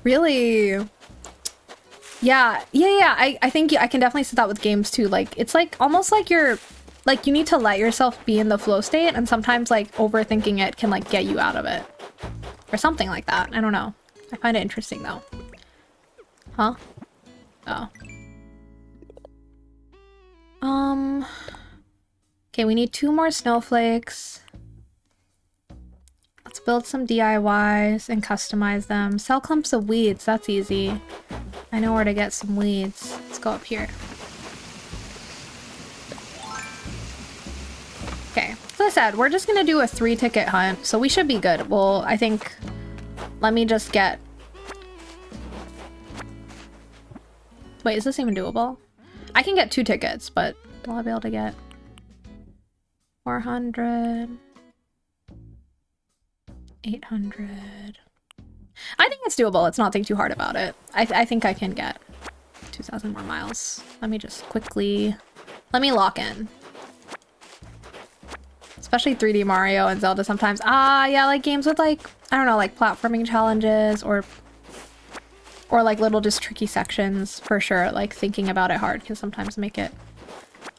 Really? Yeah. I think I can definitely see that with games too. Like, it's like almost like you're like, you need to let yourself be in the flow state, and sometimes like overthinking it can like get you out of it or something like that. I don't know. I find it interesting though. Huh? Oh. Okay, we need 2 more snowflakes. Let's build some DIYs and customize them. Sell clumps of weeds, that's easy. I know where to get some weeds. Let's go up here. Okay, as I said, we're just gonna do a 3-ticket hunt, so we should be good. Well, I think... Let me just get... Wait, is this even doable? I can get 2 tickets, but will I be able to get 400, 800? I think it's doable. Let's not think too hard about it. I think I can get 2,000 more miles. Let me just quickly... Let me lock in. Especially 3D Mario and Zelda sometimes. Ah, yeah, like games with like, I don't know, like platforming challenges or like little just tricky sections for sure. Like thinking about it hard can sometimes make it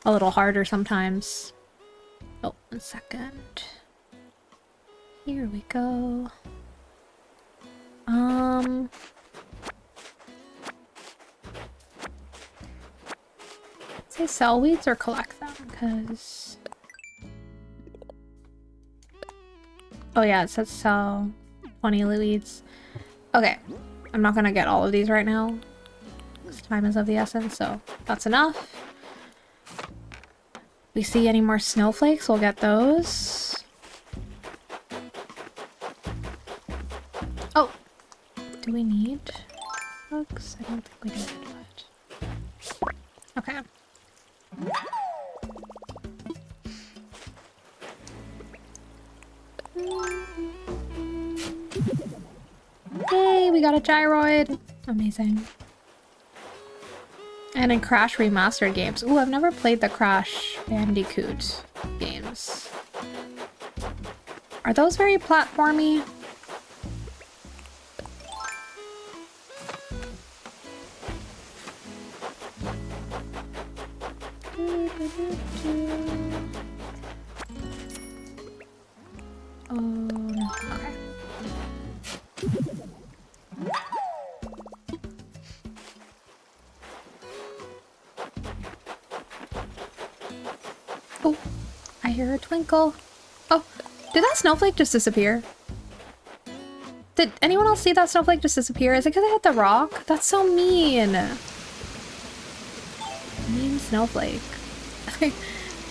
a little harder sometimes. Oh, 1 second. Here we go. Say sell weeds or collect them, because... Oh yeah, it says sell 20 weeds. Okay, I'm not gonna get all of these right now. This time is of the essence, so that's enough. We see any more snowflakes, we'll get those. Oh! Do we need bugs? I don't think we did, but... Okay. Yay, we got a gyroid! Amazing. And in Crash Remastered games. Ooh, I've never played the Crash Bandicoot games. Are those very platformy? Oh, no. Okay. Oh, I hear a twinkle. Oh, did that snowflake just disappear? Did anyone else see that snowflake just disappear? Is it because I hit the rock? That's so mean. Mean snowflake.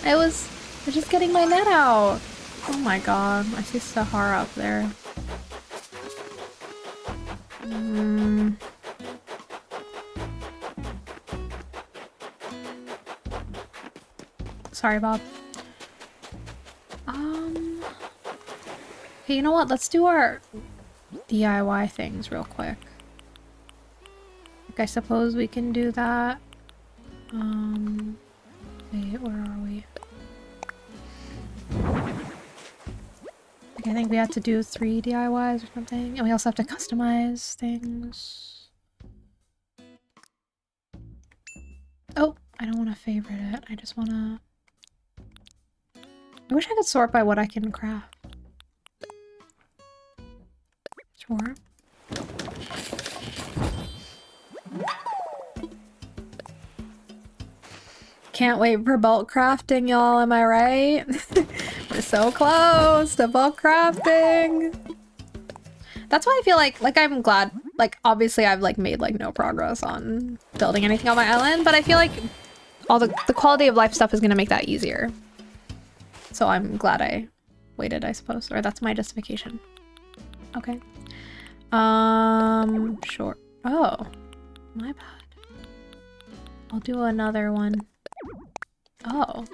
I was just getting my net out. Oh my god, I see Sahara up there. Sorry, Bob. Okay, you know what? Let's do our DIY things real quick. Like, I suppose we can do that. Wait, where are we? Okay, I think we have to do 3 DIYs or something. And we also have to customize things. Oh, I don't want to favorite it. I just want to... I wish I could sort by what I can craft. Sure. Can't wait for bulk crafting, y'all, am I right? We're so close to bulk crafting. That's why I feel like I'm glad, like, obviously I've, like, made, like, no progress on building anything on my island, but I feel like all the quality of life stuff is gonna make that easier. So I'm glad I waited, I suppose. Or that's my justification. Okay. Sure. Oh, my bad. I'll do another one. Oh.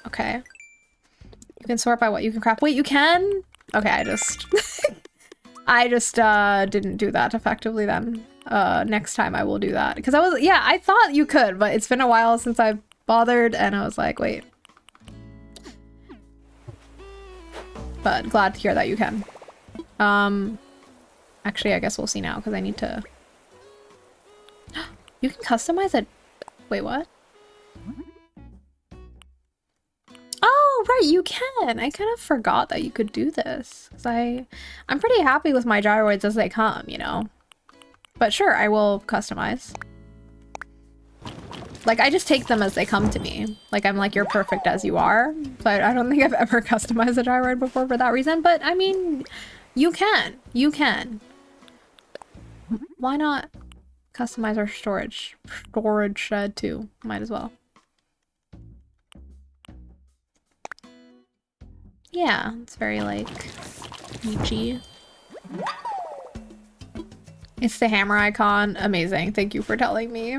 Okay. You can sort by what you can craft. Wait, you can? Okay, I just didn't do that effectively then. Next time I will do that. Because I thought you could, but it's been a while since I've bothered and I was like, wait. But glad to hear that you can. Actually, I guess we'll see now because I need to... You can customize it. Wait, what? Oh, right, you can. I kind of forgot that you could do this. Because I'm pretty happy with my gyroids as they come, you know? But sure, I will customize. Like, I just take them as they come to me. Like, I'm like, you're perfect as you are. But I don't think I've ever customized a gyroid before for that reason. But, I mean, you can. You can. Why not customize our storage shed too? Might as well. Yeah, it's very, like, beachy. It's the hammer icon. Amazing. Thank you for telling me.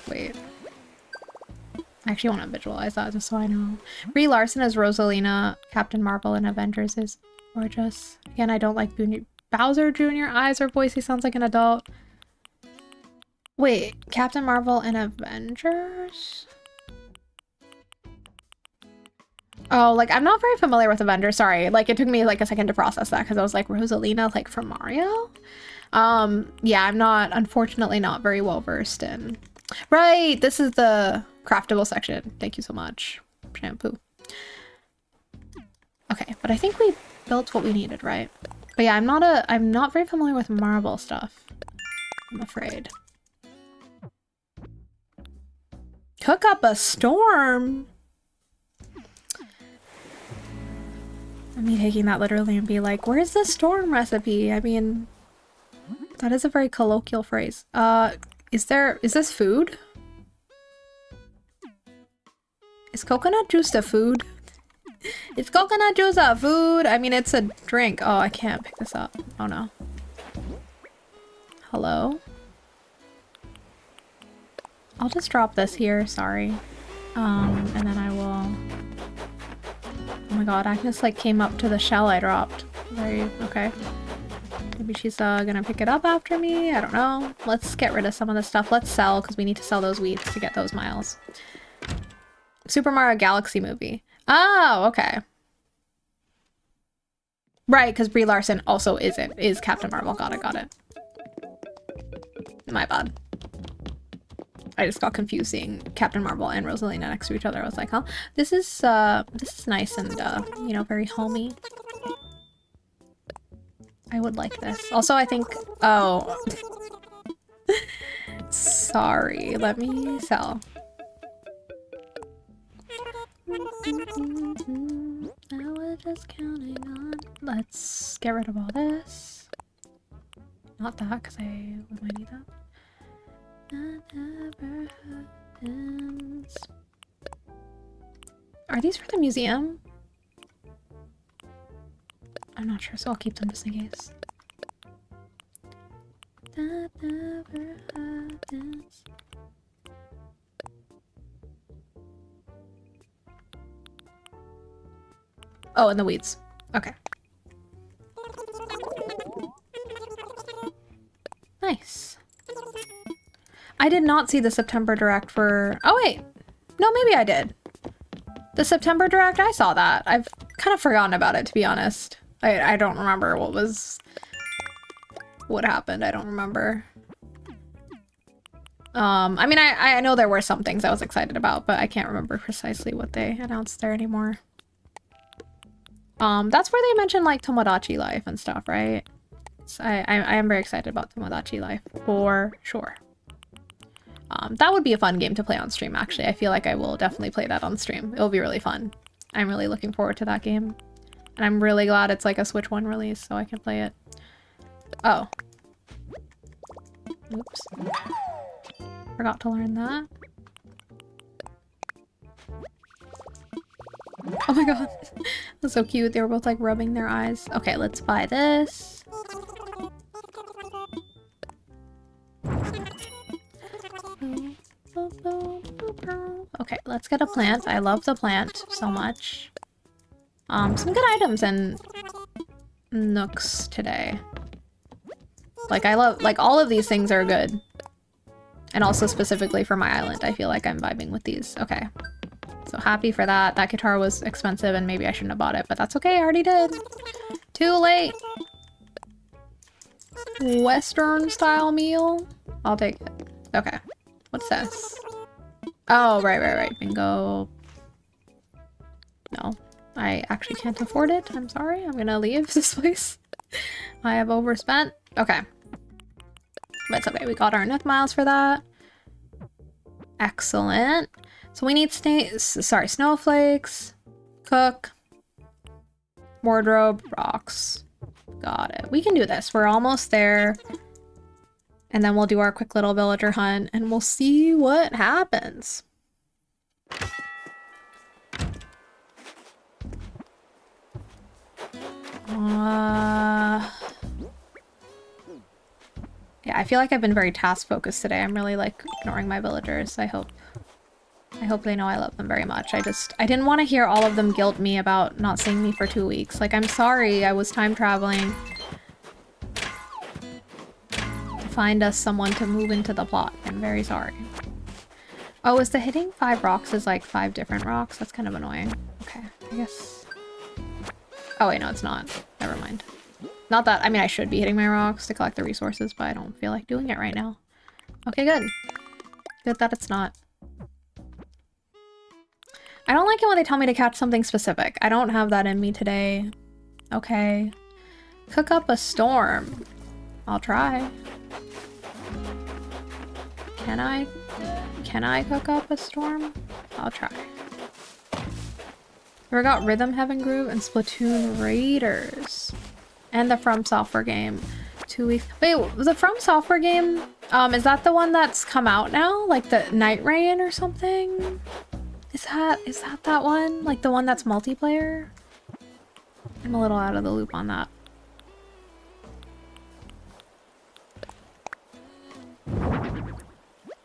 Wait. I actually want to visualize that just so I know. Brie Larson as Rosalina. Captain Marvel in Avengers is gorgeous. Again, I don't like Bowser Jr. eyes or voice. He sounds like an adult. Wait, Captain Marvel in Avengers? Oh, like, I'm not very familiar with Avengers, sorry. Like, it took me, like, a second to process that, because I was like, Rosalina, like, from Mario? Yeah, I'm not, unfortunately, not very well-versed in... Right, this is the craftable section. Thank you so much, Shampoo. Okay, but I think we built what we needed, right? But yeah, I'm not very familiar with Marvel stuff, I'm afraid. Cook up a storm? Me taking that literally and be like, where's the storm recipe? I mean, that is a very colloquial phrase. Is this food? Is coconut juice a food? Is coconut juice a food? I mean, it's a drink. Oh, I can't pick this up. Oh no. Hello? I'll just drop this here, sorry. And then I will... Oh my god, Agnes like came up to the shell I dropped. Okay. Maybe she's gonna pick it up after me? I don't know. Let's get rid of some of the stuff. Let's sell, because we need to sell those weeds to get those miles. Super Mario Galaxy movie. Oh, okay. Right, because Brie Larson also is Captain Marvel. Got it. My bad. I just got confused seeing Captain Marvel and Rosalina next to each other. I was like, huh? This is nice and, you know, very homey. I would like this. Also, I think... Oh. Sorry. Let me sell. I was just counting on... Let's get rid of all this. Not that, because we might need that. That never happens. Are these for the museum? I'm not sure, so I'll keep them just in case. That never happens. Oh, and the weeds. Okay. Nice. I did not see the September Direct for... Oh, wait. No, maybe I did. The September Direct, I saw that. I've kind of forgotten about it, to be honest. I don't remember what happened. I don't remember. I mean, I know there were some things I was excited about, but I can't remember precisely what they announced there anymore. That's where they mentioned, like, Tomodachi Life and stuff, right? So I am very excited about Tomodachi Life, for sure. That would be a fun game to play on stream, actually. I feel like I will definitely play that on stream. It'll be really fun. I'm really looking forward to that game. And I'm really glad it's like a Switch 1 release so I can play it. Oh. Oops. Forgot to learn that. Oh my god. That's so cute. They were both like rubbing their eyes. Okay, let's buy this. Okay, let's get a plant. I love the plant so much. Some good items and nooks today. Like I love, like all of these things are good. And also specifically for my island, I feel like I'm vibing with these. Okay. So happy for that. That guitar was expensive and maybe I shouldn't have bought it, but that's okay, I already did. Too late. Western style meal. I'll take it. Okay. What's this? Oh, right. Bingo. No. I actually can't afford it. I'm sorry. I'm gonna leave this place. I have overspent. Okay. But it's okay. We got our Nook miles for that. Excellent. So we need snowflakes, cook, wardrobe, rocks. Got it. We can do this. We're almost there. And then we'll do our quick little villager hunt and we'll see what happens. Yeah, I feel like I've been very task focused today. I'm really like ignoring my villagers. I hope they know I love them very much. I didn't want to hear all of them guilt me about not seeing me for 2 weeks. Like, I'm sorry, I was time traveling to find us someone to move into the plot. I'm very sorry. Oh, is the hitting 5 rocks is like 5 different rocks? That's kind of annoying. Okay, I guess. Oh wait, no, it's not. Never mind. Not that, I mean, I should be hitting my rocks to collect the resources, but I don't feel like doing it right now. Okay, good. Good that it's not. I don't like it when they tell me to catch something specific. I don't have that in me today. Okay. Cook up a storm. I'll try. Can I cook up a storm? I'll try. We got Rhythm Heaven Groove and Splatoon Raiders. And the From Software game. 2 weeks. Wait, the From Software game, is that the one that's come out now? Like the Night Rain or something? Is that one? Like the one that's multiplayer? I'm a little out of the loop on that.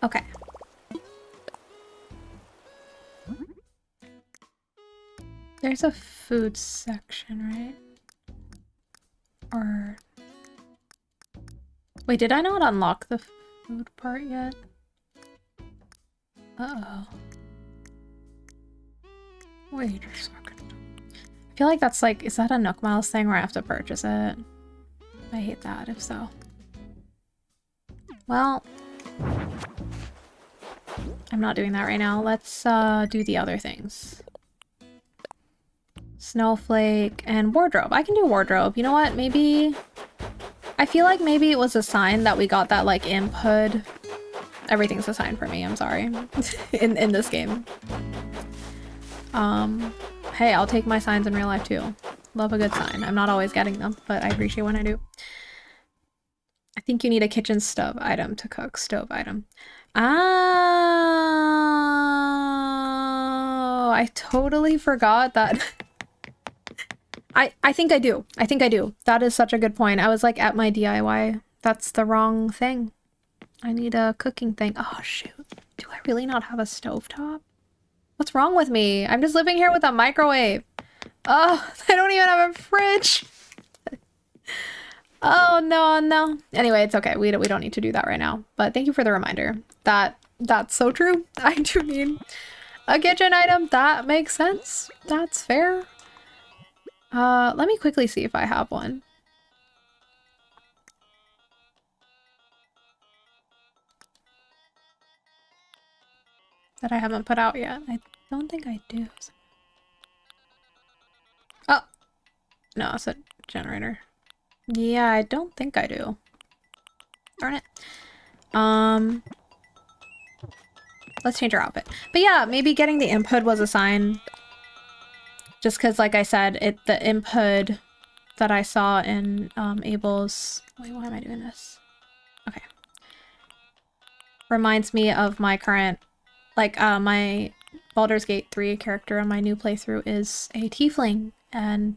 Okay. There's a food section, right? Or... Wait, did I not unlock the food part yet? Uh-oh. Wait a second. I feel like that's like, is that a Nook Miles thing where I have to purchase it? I hate that, if so. Well, I'm not doing that right now. Let's do the other things. Snowflake and wardrobe. I can do wardrobe. You know what? Maybe... I feel like maybe it was a sign that we got that like imp hood. Everything's a sign for me, I'm sorry. in this game. Hey, I'll take my signs in real life too. Love a good sign. I'm not always getting them, but I appreciate when I do. I think you need a kitchen stove item to cook. Stove item. Oh, I totally forgot that. I think I do. I think I do. That is such a good point. I was like at my DIY. That's the wrong thing. I need a cooking thing. Oh, shoot. Do I really not have a stovetop? What's wrong with me? I'm just living here with a microwave. Oh, I don't even have a fridge. Oh, no. Anyway, it's okay. We don't need to do that right now. But thank you for the reminder. That's so true. I do need a kitchen item. That makes sense. That's fair. Let me quickly see if I have one. That I haven't put out yet. I don't think I do. Oh! No, it's a generator. Yeah, I don't think I do. Darn it. Let's change our outfit. But yeah, maybe getting the imp hood was a sign Just because, like I said, the input that I saw in Abel's... Wait, why am I doing this? Okay. Reminds me of my current... Like, my Baldur's Gate 3 character on my new playthrough is a tiefling. And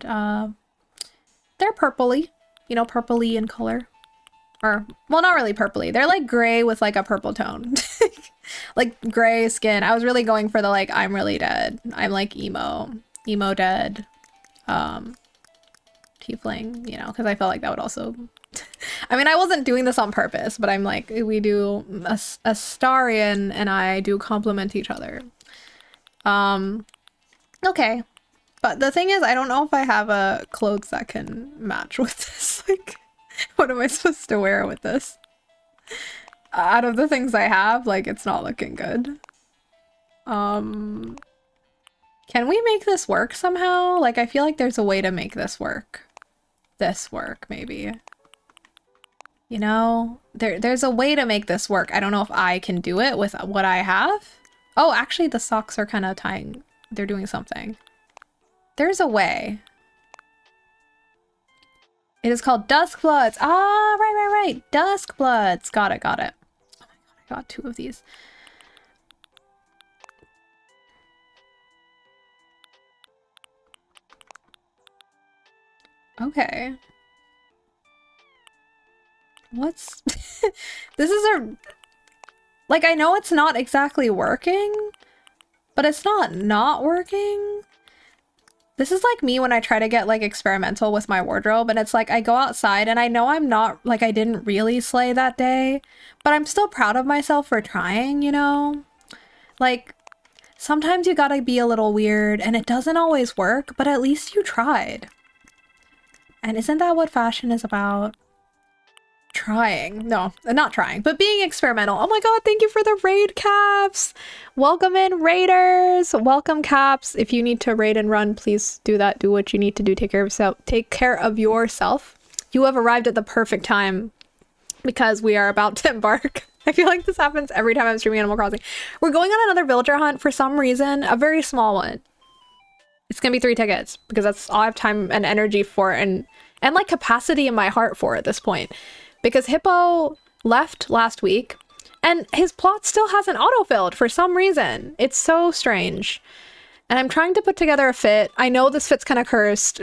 they're purpley. You know, purpley in color. Or, well, not really purpley. They're like gray with like a purple tone. Like gray skin. I was really going for the like, I'm really dead. I'm like emo dead. Tiefling, you know, because I felt like that would also... I mean, I wasn't doing this on purpose, but I'm like, we do... Astarion and I do complement each other. Okay. But the thing is, I don't know if I have clothes that can match with this. Like, what am I supposed to wear with this? Out of the things I have, like, it's not looking good. Can we make this work somehow? Like, I feel like there's a way to make this work. This work, maybe. You know? There's a way to make this work. I don't know if I can do it with what I have. Oh, actually, the socks are kind of tying. They're doing something. There's a way. It is called Duskbloods. Ah, right. Duskbloods. Got it. Oh my god, I got 2 of these. Okay. What's... This is a... Like, I know it's not exactly working, but it's not working. This is like me when I try to get like experimental with my wardrobe, and it's like I go outside and I know I'm not, like, I didn't really slay that day, but I'm still proud of myself for trying, you know? Like, sometimes you gotta be a little weird and it doesn't always work, but at least you tried. And isn't that what fashion is about? Trying. No, not trying, but being experimental. Oh my god, thank you for the raid, Caps! Welcome in, raiders! Welcome, Caps. If you need to raid and run, please do that. Do what you need to do. Take care of yourself. Take care of yourself. You have arrived at the perfect time because we are about to embark. I feel like this happens every time I'm streaming Animal Crossing. We're going on another villager hunt for some reason, a very small one. It's gonna be 3 tickets because that's all I have time and energy for, and like capacity in my heart for at this point. Because Hippeaux left last week and his plot still hasn't autofilled for some reason. It's so strange. And I'm trying to put together a fit. I know this fit's kind of cursed.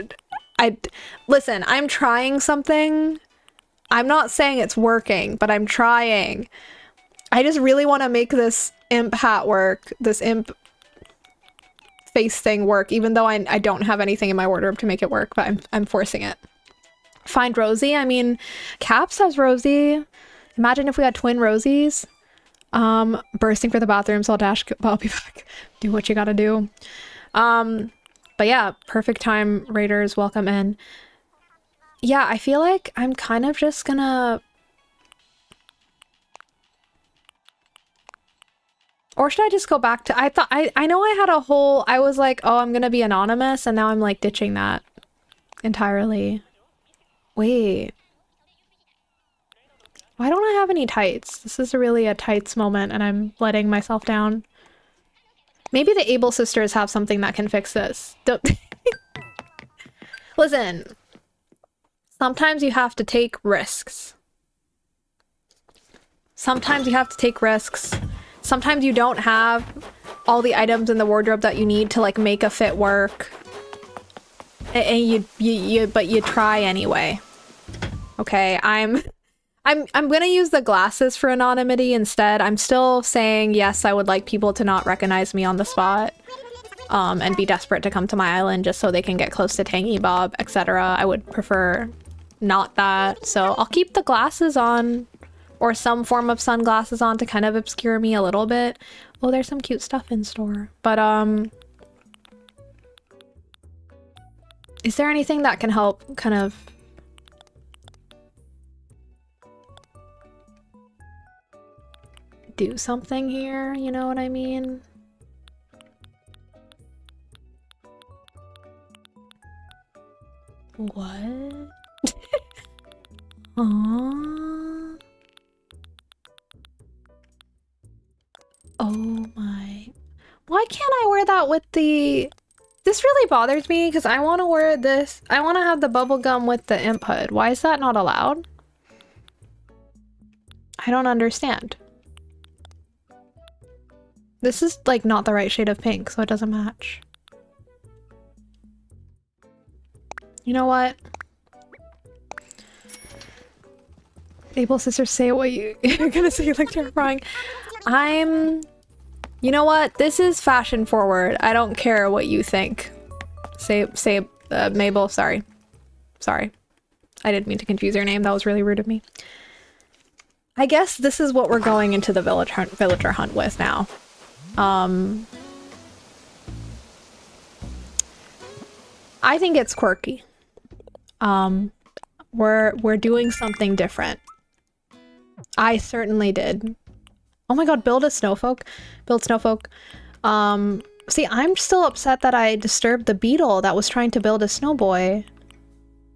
Listen, I'm trying something. I'm not saying it's working, but I'm trying. I just really want to make this imp hat work, this imp face thing work, even though I don't have anything in my wardrobe to make it work, but I'm forcing it. Find Rosie. I mean, Caps has Rosie. Imagine if we had twin Rosies. Bursting for the bathroom, so I'll be back. Do what you gotta do. But yeah, perfect time, raiders, welcome in. Yeah, I feel like I'm kind of just gonna... Or should I just go back to... I know I had a whole... I was like, oh, I'm gonna be anonymous, and now I'm like ditching that entirely. Wait. Why don't I have any tights? This is really a tights moment and I'm letting myself down. Maybe the Able sisters have something that can fix this. Listen. Sometimes you have to take risks. Sometimes you have to take risks. Sometimes you don't have all the items in the wardrobe that you need to like make a fit work. And but you try anyway. Okay, I'm gonna use the glasses for anonymity instead. I'm still saying yes, I would like people to not recognize me on the spot. And be desperate to come to my island just so they can get close to Tangy Bob, etc. I would prefer not that. So I'll keep the glasses on, or some form of sunglasses on to kind of obscure me a little bit. Oh, there's some cute stuff in store. But is there anything that can help kind of do something here? You know what I mean? What? Aww. Oh my. Why can't I wear that with the This really bothers me because I want to wear this. I want to have the bubble gum with the imp hood. Why is that not allowed? I don't understand. This is like not the right shade of pink, so it doesn't match. You know what? Able sister, say what you're gonna say. You look terrifying. You know what? This is fashion forward. I don't care what you think. Say, Mabel. Sorry. I didn't mean to confuse your name. That was really rude of me. I guess this is what we're going into the villager hunt with now. I think it's quirky. We're doing something different. I certainly did. Oh my god, build snowfolk. See, I'm still upset that I disturbed the beetle that was trying to build a snowboy.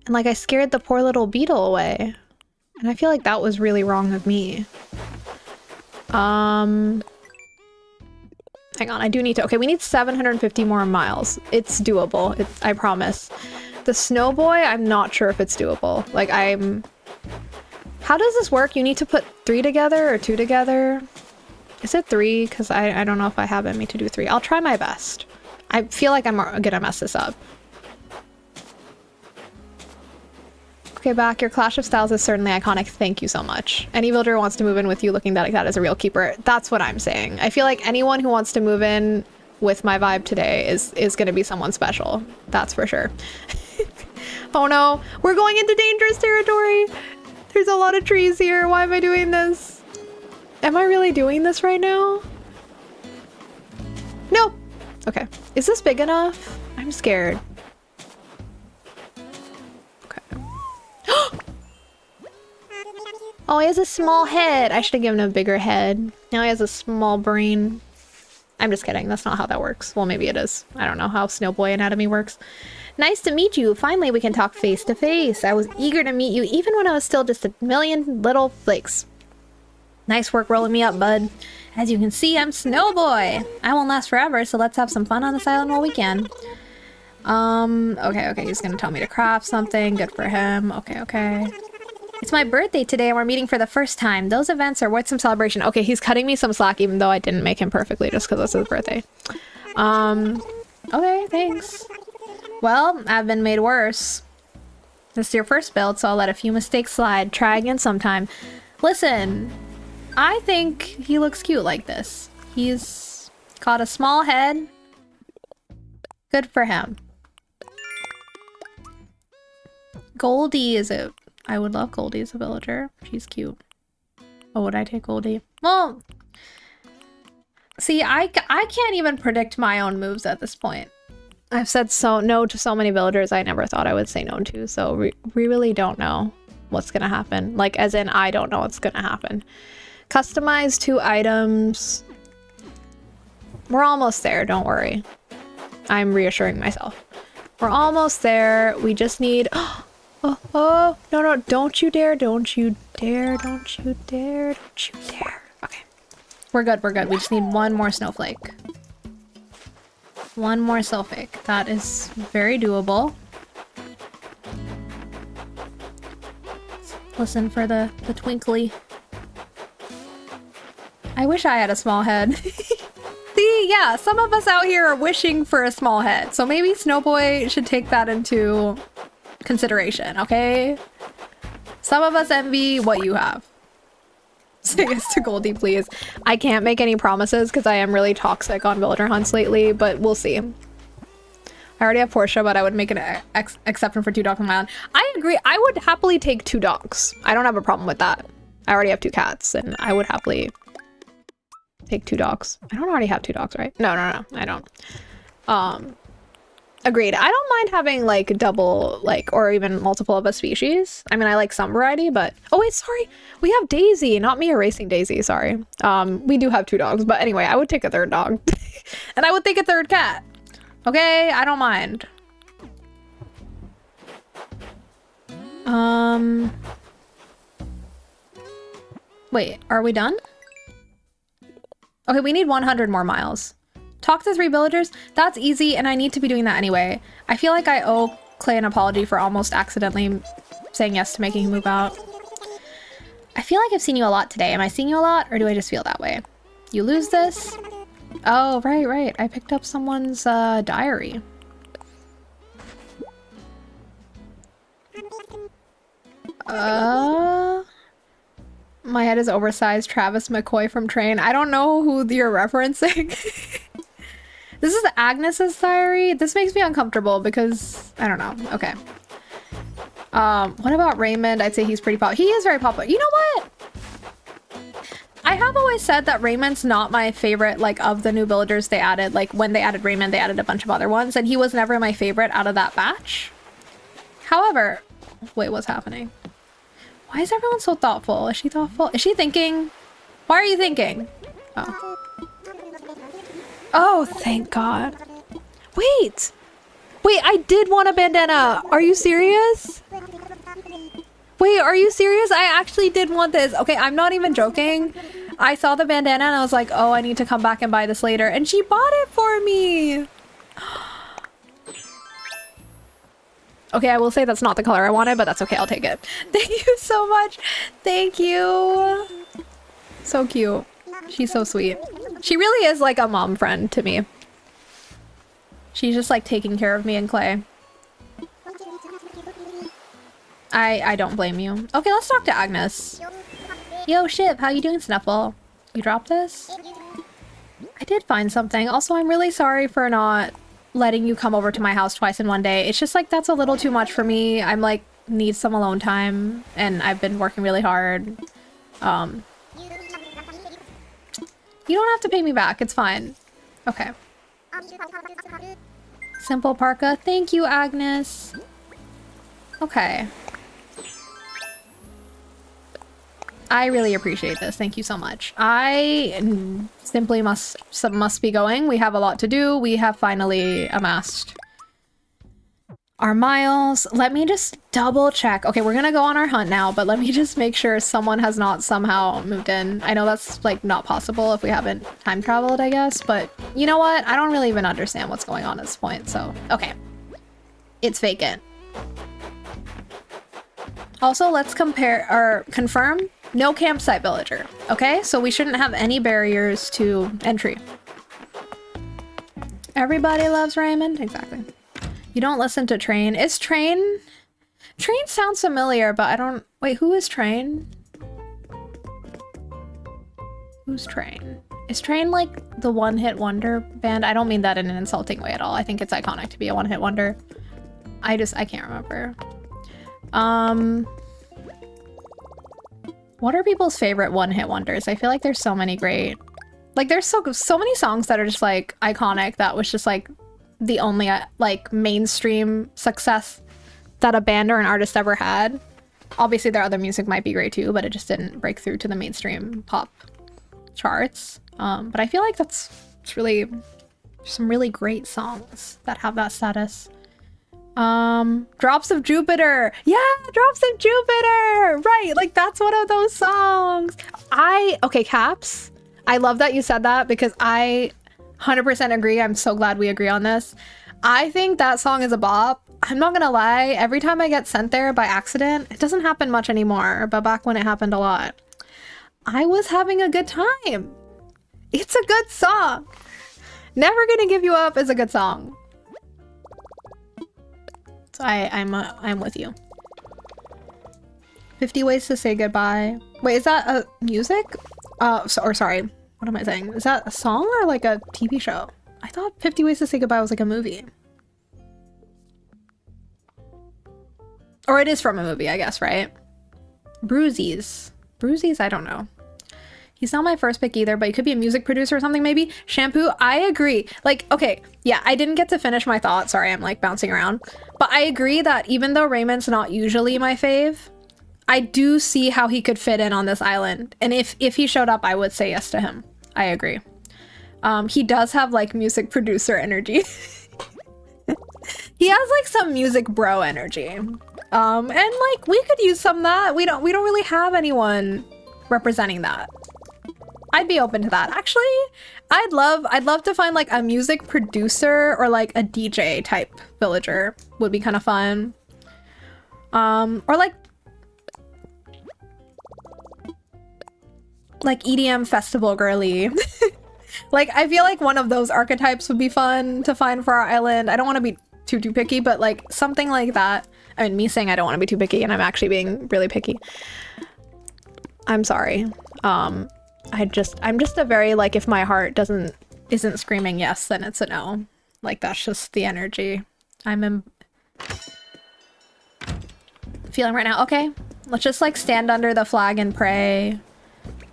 And like I scared the poor little beetle away. And I feel like that was really wrong of me. Hang on, I do need to... Okay, we need 750 more miles. It's doable. I promise. The snowboy, I'm not sure if it's doable. Like, How does this work? You need to put 3 together or 2 together? Is it 3? Because I don't know if I have in me to do 3. I'll try my best. I feel like I'm gonna mess this up. Okay, back. Your clash of styles is certainly iconic. Thank you so much. Any villager who wants to move in with you looking like that is a real keeper. That's what I'm saying. I feel like anyone who wants to move in with my vibe today is gonna be someone special. That's for sure. Oh no, we're going into dangerous territory. There's a lot of trees here. Why am I doing this? Am I really doing this right now? No. Okay. Is this big enough? I'm scared. Okay. Oh, he has a small head. I should have given him a bigger head. Now he has a small brain. I'm just kidding. That's not how that works. Well, maybe it is. I don't know how snowboy anatomy works. Nice to meet you. Finally, we can talk face to face. I was eager to meet you even when I was still just a million little flakes. Nice work rolling me up, bud. As you can see, I'm Snowboy. I won't last forever, so let's have some fun on this island while we can. Okay, he's gonna tell me to craft something. Good for him. Okay. It's my birthday today and we're meeting for the first time. Those events are worth some celebration. Okay, he's cutting me some slack even though I didn't make him perfectly just because it's his birthday. Okay, thanks. Well, I've been made worse. This is your first build, so I'll let a few mistakes slide. Try again sometime. Listen, I think he looks cute like this. He's got a small head. Good for him. Goldie is a... I would love Goldie as a villager. She's cute. Oh, would I take Goldie? Well, see, I can't even predict my own moves at this point. I've said no to so many villagers I never thought I would say no to, so we really don't know what's gonna happen. Like, as in, I don't know what's gonna happen. Customize 2 items. We're almost there, don't worry. I'm reassuring myself. We're almost there. We just need... Oh, no, don't you dare, don't you dare. Okay. We're good. We just need one more snowflake. One more snowflake. That is very doable. Listen for the twinkly. I wish I had a small head. See, yeah, some of us out here are wishing for a small head. So maybe Snowboy should take that into consideration, okay? Some of us envy what you have. Say yes to Goldie, please. I can't make any promises because I am really toxic on villager hunts lately, but we'll see. I already have Portia, but I would make an exception for 2 dogs on my own. I agree. I would happily take 2 dogs. I don't have a problem with that. I already have 2 cats, and I would happily take 2 dogs. I don't already have 2 dogs, right? No, I don't. Agreed. I don't mind having like double, like, or even multiple of a species. I mean, I like some variety, but oh wait, sorry, we have Daisy, not me erasing Daisy. Sorry. We do have 2 dogs, but anyway, I would take a 3rd dog, and I would take a 3rd cat. Okay, I don't mind. Wait, are we done? Okay, we need 100 more miles. Talk to 3 villagers? That's easy, and I need to be doing that anyway. I feel like I owe Clay an apology for almost accidentally saying yes to making him move out. I feel like I've seen you a lot today. Am I seeing you a lot, or do I just feel that way? You lose this? Oh, right. I picked up someone's diary. My head is oversized. Travis McCoy from Train. I don't know who you're referencing. This is Agnes's diary. This makes me uncomfortable because I don't know. Okay. What about Raymond? I'd say he's pretty popular. He is very popular. You know what? I have always said that Raymond's not my favorite, like, of the new villagers they added. Like, when they added Raymond, they added a bunch of other ones, and he was never my favorite out of that batch. However, wait, what's happening? Why is everyone so thoughtful? Is she thoughtful? Is she thinking? Why are you thinking? Oh. Oh, thank God. Wait! Wait, I did want a bandana! Are you serious? Wait, are you serious? I actually did want this. Okay, I'm not even joking. I saw the bandana and I was like, oh, I need to come back and buy this later. And she bought it for me! Okay, I will say that's not the color I wanted, but that's okay. I'll take it. Thank you so much. Thank you. So cute. She's so sweet. She really is like a mom friend to me. She's just like taking care of me and Clay. I don't blame you. Okay, let's talk to Agnes. Yo, Ship, how you doing, Snuffle? You dropped this? I did find something. Also, I'm really sorry for not letting you come over to my house twice in one day. It's just like that's a little too much for me. I'm like need some alone time and I've been working really hard. You don't have to pay me back. It's fine. Okay. Simple parka. Thank you, Agnes. Okay. I really appreciate this. Thank you so much. I simply must be going. We have a lot to do. We have finally amassed our miles. Let me just double check. Okay, we're gonna go on our hunt now, but let me just make sure someone has not somehow moved in. I know that's like not possible if we haven't time traveled, I guess, but you know what? I don't really even understand what's going on at this point, so okay. It's vacant. Also, let's compare or confirm no campsite villager. Okay, so we shouldn't have any barriers to entry. Everybody loves Raymond. Exactly. You don't listen to Train. Is Train? Train sounds familiar, but I don't. Wait, who is Train? Who's Train? Is Train like the one-hit wonder band? I don't mean that in an insulting way at all. I think it's iconic to be a one-hit wonder. I can't remember. What are people's favorite one-hit wonders? I feel like there's so many great, like there's so many songs that are just like iconic that was just like the only like mainstream success that a band or an artist ever had. Obviously their other music might be great too, but it just didn't break through to the mainstream pop charts. But I feel like it's really some really great songs that have that status. Drops of Jupiter. Yeah, Drops of Jupiter. Right, like that's one of those songs. Okay, Caps. I love that you said that because I 100% agree. I'm so glad we agree on this. I think that song is a bop. I'm not gonna lie, every time I get sent there by accident, it doesn't happen much anymore, but back when it happened a lot, I was having a good time. It's a good song. Never Gonna Give You Up is a good song. So I'm with you. 50 Ways to Say Goodbye. Wait, is that a music? Sorry, what am I saying? Is that a song or like a TV show? I thought 50 Ways to Say Goodbye was like a movie. Or it is from a movie, I guess, right? Bruisies. Bruisies? I don't know. He's not my first pick either, but he could be a music producer or something maybe. Shampoo, I agree. Like, okay, yeah, I didn't get to finish my thought. Sorry, I'm like bouncing around. But I agree that even though Raymond's not usually my fave, I do see how he could fit in on this island. And if he showed up, I would say yes to him. I agree. He does have like music producer energy. He has like some music bro energy. And like we could use some of that. We don't really have anyone representing that. I'd be open to that. Actually, I'd love to find like a music producer or like a DJ type villager. Would be kind of fun. Or like EDM festival girly. Like I feel like one of those archetypes would be fun to find for our island. I don't want to be too picky, but like something like that. I mean, me saying I don't want to be too picky and I'm actually being really picky. I'm sorry. I'm just a very like, if my heart isn't screaming yes, then it's a no. Like that's just the energy I'm feeling right now. Okay, let's just like stand under the flag and pray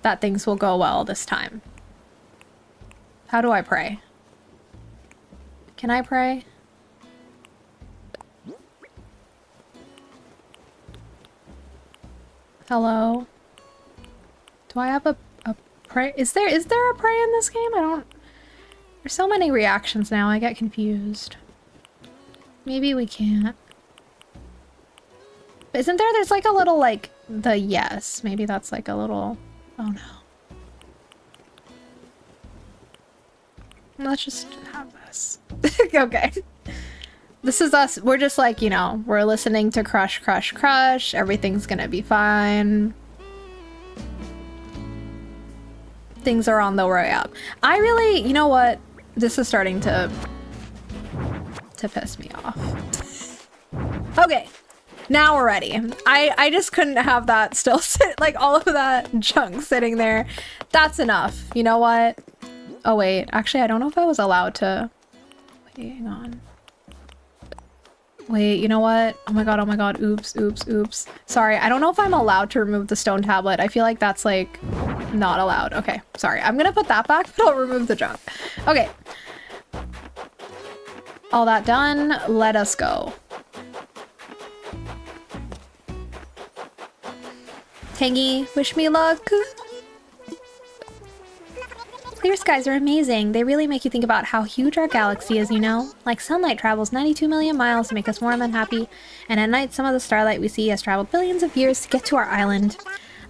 that things will go well this time. How do I pray? Can I pray? Hello? Do I have a pray? Is there a pray in this game? I don't... There's so many reactions now, I get confused. Maybe we can't. But isn't there's like a little like the yes. Maybe that's like a little... Oh no. Let's just have this. Okay. This is us. We're just like, you know, we're listening to Crush, Crush, Crush. Everything's gonna be fine. Things are on the way up. I really, you know what? This is starting to piss me off. Okay. Now we're ready. I just couldn't have that still sit, like all of that junk sitting there. That's enough. You know what? Oh wait, actually I don't know if I was allowed to... Wait, hang on. Wait, you know what? Oh my god, oops, oops, oops. Sorry, I don't know if I'm allowed to remove the stone tablet. I feel like that's like not allowed. Okay, sorry. I'm gonna put that back, but I'll remove the junk. Okay. All that done, let us go. Tangy, wish me luck. Clear skies are amazing. They really make you think about how huge our galaxy is, you know? Like sunlight travels 92 million miles to make us warm and happy, and at night some of the starlight we see has traveled billions of years to get to our island.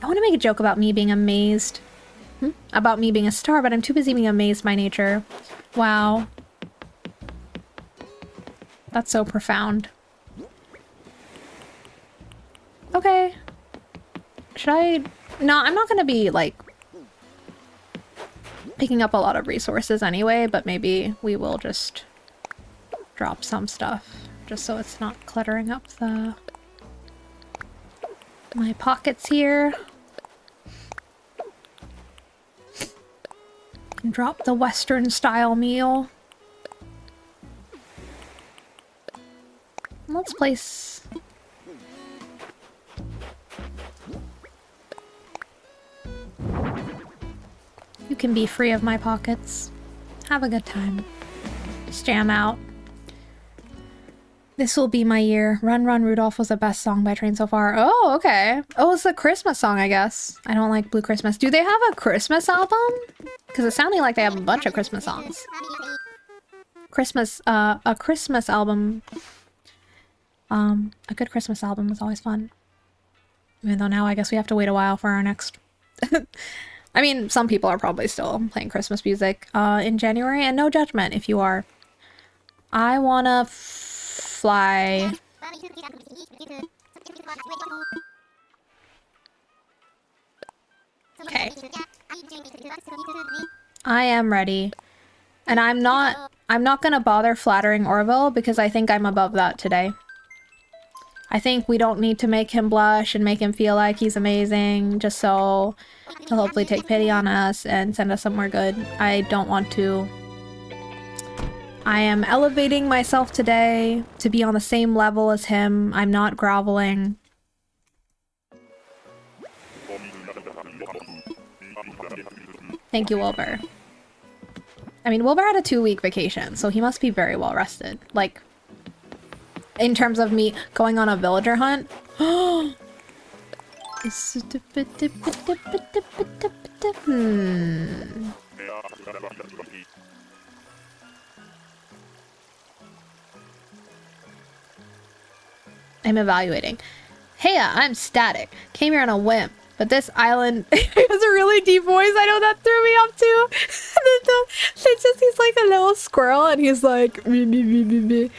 I want to make a joke about me being amazed. About me being a star, but I'm too busy being amazed by nature. Wow. That's so profound. Okay. Should I... No, I'm not gonna be, like, picking up a lot of resources anyway, but maybe we will just drop some stuff, just so it's not cluttering up my pockets here. And drop the Western style meal. Let's place... You can be free of my pockets. Have a good time. Just jam out. This will be my year. Run Run Rudolph was the best song by Train so far. Oh, okay. Oh, it's a Christmas song, I guess. I don't like Blue Christmas. Do they have a Christmas album? Because it sounded like they have a bunch of Christmas songs. A Christmas album. A good Christmas album is always fun. Even though now I guess we have to wait a while for our next... I mean, some people are probably still playing Christmas music in January, and no judgment if you are. I wanna fly. Okay. I am ready. And I'm not gonna bother flattering Orville because I think I'm above that today. I think we don't need to make him blush and make him feel like he's amazing just so he'll hopefully take pity on us and send us somewhere good. I don't want to. I am elevating myself today to be on the same level as him. I'm not groveling. Thank you, Wilbur. I mean, Wilbur had a 2-week vacation, so he must be very well rested. Like, in terms of me going on a villager hunt. I'm evaluating. Hey, I'm Static. Came here on a whim. But this island has a really deep voice. I know that threw me off too. It's just he's like a little squirrel and he's like me, me, me, me, me.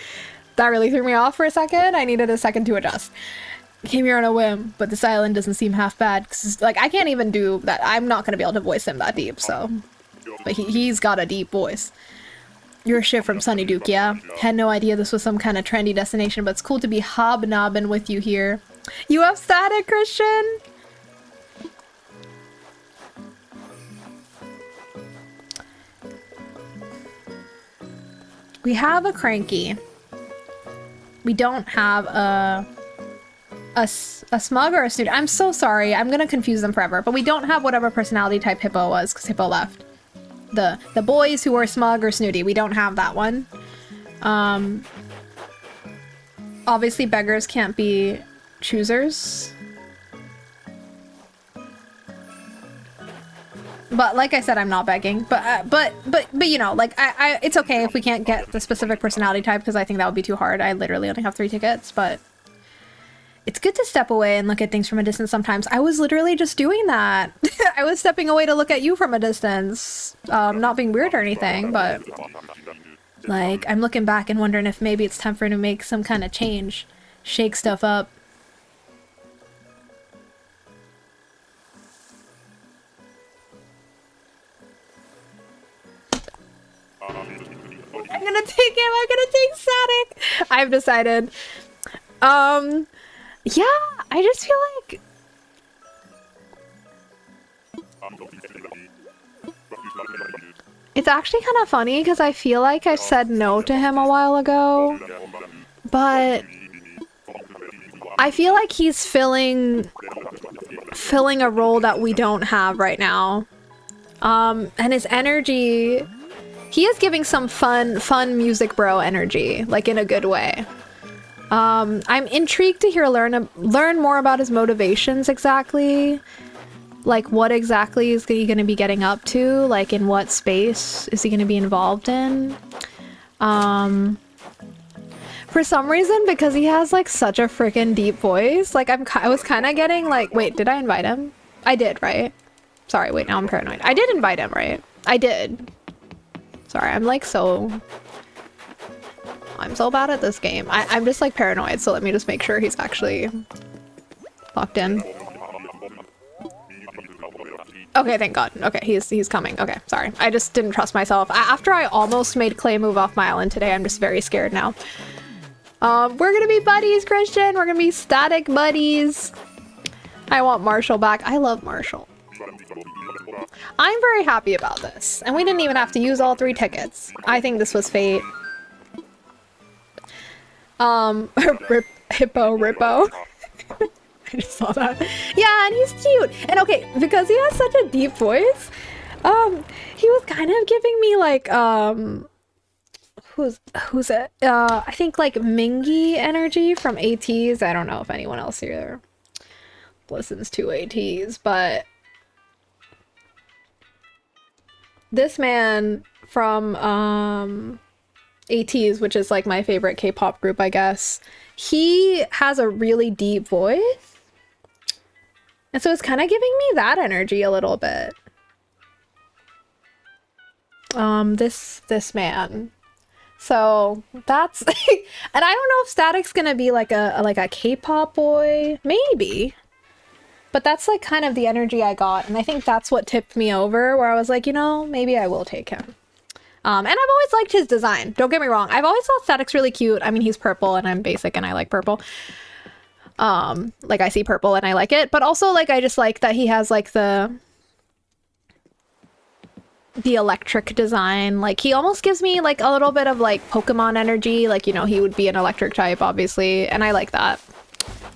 That really threw me off for a second. I needed a second to adjust. Came here on a whim, but this island doesn't seem half bad because like I can't even do that. I'm not gonna be able to voice him that deep. So, but he's got a deep voice. You're a shit from Sunny Duke, yeah? Had no idea this was some kind of trendy destination, but it's cool to be hobnobbing with you here. You have static, Christian? We have a cranky. We don't have a smug or a snooty. I'm so sorry. I'm gonna confuse them forever. But we don't have whatever personality type Hippo was, because Hippo left. The boys who are smug or snooty. We don't have that one. Obviously beggars can't be choosers. But like I said, I'm not begging. But you know, like I it's okay if we can't get the specific personality type because I think that would be too hard. I literally only have 3 tickets, but it's good to step away and look at things from a distance sometimes. I was literally just doing that. I was stepping away to look at you from a distance. Not being weird or anything, but like I'm looking back and wondering if maybe it's time for him to make some kind of change, shake stuff up. I'm gonna take him. I'm gonna take Static. I've decided. Yeah, I just feel like it's actually kind of funny because I feel like I said no to him a while ago, but I feel like he's filling a role that we don't have right now. And his energy, he is giving some fun music bro energy, like in a good way. I'm intrigued to learn more about his motivations exactly. Like what exactly is he going to be getting up to? Like in what space is he going to be involved in? For some reason, because he has like such a freaking deep voice, like I was kind of getting like, wait, did I invite him? I did, right? Sorry, wait, now I'm paranoid. I did invite him, right? I did. Sorry, I'm so bad at this game. I'm just like paranoid, so let me just make sure he's actually locked in. Okay, thank God. Okay, he's coming. Okay, sorry. I just didn't trust myself. After I almost made Clay move off my island today, I'm just very scared now. We're gonna be buddies, Christian. We're gonna be static buddies. I want Marshall back. I love Marshall. I'm very happy about this. And we didn't even have to use all 3 tickets. I think this was fate. Hippo Rippo. I just saw that. Yeah, and he's cute. And okay, because he has such a deep voice, he was kind of giving me like, who's it? I think like Mingy energy from ATs. I don't know if anyone else here listens to ATs, but this man from, ATs, which is like my favorite K-pop group, I guess. He has a really deep voice. And so it's kind of giving me that energy a little bit. This man. So that's and I don't know if Static's gonna be like a K-pop boy. Maybe. But that's like kind of the energy I got, and I think that's what tipped me over, where I was like, you know, maybe I will take him. And I've always liked his design. Don't get me wrong. I've always thought Static's really cute. I mean, he's purple and I'm basic and I like purple. Like I see purple and I like it. But also, like, I just like that he has, like, the electric design. Like, he almost gives me, like, a little bit of, like, Pokemon energy. Like, you know, he would be an electric type, obviously. And I like that.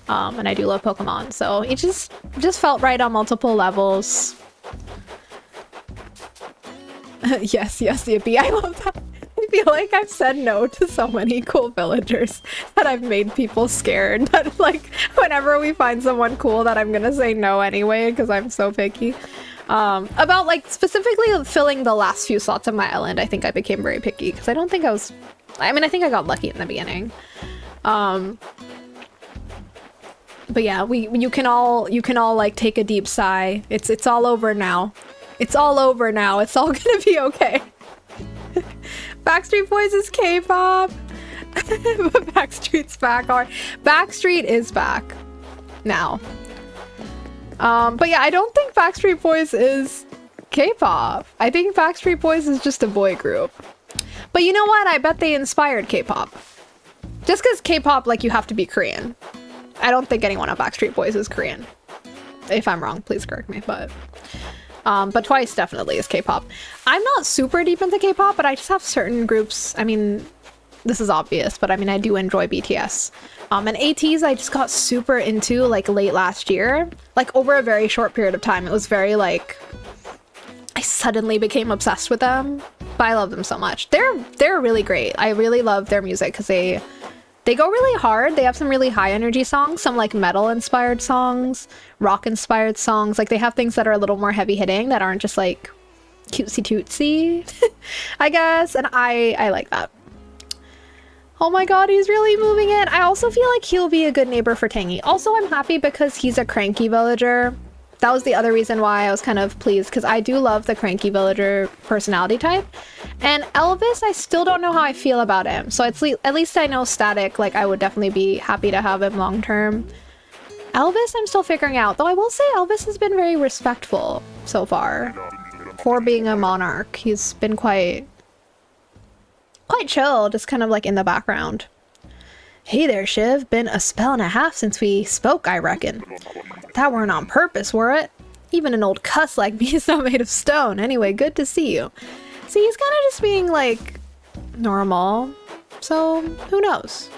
And I do love Pokemon. So it just felt right on multiple levels. Yes, Yippee. I love that. I feel like I've said no to so many cool villagers that I've made people scared. That like whenever we find someone cool that I'm gonna say no anyway because I'm so picky. About like specifically filling the last few slots of my island, I think I became very picky because I don't think I was. I mean, I think I got lucky in the beginning. But yeah, you can all like take a deep sigh. It's all over now. It's all over now. It's all gonna be okay. Backstreet Boys is K-pop. But Backstreet's back. Backstreet is back now. But yeah, I don't think Backstreet Boys is K-pop. I think Backstreet Boys is just a boy group. But you know what? I bet they inspired K-pop. Just because K-pop, like, you have to be Korean. I don't think anyone on Backstreet Boys is Korean. If I'm wrong, please correct me, but Twice definitely is K-pop. I'm not super deep into K-pop, but I just have certain groups. I mean, this is obvious, but I mean, I do enjoy BTS. And ATEEZ I just got super into, like, late last year. Like, over a very short period of time. It was very, like... I suddenly became obsessed with them. But I love them so much. They're really great. I really love their music because they go really hard. They have some really high energy songs, some like metal inspired songs, rock inspired songs. Like they have things that are a little more heavy hitting that aren't just like cutesy tootsy, I guess. And I like that. Oh my god, he's really moving it. I also feel like he'll be a good neighbor for Tangy. Also, I'm happy because he's a cranky villager. That was the other reason why I was kind of pleased, because I do love the cranky villager personality type. And Elvis, I still don't know how I feel about him. So at least I know Static, like I would definitely be happy to have him long term. Elvis, I'm still figuring out. Though I will say Elvis has been very respectful so far. For being a monarch, he's been quite chill, just kind of like in the background. Hey there, Shiv. Been a spell and a half since we spoke, I reckon. That weren't on purpose, were it? Even an old cuss like me is not made of stone. Anyway, good to see you. See, he's kind of just being, like, normal. So, who knows?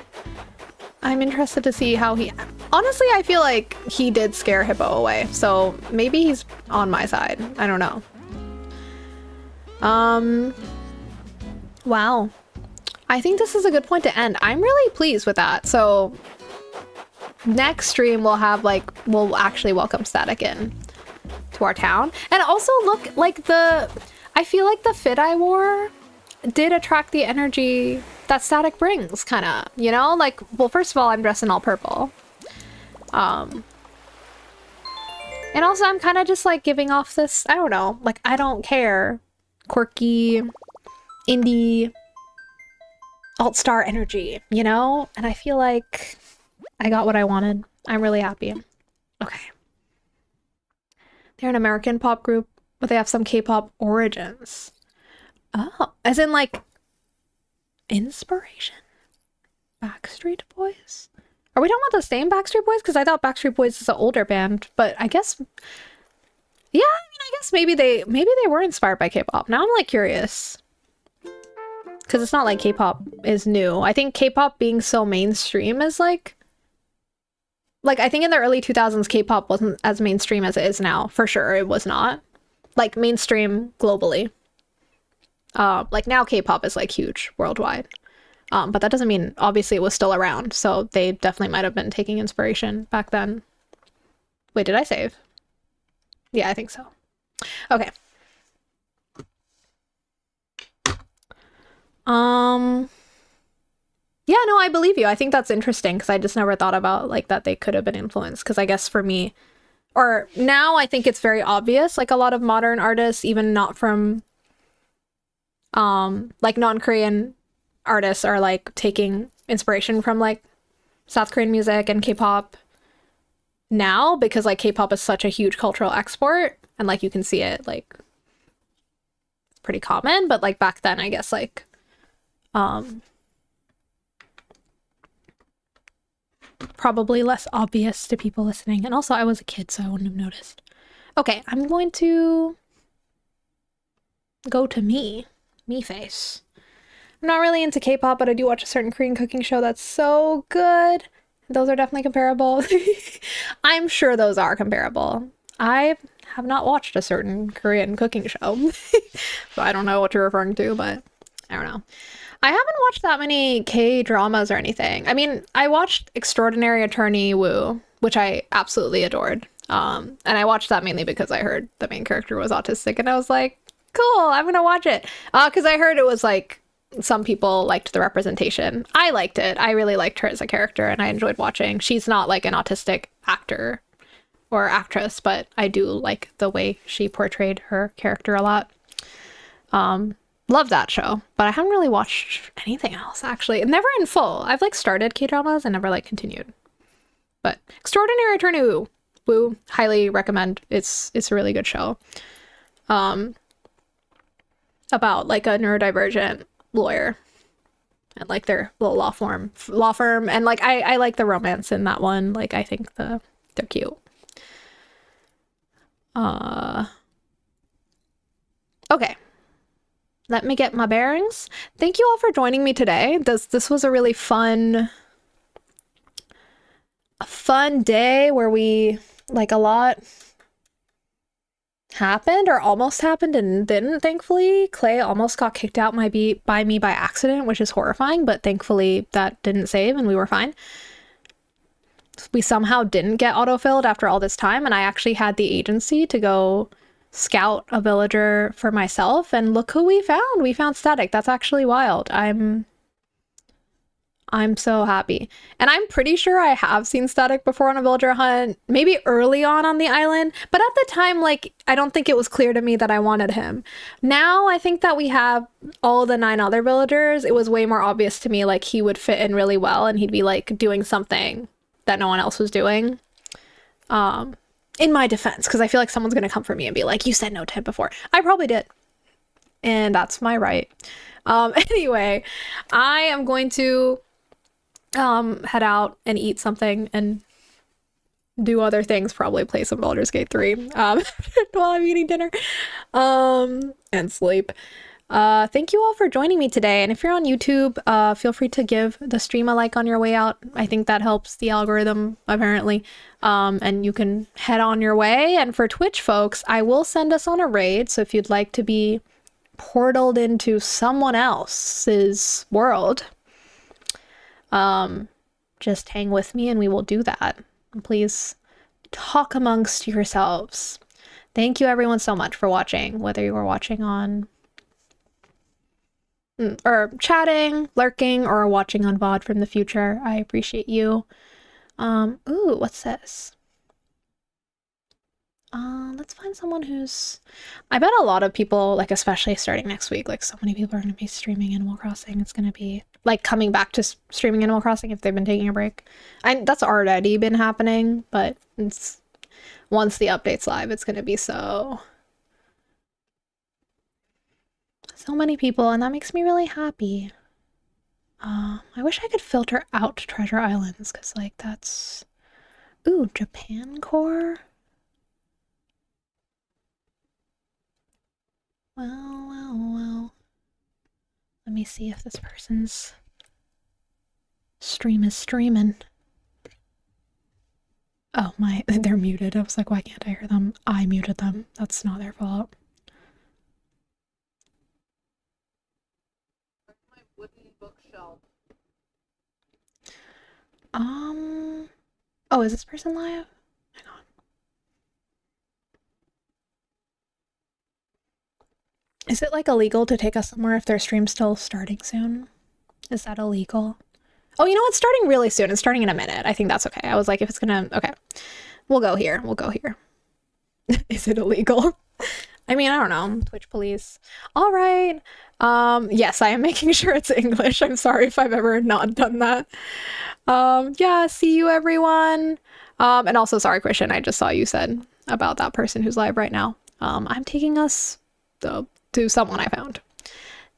I'm interested to see how he... Honestly, I feel like he did scare Hippo away. So, maybe he's on my side. I don't know. Wow. I think this is a good point to end. I'm really pleased with that. So... next stream we'll actually welcome Static in to our town. And also look, like I feel like the fit I wore did attract the energy that Static brings, kind of, you know? Like, well, first of all, I'm dressed in all purple. And also I'm kind of just like giving off this, I don't know, like I don't care, quirky, indie, alt-star energy, you know? And I feel like I got what I wanted. I'm really happy. Okay. They're an American pop group, but they have some K-pop origins. Oh, as in like inspiration? Backstreet Boys? Are we talking about the same Backstreet Boys? Because I thought Backstreet Boys is an older band, but I guess... yeah, I mean, I guess maybe they were inspired by K-pop. Now I'm like curious. Because it's not like K-pop is new. I think K-pop being so mainstream is like I think in the early 2000s, K-pop wasn't as mainstream as it is now. For sure, it was not. Like, mainstream globally. Like, now K-pop is, like, huge worldwide. But that doesn't mean, obviously, it was still around. So they definitely might have been taking inspiration back then. Wait, did I save? Yeah, I think so. Okay. Yeah, no, I believe you. I think that's interesting because I just never thought about like that they could have been influenced. Because I guess for me, or now I think it's very obvious. Like a lot of modern artists, even not from like non-Korean artists, are like taking inspiration from like South Korean music and K-pop now, because like K-pop is such a huge cultural export, and like you can see it like it's pretty common. But like back then, I guess like probably less obvious to people listening. And also I was a kid, so I wouldn't have noticed. Okay, I'm going to go to me face. I'm not really into K-pop, but I do watch a certain Korean cooking show that's so good. Those are definitely comparable. I'm sure those are comparable. I have not watched a certain Korean cooking show, so I don't know what you're referring to, but I don't know. I haven't watched that many K-dramas or anything. I mean, I watched Extraordinary Attorney Woo, which I absolutely adored. And I watched that mainly because I heard the main character was autistic, and I was like, cool, I'm gonna watch it. Because I heard it was like some people liked the representation. I liked it. I really liked her as a character, and I enjoyed watching. She's not like an autistic actor or actress, but I do like the way she portrayed her character a lot. Love that show, but I haven't really watched anything else, actually. Never in full. I've like started K-dramas and never like continued. But Extraordinary Attorney Woo, highly recommend. It's a really good show. About like a neurodivergent lawyer and like their little law firm, and like I like the romance in that one. Like I think they're cute. Okay. Let me get my bearings. Thank you all for joining me today. This was a really fun day where we, like, a lot happened or almost happened and didn't, thankfully. Clay almost got kicked out by me by accident, which is horrifying, but thankfully that didn't save and we were fine. We somehow didn't get autofilled after all this time, and I actually had the agency to go scout a villager for myself, and look who we found. We found Static. That's actually wild. I'm so happy. And I'm pretty sure I have seen Static before on a villager hunt, maybe early on the island, but at the time, like, I don't think it was clear to me that I wanted him. Now I think that we have all the 9 other villagers. It was way more obvious to me, like, he would fit in really well and he'd be like doing something that no one else was doing. In my defense, because I feel like someone's gonna come for me and be like, you said no to him before. I probably did, and that's my right. Anyway, I am going to head out and eat something and do other things, probably play some Baldur's Gate 3 while I'm eating dinner, and sleep. Thank you all for joining me today, and if you're on YouTube, feel free to give the stream a like on your way out. I think that helps the algorithm, apparently. And you can head on your way. And for Twitch folks, I will send us on a raid, so if you'd like to be portaled into someone else's world, just hang with me and we will do that. And please talk amongst yourselves. Thank you everyone so much for watching, whether you were watching on or chatting, lurking, or watching on VOD from the future. I appreciate you. Ooh, what's this? Let's find someone who's... I bet a lot of people, like, especially starting next week, like, so many people are going to be streaming Animal Crossing. It's going to be, like, coming back to streaming Animal Crossing if they've been taking a break. That's already been happening, but it's... once the update's live, it's going to be so many people, and that makes me really happy. I wish I could filter out treasure islands, because, like, that's... Ooh, Japan core? Well. Let me see if this person's stream is streaming. Oh, they're muted. I was like, why can't I hear them? I muted them. That's not their fault. Oh, is this person live? Hang on. Is it like illegal to take us somewhere if their stream's still starting soon? Is that illegal? Oh, you know, it's starting really soon. It's starting in a minute. I think that's okay. I was like, if it's gonna... Okay. We'll go here. Is it illegal? I mean, I don't know. Twitch police. All right. Yes, I am making sure it's English. I'm sorry if I've ever not done that. Yeah, see you everyone. And also, sorry, Christian, I just saw you said about that person who's live right now. I'm taking us to someone I found.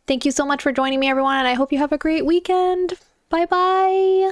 Thank you so much for joining me, everyone, and I hope you have a great weekend. Bye-bye.